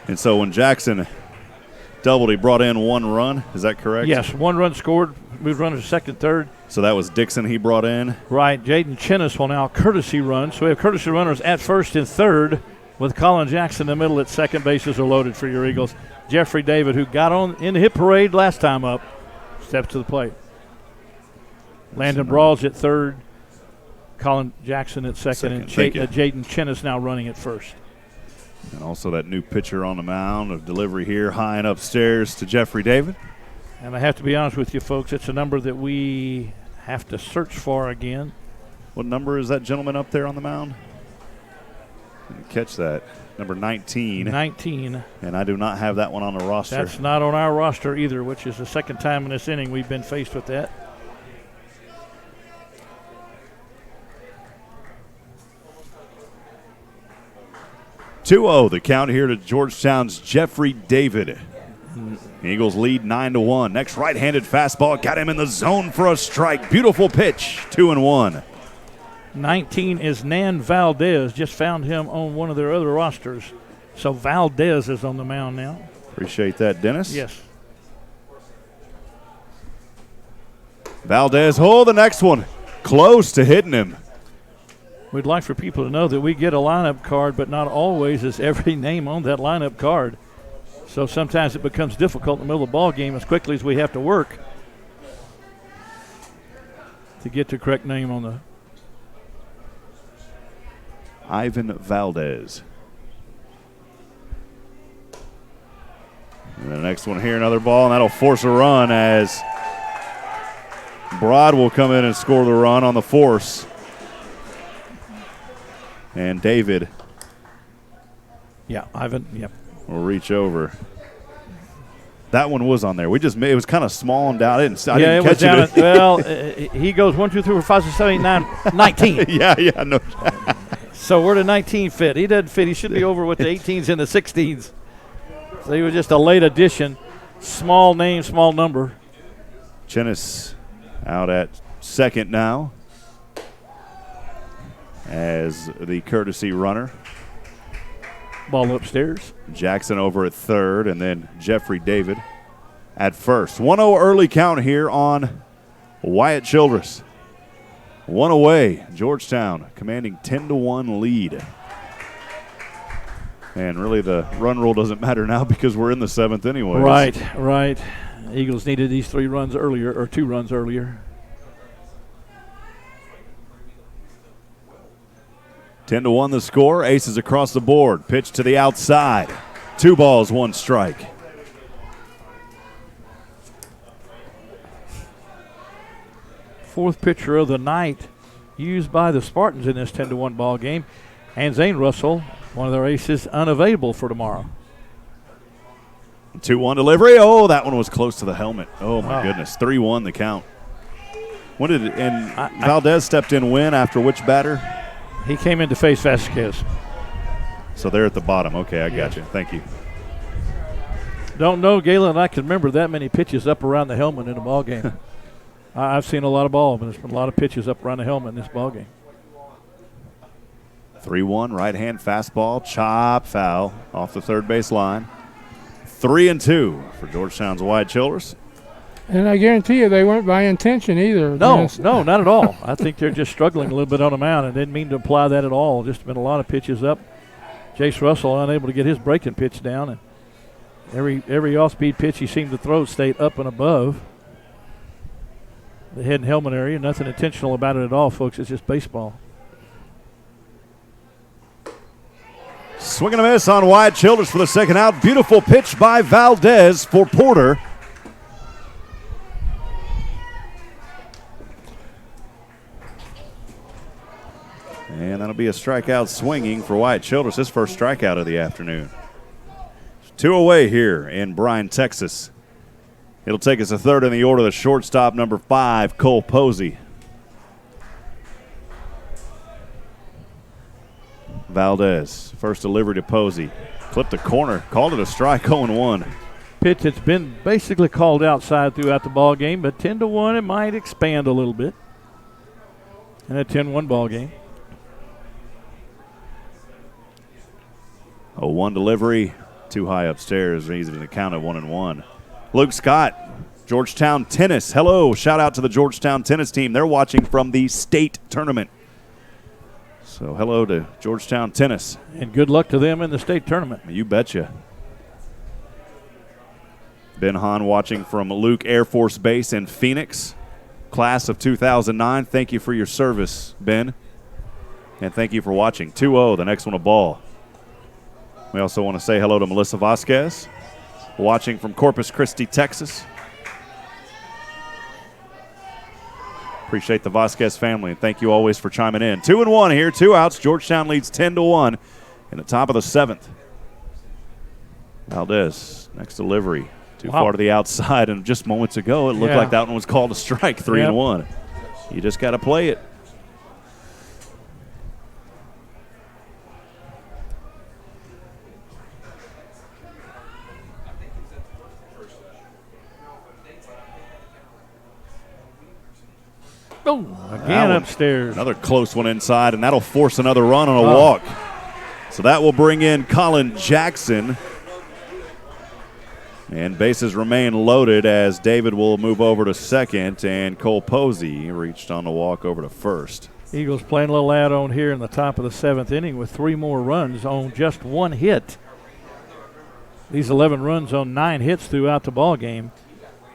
And so when Jackson doubled, he brought in 1 run. Is that correct? Yes, 1 run scored. Moved runners to second, third. So that was Dixon he brought in? Right. Jaden Chinnis will now courtesy run. So we have courtesy runners at first and third with Colin Jackson in the middle at second. Bases are loaded for your Eagles. Jeffrey David, who got on in the hit parade last time up, steps to the plate. Landon Brawls at third. Colin Jackson at second. And Jaden Chinnis now running at first. And also that new pitcher on the mound of delivery here, high and upstairs to Jeffrey David. And I have to be honest with you, folks, it's a number that we have to search for again. What number is that gentleman up there on the mound? Didn't catch that. Number 19. 19. And I do not have that one on the roster. That's not on our roster either, which is the second time in this inning we've been faced with that. The count here to Georgetown's Jeffrey David. Eagles lead 9-1. Next right-handed fastball got him in the zone for a strike. Beautiful pitch, 2-1. 19 is Nan Valdez. Just found him on one of their other rosters. So Valdez is on the mound now. Appreciate that, Dennis. Yes. Valdez, the next one. Close to hitting him. We'd like for people to know that we get a lineup card, but not always is every name on that lineup card. So sometimes it becomes difficult in the middle of the ball game as quickly as we have to work to get the correct name on the. Ivan Valdez. And the next one here, another ball, and that'll force a run as Broad will come in and score the run on the force. And David. Yeah, Ivan, yep. Will reach over. That one was on there. We just made it was kind of small and down. I didn't catch it. Well, he goes 1, 2, 3, 4, 5, 6, 7, 8, 9, 19. Yeah, no. So where did 19 fit? He doesn't fit. He should be over with the 18s and the 16s. So he was just a late addition. Small name, small number. Chinnis out at second now as the courtesy runner. Ball upstairs. Jackson over at third, and then Jeffrey David at first. 1-0 early count here on Wyatt Childress. 1 away, Georgetown commanding 10-1 lead. And really the run rule doesn't matter now because we're in the 7th anyway. Right. Eagles needed these 3 runs earlier, or 2 runs earlier. 10-1 the score. Aces across the board. Pitch to the outside. 2 balls, 1 strike. Fourth pitcher of the night used by the Spartans in this 10-1 ball game. And Zane Russell, one of their aces, unavailable for tomorrow. 2-1 delivery. Oh, that one was close to the helmet. Oh, my goodness. 3-1 the count. Valdez stepped in when after which batter? He came in to face Vasquez. So they're at the bottom. Okay, I got you. Thank you. Don't know, Galen, I can remember that many pitches up around the helmet in a ball game. I've seen a lot of ball, but there's been a lot of pitches up around the helmet in this ball game. 3-1, right-hand fastball, chop, foul off the third base line. 3-2 for Georgetown's wide chillers. And I guarantee you they weren't by intention either. No, not at all. I think they're just struggling a little bit on the mound and didn't mean to apply that at all. Just been a lot of pitches up. Jace Russell unable to get his breaking pitch down, and every off-speed pitch he seemed to throw stayed up and above the head and helmet area. Nothing intentional about it at all, folks. It's just baseball. Swing and a miss on wide Childers for the second out. Beautiful pitch by Valdez for Porter. And that'll be a strikeout swinging for Wyatt Childers, his first strikeout of the afternoon. 2 away here in Bryan, Texas. It'll take us a third in the order. The shortstop, number 5, Cole Posey. Valdez, first delivery to Posey. Clipped the corner, called it a strike, 0-1. Pitch that's been basically called outside throughout the ball game, but 10-1, it might expand a little bit in a 10-1 ball game. 0-1 delivery, too high upstairs, easy to count at 1-1. Luke Scott, Georgetown Tennis. Hello, shout out to the Georgetown Tennis team. They're watching from the state tournament. So hello to Georgetown Tennis. And good luck to them in the state tournament. You betcha. Ben Hahn watching from Luke Air Force Base in Phoenix, class of 2009. Thank you for your service, Ben. And thank you for watching. 2-0, the next one a ball. We also want to say hello to Melissa Vasquez, watching from Corpus Christi, Texas. Appreciate the Vasquez family, and thank you always for chiming in. 2-1 here, 2 outs. Georgetown leads 10-1 in the top of the 7th. Valdez, next delivery. Too far to the outside, and just moments ago it looked like that one was called a strike, 3-1. You just got to play it. Again upstairs. Another close one inside, and that'll force another run on a walk. So that will bring in Colin Jackson. And bases remain loaded as David will move over to second, and Cole Posey reached on the walk over to first. Eagles playing a little add-on here in the top of the 7th inning with 3 more runs on just 1 hit. These 11 runs on 9 hits throughout the ball game.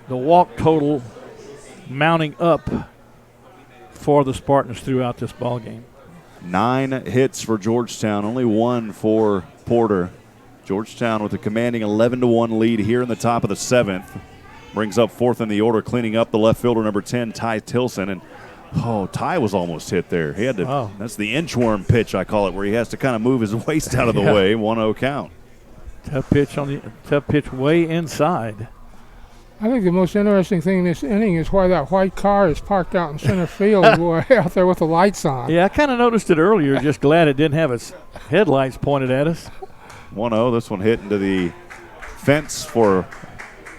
The walk total mounting up for the Spartans throughout this ball game. 9 hits for Georgetown, only 1 for Porter. Georgetown with a commanding 11-1 lead here in the top of the 7th. Brings up 4th in the order, cleaning up the left fielder, number 10, Ty Tilson. And, Ty was almost hit there. He had to. That's the inchworm pitch, I call it, where he has to kind of move his waist out of the way. 1-0 count. Tough pitch way inside. I think the most interesting thing in this inning is why that white car is parked out in center field out there with the lights on. Yeah, I kind of noticed it earlier. Just glad it didn't have its headlights pointed at us. 1-0. This one hit into the fence for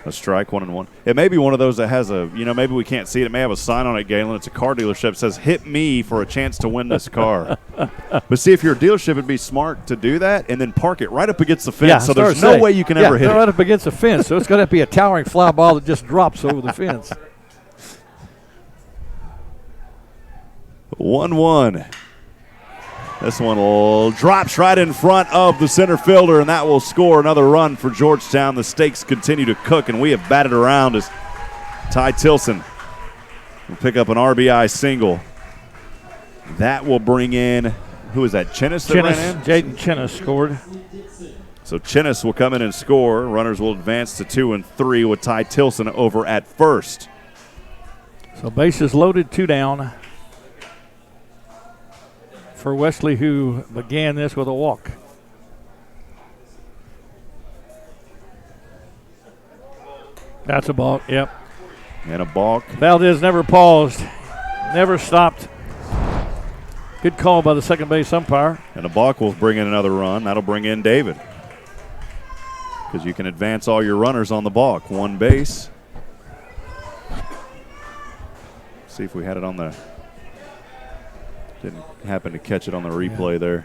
a strike, 1-1. It may be one of those that has a, maybe we can't see it. It may have a sign on it, Galen. It's a car dealership. It says, hit me for a chance to win this car. But see, if you're a dealership, it'd be smart to do that and then park it right up against the fence. So there's no way you can ever hit it. Right up against the fence. So it's going to be a towering fly ball that just drops over the fence. 1-1. This one drops right in front of the center fielder, and that will score another run for Georgetown. The stakes continue to cook, and we have batted around as Ty Tilson will pick up an RBI single. That will bring in, who is that, Chinnis that ran in? Jaden Chinnis scored. So Chinnis will come in and score. Runners will advance to 2 and 3 with Ty Tilson over at first. So bases loaded, 2 down. For Wesley, who began this with a walk. That's a balk, yep. And a balk. Valdez never paused, never stopped. Good call by the second base umpire. And a balk will bring in another run. That'll bring in David. Because you can advance all your runners on the balk. 1 base. See if we had it on the... Didn't happen to catch it on the replay there.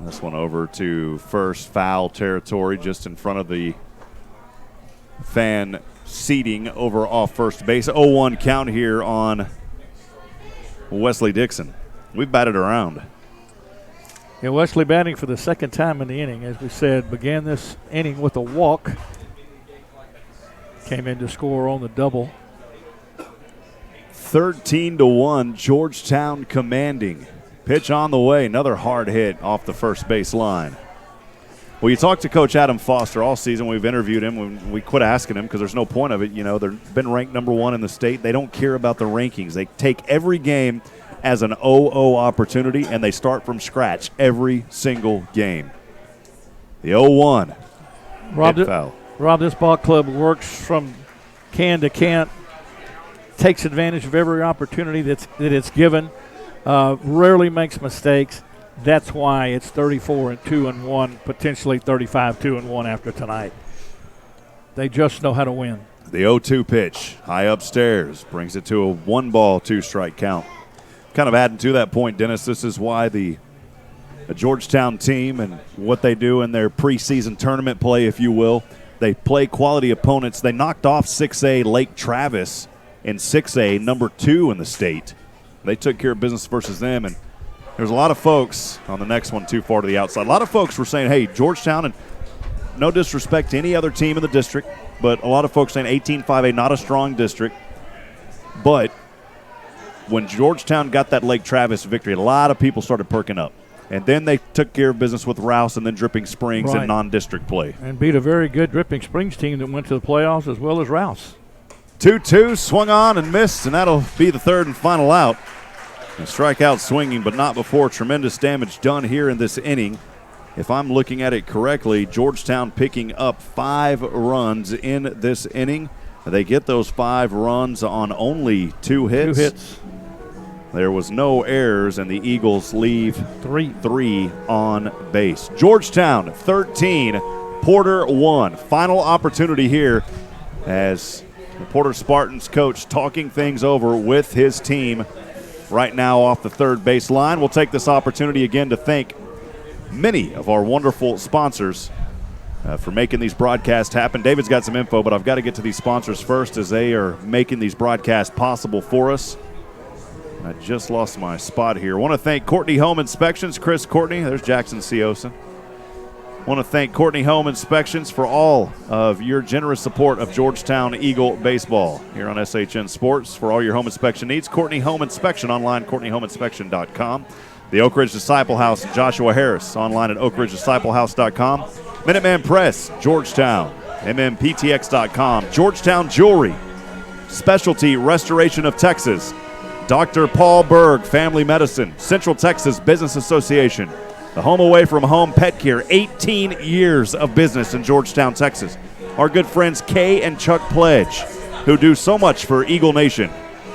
This one over to first, foul territory just in front of the fan seating over off first base. 0-1 count here on Wesley Dixon. We've batted around. Yeah, Wesley batting for the second time in the inning. As we said, began this inning with a walk. Came in to score on the double. 13-1, Georgetown commanding. Pitch on the way, another hard hit off the first base line. Well, you talked to Coach Adam Foster all season. We've interviewed him. We quit asking him because there's no point of it. You know, they've been ranked number 1 in the state. They don't care about the rankings. They take every game as an 0-0 opportunity, and they start from scratch every single game. The 0-1. Rob, this ball club works from can to can, takes advantage of every opportunity that it's given, rarely makes mistakes. That's why it's 34-2-1, potentially 35-2-1 after tonight. They just know how to win. The 0-2 pitch, high upstairs, brings it to a 1-ball, 2-strike count. Kind of adding to that point, Dennis, this is why the Georgetown team and what they do in their preseason tournament play, if you will, they play quality opponents. They knocked off 6A Lake Travis in 6A, number 2 in the state. They took care of business versus them, and there's a lot of folks on the next one too far to the outside. A lot of folks were saying, hey, Georgetown, and no disrespect to any other team in the district, but a lot of folks saying 18-5A, not a strong district. But when Georgetown got that Lake Travis victory, a lot of people started perking up. And then they took care of business with Rouse and then Dripping Springs in non-district play. And beat a very good Dripping Springs team that went to the playoffs as well as Rouse. 2-2, swung on and missed, and that'll be the third and final out. And strikeout swinging, but not before. Tremendous damage done here in this inning. If I'm looking at it correctly, Georgetown picking up 5 runs in this inning. They get those 5 runs on only 2 hits. 2 hits. There was no errors, and the Eagles leave 3 on base. Georgetown 13, Porter 1. Final opportunity here as the Porter Spartans coach talking things over with his team right now off the third base line. We'll take this opportunity again to thank many of our wonderful sponsors for making these broadcasts happen. David's got some info, but I've got to get to these sponsors first as they are making these broadcasts possible for us. I just lost my spot here. I want to thank Courtney Home Inspections. Chris Courtney, there's Jackson Siosen. I want to thank Courtney Home Inspections for all of your generous support of Georgetown Eagle baseball here on SHN Sports. For all your home inspection needs, Courtney Home Inspection online, CourtneyHomeInspection.com. The Oak Ridge Disciple House, Joshua Harris, online at OakRidgeDiscipleHouse.com. Minuteman Press, Georgetown, MMPTX.com. Georgetown Jewelry, Specialty Restoration of Texas. Dr. Paul Berg, Family Medicine, Central Texas Business Association, the Home Away from Home Pet Care, 18 years of business in Georgetown, Texas. Our good friends Kay and Chuck Pledge, who do so much for Eagle Nation.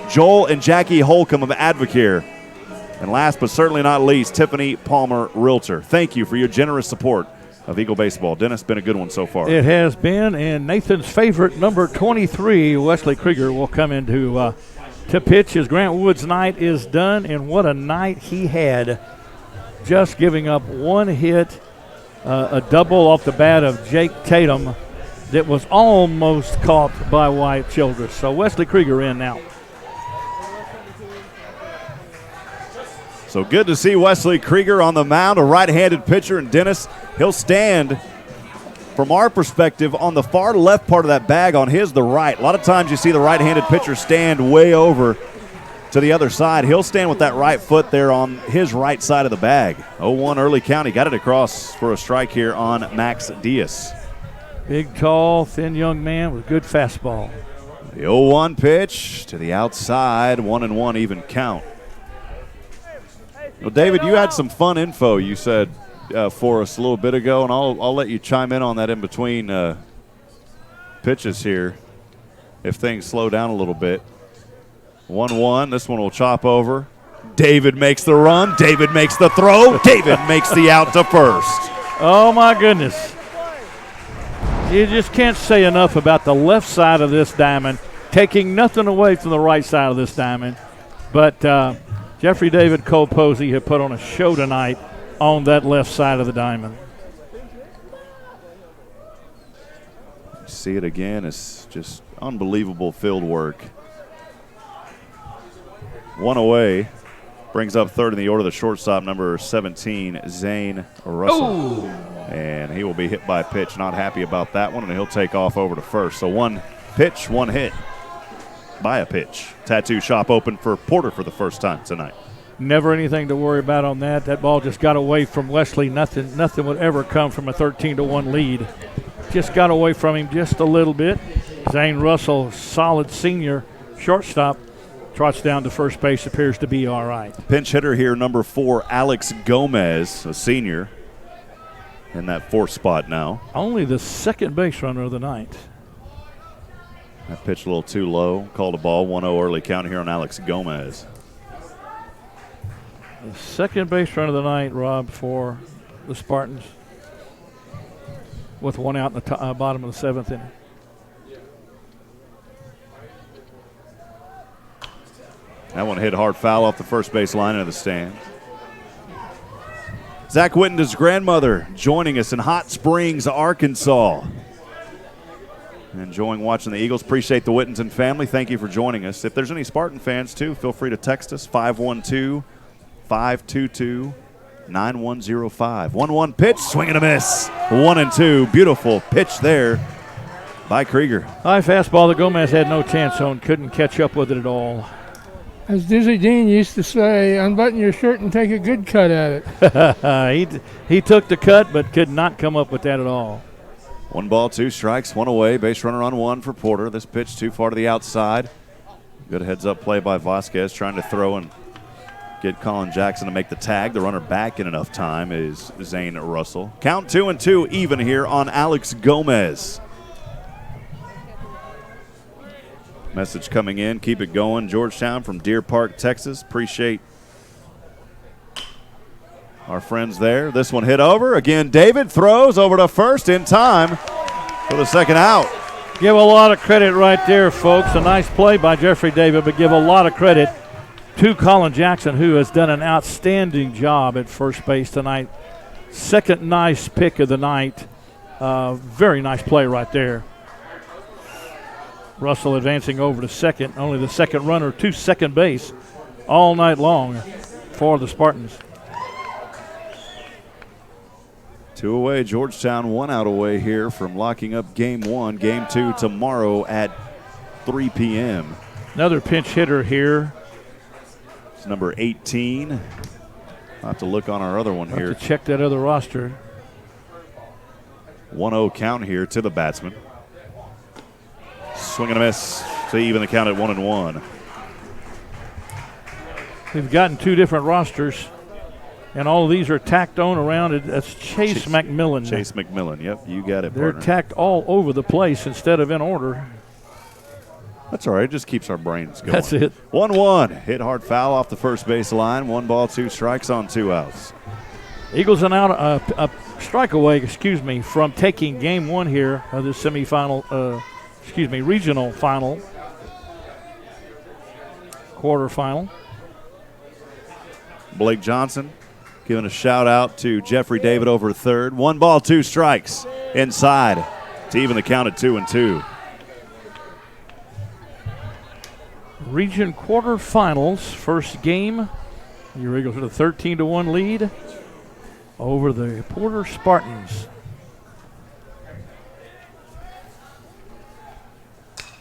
Joel and Jackie Holcomb of Advocare. And last but certainly not least, Tiffany Palmer Realtor. Thank you for your generous support of Eagle baseball. Dennis, been a good one so far. It has been, and Nathan's favorite, number 23, Wesley Krieger, will come into to pitch as Grant Wood's night is done, and what a night he had, just giving up 1 hit, a double off the bat of Jake Tatum that was almost caught by Wyatt Childress. So Wesley Krieger in now. So good to see Wesley Krieger on the mound, a right-handed pitcher, and Dennis, he'll stand, from our perspective, on the far left part of that bag, on the right. A lot of times you see the right-handed pitcher stand way over to the other side. He'll stand with that right foot there on his right side of the bag. 0-1 early count. He got it across for a strike here on Max Diaz. Big, tall, thin young man with good fastball. The 0-1 pitch to the outside, 1-1 even count. Well, David, you had some fun info you said for us a little bit ago, and I'll let you chime in on that in between pitches here if things slow down a little bit. 1-1, this one will chop over. David makes the run, David makes the throw, David makes the out to first. Oh my goodness. You just can't say enough about the left side of this diamond, taking nothing away from the right side of this diamond. But Jeffrey David Cole Posey had put on a show tonight on that left side of the diamond. See it again. It's just unbelievable field work. One away. Brings up third in the order the shortstop, number 17, Zane Russell. Ooh. And he will be hit by a pitch. Not happy about that one, and he'll take off over to first. So one pitch, one hit by a pitch. Tattoo shop open for Porter for the first time tonight. Never anything to worry about on that. That ball just got away from Wesley. Nothing would ever come from a 13-1 lead. Just got away from him just a little bit. Zane Russell, solid senior shortstop, trots down to first base, appears to be all right. Pinch hitter here, number 4, Alex Gomez, a senior, in that fourth spot now. Only the second base runner of the night. That pitch a little too low. Called a ball, 1-0 early count here on Alex Gomez. The second base run of the night, Rob, for the Spartans, with one out in the bottom of the seventh inning. That one hit hard foul off the first base line into the stands. Zach Witten's grandmother joining us in Hot Springs, Arkansas. Enjoying watching the Eagles. Appreciate the Wittenton family. Thank you for joining us. If there's any Spartan fans, too, feel free to text us, 512-522-9105. 1-1 pitch, swing and a miss. 1-2. Beautiful pitch there by Krieger. High fastball that Gomez had no chance on. Couldn't catch up with it at all. As Dizzy Dean used to say, unbutton your shirt and take a good cut at it. he took the cut, but could not come up with that at all. 1 ball, 2 strikes, 1 away. Base runner on 1 for Porter. This pitch too far to the outside. Good heads-up play by Vasquez, trying to throw and get Colin Jackson to make the tag. The runner back in enough time is Zane Russell. Count 2-2 even here on Alex Gomez. Message coming in. Keep it going. Georgetown from Deer Park, Texas. Appreciate our friends there. This one hit over. Again, David throws over to first in time for the second out. Give a lot of credit right there, folks. A nice play by Jeffrey David, but give a lot of credit to Colin Jackson, who has done an outstanding job at first base tonight. Second nice pick of the night. Very nice play right there. Russell advancing over to second. Only the second runner to second base all night long for the Spartans. 2 away. Georgetown 1 out away here from locking up game 1. Game 2 tomorrow at 3 p.m. Another pinch hitter here. It's number 18. I'll have to look on our other one here. To check that other roster. 1-0 count here to the batsman. Swing and a miss to even the count at 1-1. We've gotten 2 different rosters, and all of these are tacked on around it. That's Chase McMillan. Chase McMillan, yep, you got it, They're partner. tacked all over the place instead of in order. That's all right. It just keeps our brains going. That's it. 1-1. Hit hard foul off the first base line. 1 ball, 2 strikes on 2 outs. Eagles are now a strike away, from taking game 1 here of the semifinal. Regional final, quarterfinal. Blake Johnson giving a shout out to Jeffrey David over third. 1 ball, 2 strikes inside to even the count at 2-2. Region quarterfinals, first game. Your Eagles with a 13-1 lead over the Porter Spartans.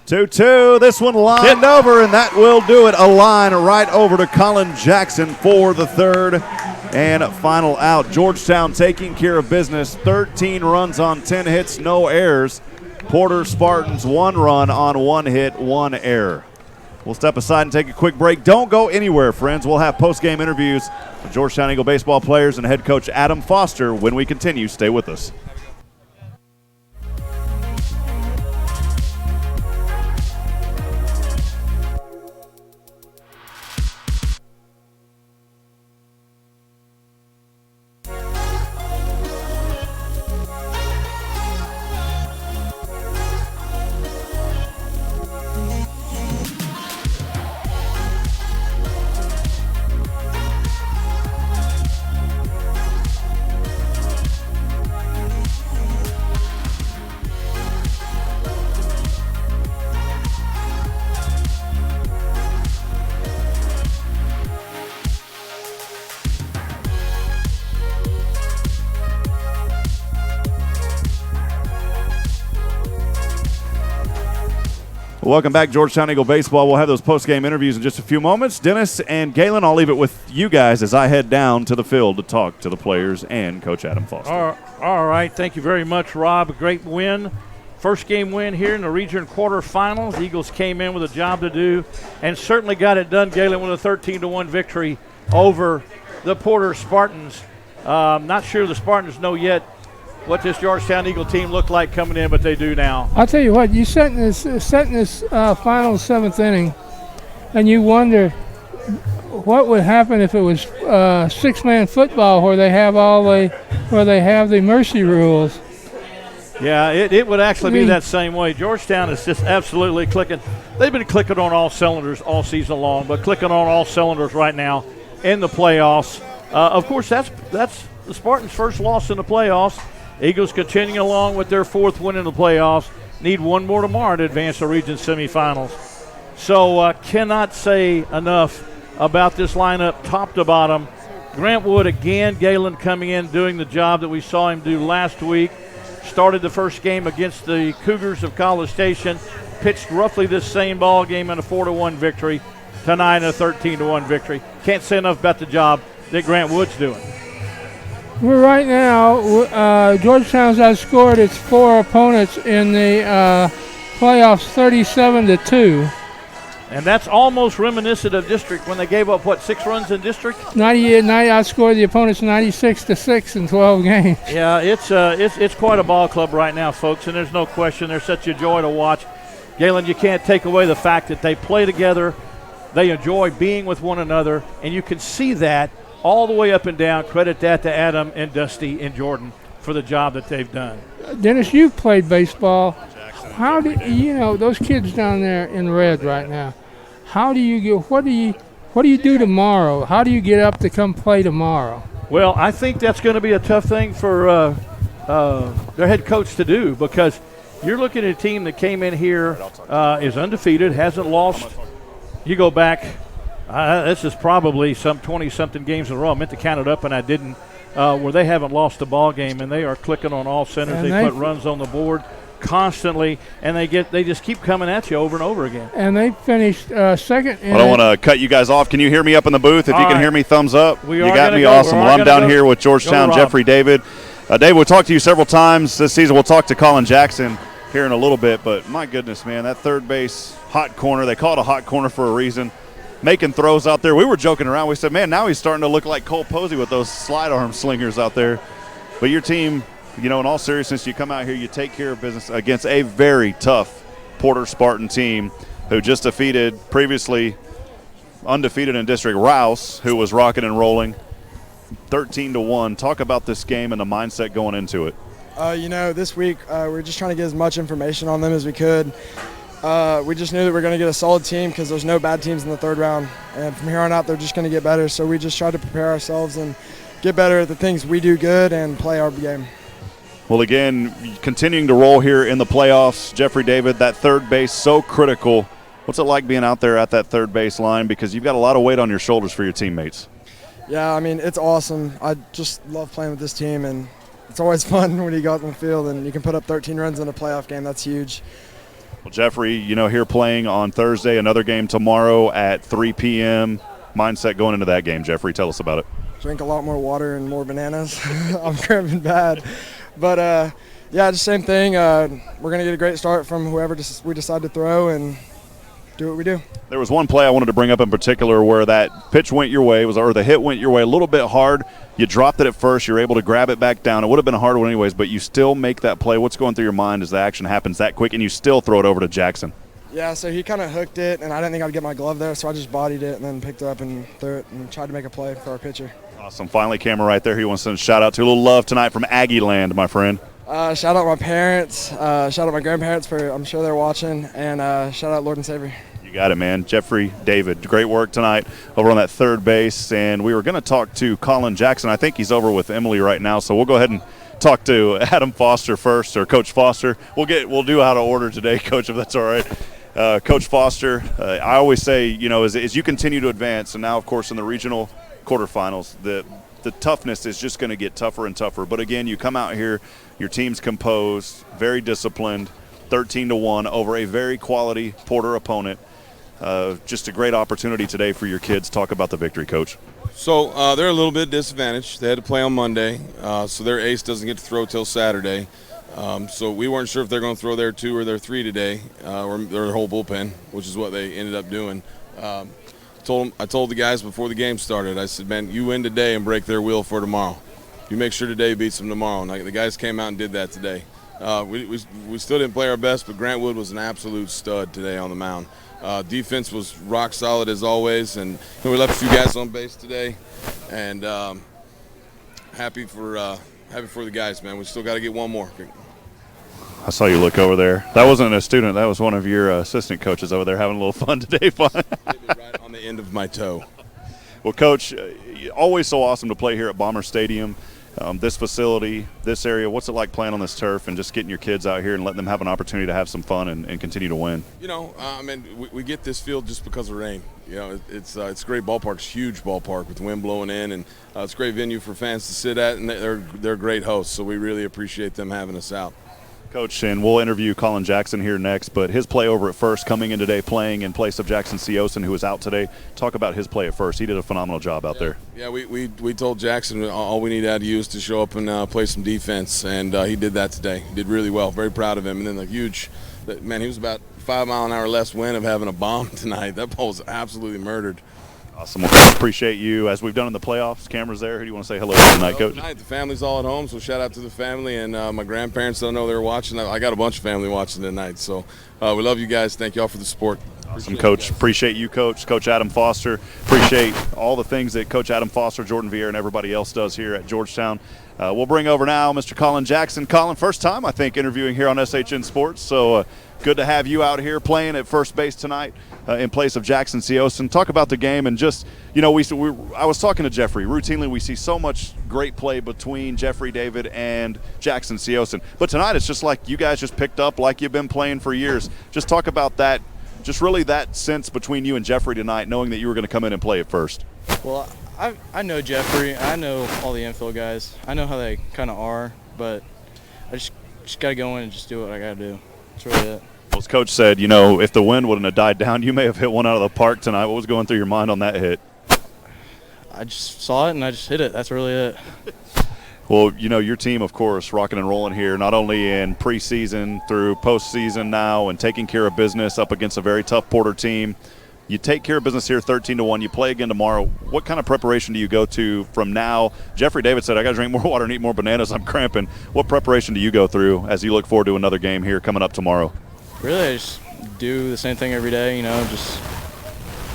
2-2. This one lined over, and that will do it. A line right over to Colin Jackson for the third and final out. Georgetown taking care of business. 13 runs on 10 hits, no errors. Porter Spartans 1 run on 1 hit, 1 error. We'll step aside and take a quick break. Don't go anywhere, friends. We'll have post-game interviews with Georgetown Eagle baseball players and head coach Adam Foster when we continue. Stay with us. Welcome back, Georgetown Eagle Baseball. We'll have those post-game interviews in just a few moments. Dennis and Galen, I'll leave it with you guys as I head down to the field to talk to the players and Coach Adam Foster. All right. Thank you very much, Rob. A great win. First game win here in the region quarterfinals. Eagles came in with a job to do and certainly got it done, Galen, with a 13-1 victory over the Porter Spartans. Not sure the Spartans know yet what this Georgetown Eagle team looked like coming in, but they do now. I'll tell you what, you set in this final seventh inning, and you wonder what would happen if it was six-man football where they have the mercy rules. Yeah, it would actually be that same way. Georgetown is just absolutely clicking. They've been clicking on all cylinders all season long, but clicking on all cylinders right now in the playoffs. Of course, that's the Spartans' first loss in the playoffs. Eagles continuing along with their fourth win in the playoffs. Need one more tomorrow to advance to region semifinals. So cannot say enough about this lineup top to bottom. Grant Wood again, Galen coming in doing the job that we saw him do last week. Started the first game against the Cougars of College Station. Pitched roughly this same ball game in a 4-1 victory. Tonight in a 13-1 victory. Can't say enough about the job that Grant Wood's doing. We're right now, Georgetown's outscored its four opponents in the playoffs 37-2. And that's almost reminiscent of district when they gave up, 6 runs in district? 90 outscored the opponents 96-6 in 12 games. Yeah, it's quite a ball club right now, folks, and there's no question. They're such a joy to watch. Galen, you can't take away the fact that they play together. They enjoy being with one another, and you can see that all the way up and down. Credit that to Adam and Dusty and Jordan for the job that they've done. Dennis, you've played baseball. How do you know those kids down there in red right now? How do you get? What do you do tomorrow? How do you get up to come play tomorrow? Well, I think that's going to be a tough thing for their head coach to do, because you're looking at a team that came in here is undefeated, hasn't lost. You go back. This is probably some 20-something games in a row. I meant to count it up, and I didn't, where they haven't lost a ball game, and they are clicking on all centers. They put runs on the board constantly, and they just keep coming at you over and over again. And they finished second. I don't want to cut you guys off. Can you hear me up in the booth? If you can hear me, thumbs up. You got me awesome. Well, I'm down here with Georgetown, Jeffrey David. Dave, we'll talk to you several times this season. We'll talk to Colin Jackson here in a little bit, but my goodness, man, that third base hot corner, they call it a hot corner for a reason. Making throws out there. We were joking around. We said, man, now he's starting to look like Cole Posey with those slide arm slingers out there. But your team, in all seriousness, you come out here, you take care of business against a very tough Porter Spartan team who just defeated previously undefeated in district Rouse, who was rocking and rolling 13-1. Talk about this game and the mindset going into it. This week we're just trying to get as much information on them as we could. We just knew that we're going to get a solid team because there's no bad teams in the third round. And from here on out, they're just going to get better. So we just tried to prepare ourselves and get better at the things we do good and play our game. Well, again, continuing to roll here in the playoffs, Jeffrey David, that third base so critical. What's it like being out there at that third base line? Because you've got a lot of weight on your shoulders for your teammates. Yeah, I mean, it's awesome. I just love playing with this team, and it's always fun when you go out in the field and you can put up 13 runs in a playoff game. That's huge. Well, Jeffrey, here playing on Thursday, another game tomorrow at 3 p.m. Mindset going into that game, Jeffrey, tell us about it. Drink a lot more water and more bananas. I'm cramping bad. But, just same thing. We're going to get a great start from whoever we decide to throw and do what we do. There was one play I wanted to bring up in particular where that pitch went your way, or the hit went your way a little bit hard. You dropped it at first. You're able to grab it back down. It would have been a hard one anyways, but you still make that play. What's going through your mind as the action happens that quick, and you still throw it over to Jackson? Yeah, so he kind of hooked it, and I didn't think I'd get my glove there, so I just bodied it and then picked it up and threw it and tried to make a play for our pitcher. Awesome. Finally, camera right there. He wants to send a shout-out to a little love tonight from Aggie Land, my friend. Shout out my parents. Shout out my grandparents for, I'm sure they're watching, and shout out Lord and Savior. You got it, man. Jeffrey David, great work tonight over on that third base. And we were going to talk to Colin Jackson. I think he's over with Emily right now, so we'll go ahead and talk to Adam Foster first, or Coach Foster. We'll do out of order today, Coach, if that's all right. Coach Foster, I always say, as you continue to advance, and now, of course, in the regional quarterfinals, the toughness is just going to get tougher and tougher. But, again, you come out here, your team's composed, very disciplined. 13-1 over a very quality Porter opponent. Just a great opportunity today for your kids. Talk about the victory, Coach. So they're a little bit disadvantaged. They had to play on Monday, so their ace doesn't get to throw till Saturday. So we weren't sure if they're going to throw their 2 or their 3 today, or their whole bullpen, which is what they ended up doing. I told the guys before the game started, I said, man, you win today and break their wheel for tomorrow. You make sure today beats them tomorrow. And the guys came out and did that today. We still didn't play our best, but Grant Wood was an absolute stud today on the mound. Defense was rock solid as always, and we left a few guys on base today, and happy for the guys, man. We still got to get one more. I saw you look over there. That wasn't a student. That was one of your assistant coaches over there having a little fun today. Fun. Hit me right on the end of my toe. Well, Coach, always so awesome to play here at Bomber Stadium. This facility, this area, what's it like playing on this turf and just getting your kids out here and letting them have an opportunity to have some fun and continue to win? We get this field just because of rain. It's a great ballpark. It's a huge ballpark with the wind blowing in, and it's a great venue for fans to sit at, and they're great hosts, so we really appreciate them having us out. Coach, and we'll interview Colin Jackson here next, but his play over at first coming in today playing in place of Jackson Seosin, who was out today. Talk about his play at first. He did a phenomenal job out there. Yeah, we told Jackson all we needed to do is to show up and play some defense, and he did that today. He did really well. Very proud of him. And then he was about 5 mile an hour less wind of having a bomb tonight. That ball was absolutely murdered. Awesome. Well, appreciate you. As we've done in the playoffs, cameras there. Who do you want to say hello to tonight, Coach? Tonight, the family's all at home, so shout out to the family. And my grandparents, don't know they were watching. I got a bunch of family watching tonight. So we love you guys. Thank you all for the support. Awesome, Coach. Appreciate you, Coach. Coach Adam Foster. Appreciate all the things that Coach Adam Foster, Jordan Vieira, and everybody else does here at Georgetown. We'll bring over now Mr. Colin Jackson. Colin, first time, I think, interviewing here on SHN Sports. So good to have you out here playing at first base tonight in place of Jackson Seosin. Talk about the game and just, I was talking to Jeffrey. Routinely, we see so much great play between Jeffrey David and Jackson Seosin. But tonight, it's just like you guys just picked up like you've been playing for years. Just talk about that, just really that sense between you and Jeffrey tonight, knowing that you were going to come in and play at first. Well, I know Jeffrey. I know all the infield guys. I know how they kind of are, but I just got to go in and just do what I got to do. That's really it. Well, as Coach said, if the wind wouldn't have died down, you may have hit one out of the park tonight. What was going through your mind on that hit? I just saw it and I just hit it. That's really it. Well, your team, of course, rocking and rolling here, not only in preseason through postseason now and taking care of business up against a very tough Porter team. You take care of business here 13-1. You play again tomorrow. What kind of preparation do you go to from now? Jeffrey David said, I got to drink more water and eat more bananas. I'm cramping. What preparation do you go through as you look forward to another game here coming up tomorrow? Really, I just do the same thing every day, just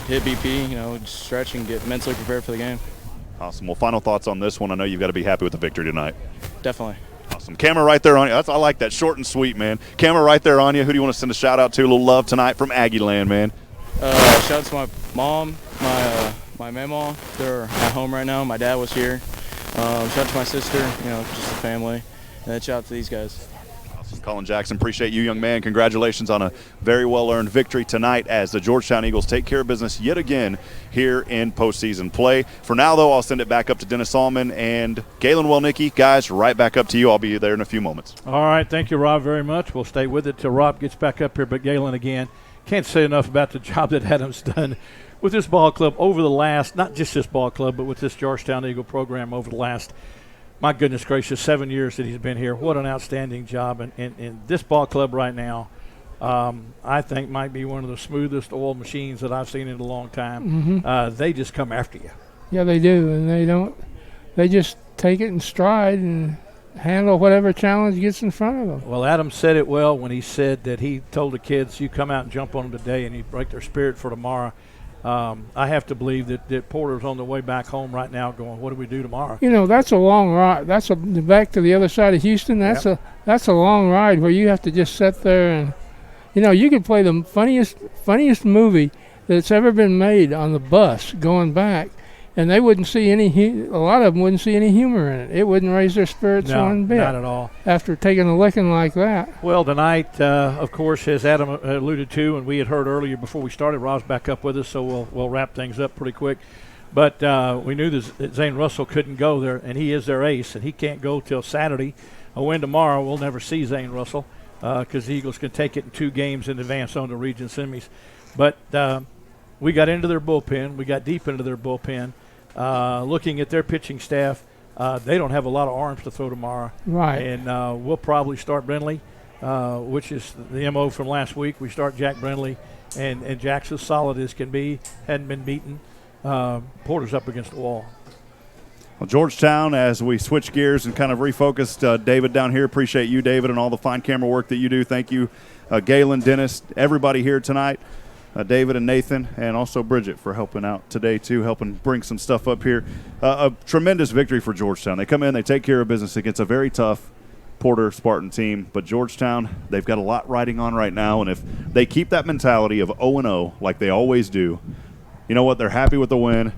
hit BP, just stretch and get mentally prepared for the game. Awesome. Well, final thoughts on this one. I know you've got to be happy with the victory tonight. Definitely. Awesome. Camera right there on you. I like that. Short and sweet, man. Camera right there on you. Who do you want to send a shout-out to? A little love tonight from Aggie Land, man. Shout out to my mom, my mama. They're at home right now. My dad was here. Shout out to my sister, just the family. And then shout out to these guys. Awesome. Colin Jackson, appreciate you, young man. Congratulations on a very well-earned victory tonight as the Georgetown Eagles take care of business yet again here in postseason play. For now, though, I'll send it back up to Dennis Allman and Galen Welnicki. Guys, right back up to you. I'll be there in a few moments. All right. Thank you, Rob, very much. We'll stay with it till Rob gets back up here. But Galen, again, can't say enough about the job that Adam's done with this ball club over the last, not just this ball club, but with this Georgetown Eagle program over the last, my goodness gracious, 7 years that he's been here. What an outstanding job. And this ball club right now, I think might be one of the smoothest oil machines that I've seen in a long time. Mm-hmm. They just come after you. Yeah, they do. And they just take it in stride and handle whatever challenge gets in front of them. Well, Adam said it well when he said that he told the kids, you come out and jump on them today and you break their spirit for tomorrow. I have to believe that Porter's on the way back home right now going, what do we do tomorrow? That's a long ride. Back to the other side of Houston. That's a long ride where you have to just sit there and, you could play the funniest movie that's ever been made on the bus going back, and they wouldn't see a lot of them wouldn't see any humor in it. It wouldn't raise their spirits one bit. Not at all. After taking a licking like that. Well, tonight, of course, as Adam alluded to, and we had heard earlier before we started, Rob's back up with us, so we'll wrap things up pretty quick. But we knew that Zane Russell couldn't go there, and he is their ace, and he can't go till Saturday. A win tomorrow, we'll never see Zane Russell. because the Eagles can take it in 2 games and advance on the region semis. But we got into their bullpen. We got deep into their bullpen. Looking at their pitching staff, they don't have a lot of arms to throw tomorrow. Right. And we'll probably start Brindley, which is the MO from last week. We start Jack Brindley, and Jack's as solid as can be. Hadn't been beaten. Porter's up against the wall. Well, Georgetown, as we switch gears and kind of refocused, David down here, appreciate you, David, and all the fine camera work that you do. Thank you, Galen, Dennis, everybody here tonight, David and Nathan, and also Bridget for helping out today, too, helping bring some stuff up here. A tremendous victory for Georgetown. They come in, they take care of business against a very tough Porter Spartan team, but Georgetown, they've got a lot riding on right now, and if they keep that mentality of 0-0 like they always do, you know what, they're happy with the win.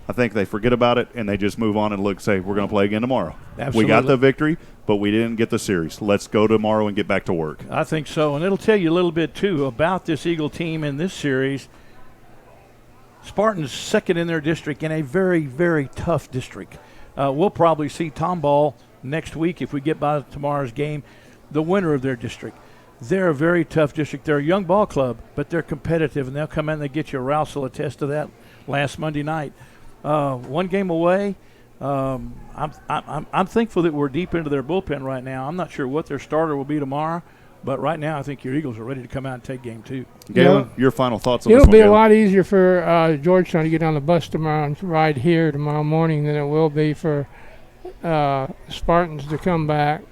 I think they forget about it, and they just move on and say, we're going to play again tomorrow. Absolutely. We got the victory, but we didn't get the series. Let's go tomorrow and get back to work. I think so, and it'll tell you a little bit, too, about this Eagle team in this series. Spartans second in their district in a very, very tough district. We'll probably see Tomball next week if we get by tomorrow's game, the winner of their district. They're a very tough district. They're a young ball club, but they're competitive, and they'll come in and they get you a Rousel, a test of that last Monday night. 1 game away. I'm thankful that we're deep into their bullpen right now. I'm not sure what their starter will be tomorrow, but right now I think your Eagles are ready to come out and take game 2. Galen, your final thoughts on this one? It'll be Galen? a lot easier for Georgetown to get on the bus tomorrow and ride here tomorrow morning than it will be for Spartans to come back.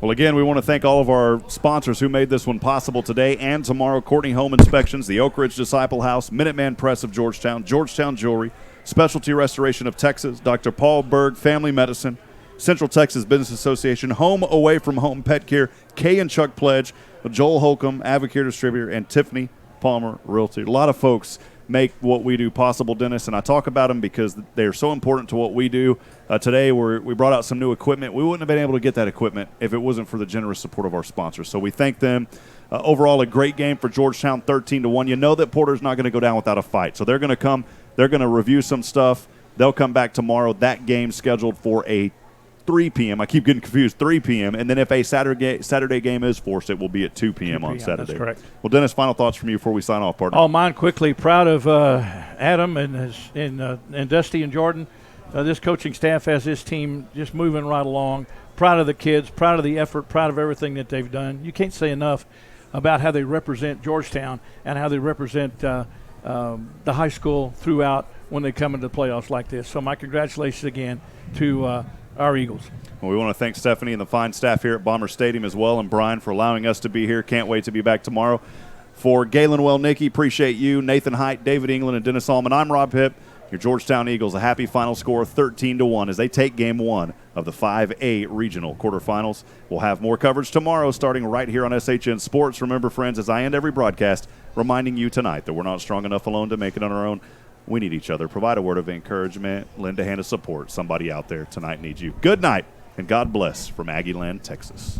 Well, again, we want to thank all of our sponsors who made this one possible today and tomorrow. Courtney Home Inspections, the Oak Ridge Disciple House, Minuteman Press of Georgetown, Georgetown Jewelry, Specialty Restoration of Texas, Dr. Paul Berg Family Medicine, Central Texas Business Association, Home Away from Home Pet Care, Kay and Chuck Pledge, Joel Holcomb, Advocare Distributor, and Tiffany Palmer Realty. A lot of folks make what we do possible, Dennis, and I talk about them because they're so important to what we do. Today we brought out some new equipment. We wouldn't have been able to get that equipment if it wasn't for the generous support of our sponsors. So we thank them. Overall, a great game for Georgetown, 13-1. You know that Porter's not going to go down without a fight. So they're going to come. They're going to review some stuff. They'll come back tomorrow. That game scheduled for a 3 p.m. I keep getting confused, 3 p.m. And then if a Saturday game is forced, it will be at 2 p.m. on Saturday. That's correct. Well, Dennis, final thoughts from you before we sign off, partner. Oh, mine quickly. Proud of Adam and Dusty and Jordan. This coaching staff has this team just moving right along. Proud of the kids, proud of the effort, proud of everything that they've done. You can't say enough about how they represent Georgetown and how they represent the high school throughout when they come into the playoffs like this. So my congratulations again to our Eagles. Well, we want to thank Stephanie and the fine staff here at Bomber Stadium as well, and Brian for allowing us to be here. Can't wait to be back tomorrow. For Galen Welnicki, appreciate you, Nathan Height, David England, and Dennis Allman. I'm Rob Hipp. Your Georgetown Eagles, a happy final score, 13-1, as they take Game 1 of the 5A Regional Quarterfinals. We'll have more coverage tomorrow, starting right here on SHN Sports. Remember, friends, as I end every broadcast, reminding you tonight that we're not strong enough alone to make it on our own. We need each other. Provide a word of encouragement. Lend a hand of support. Somebody out there tonight needs you. Good night, and God bless from Aggieland, Texas.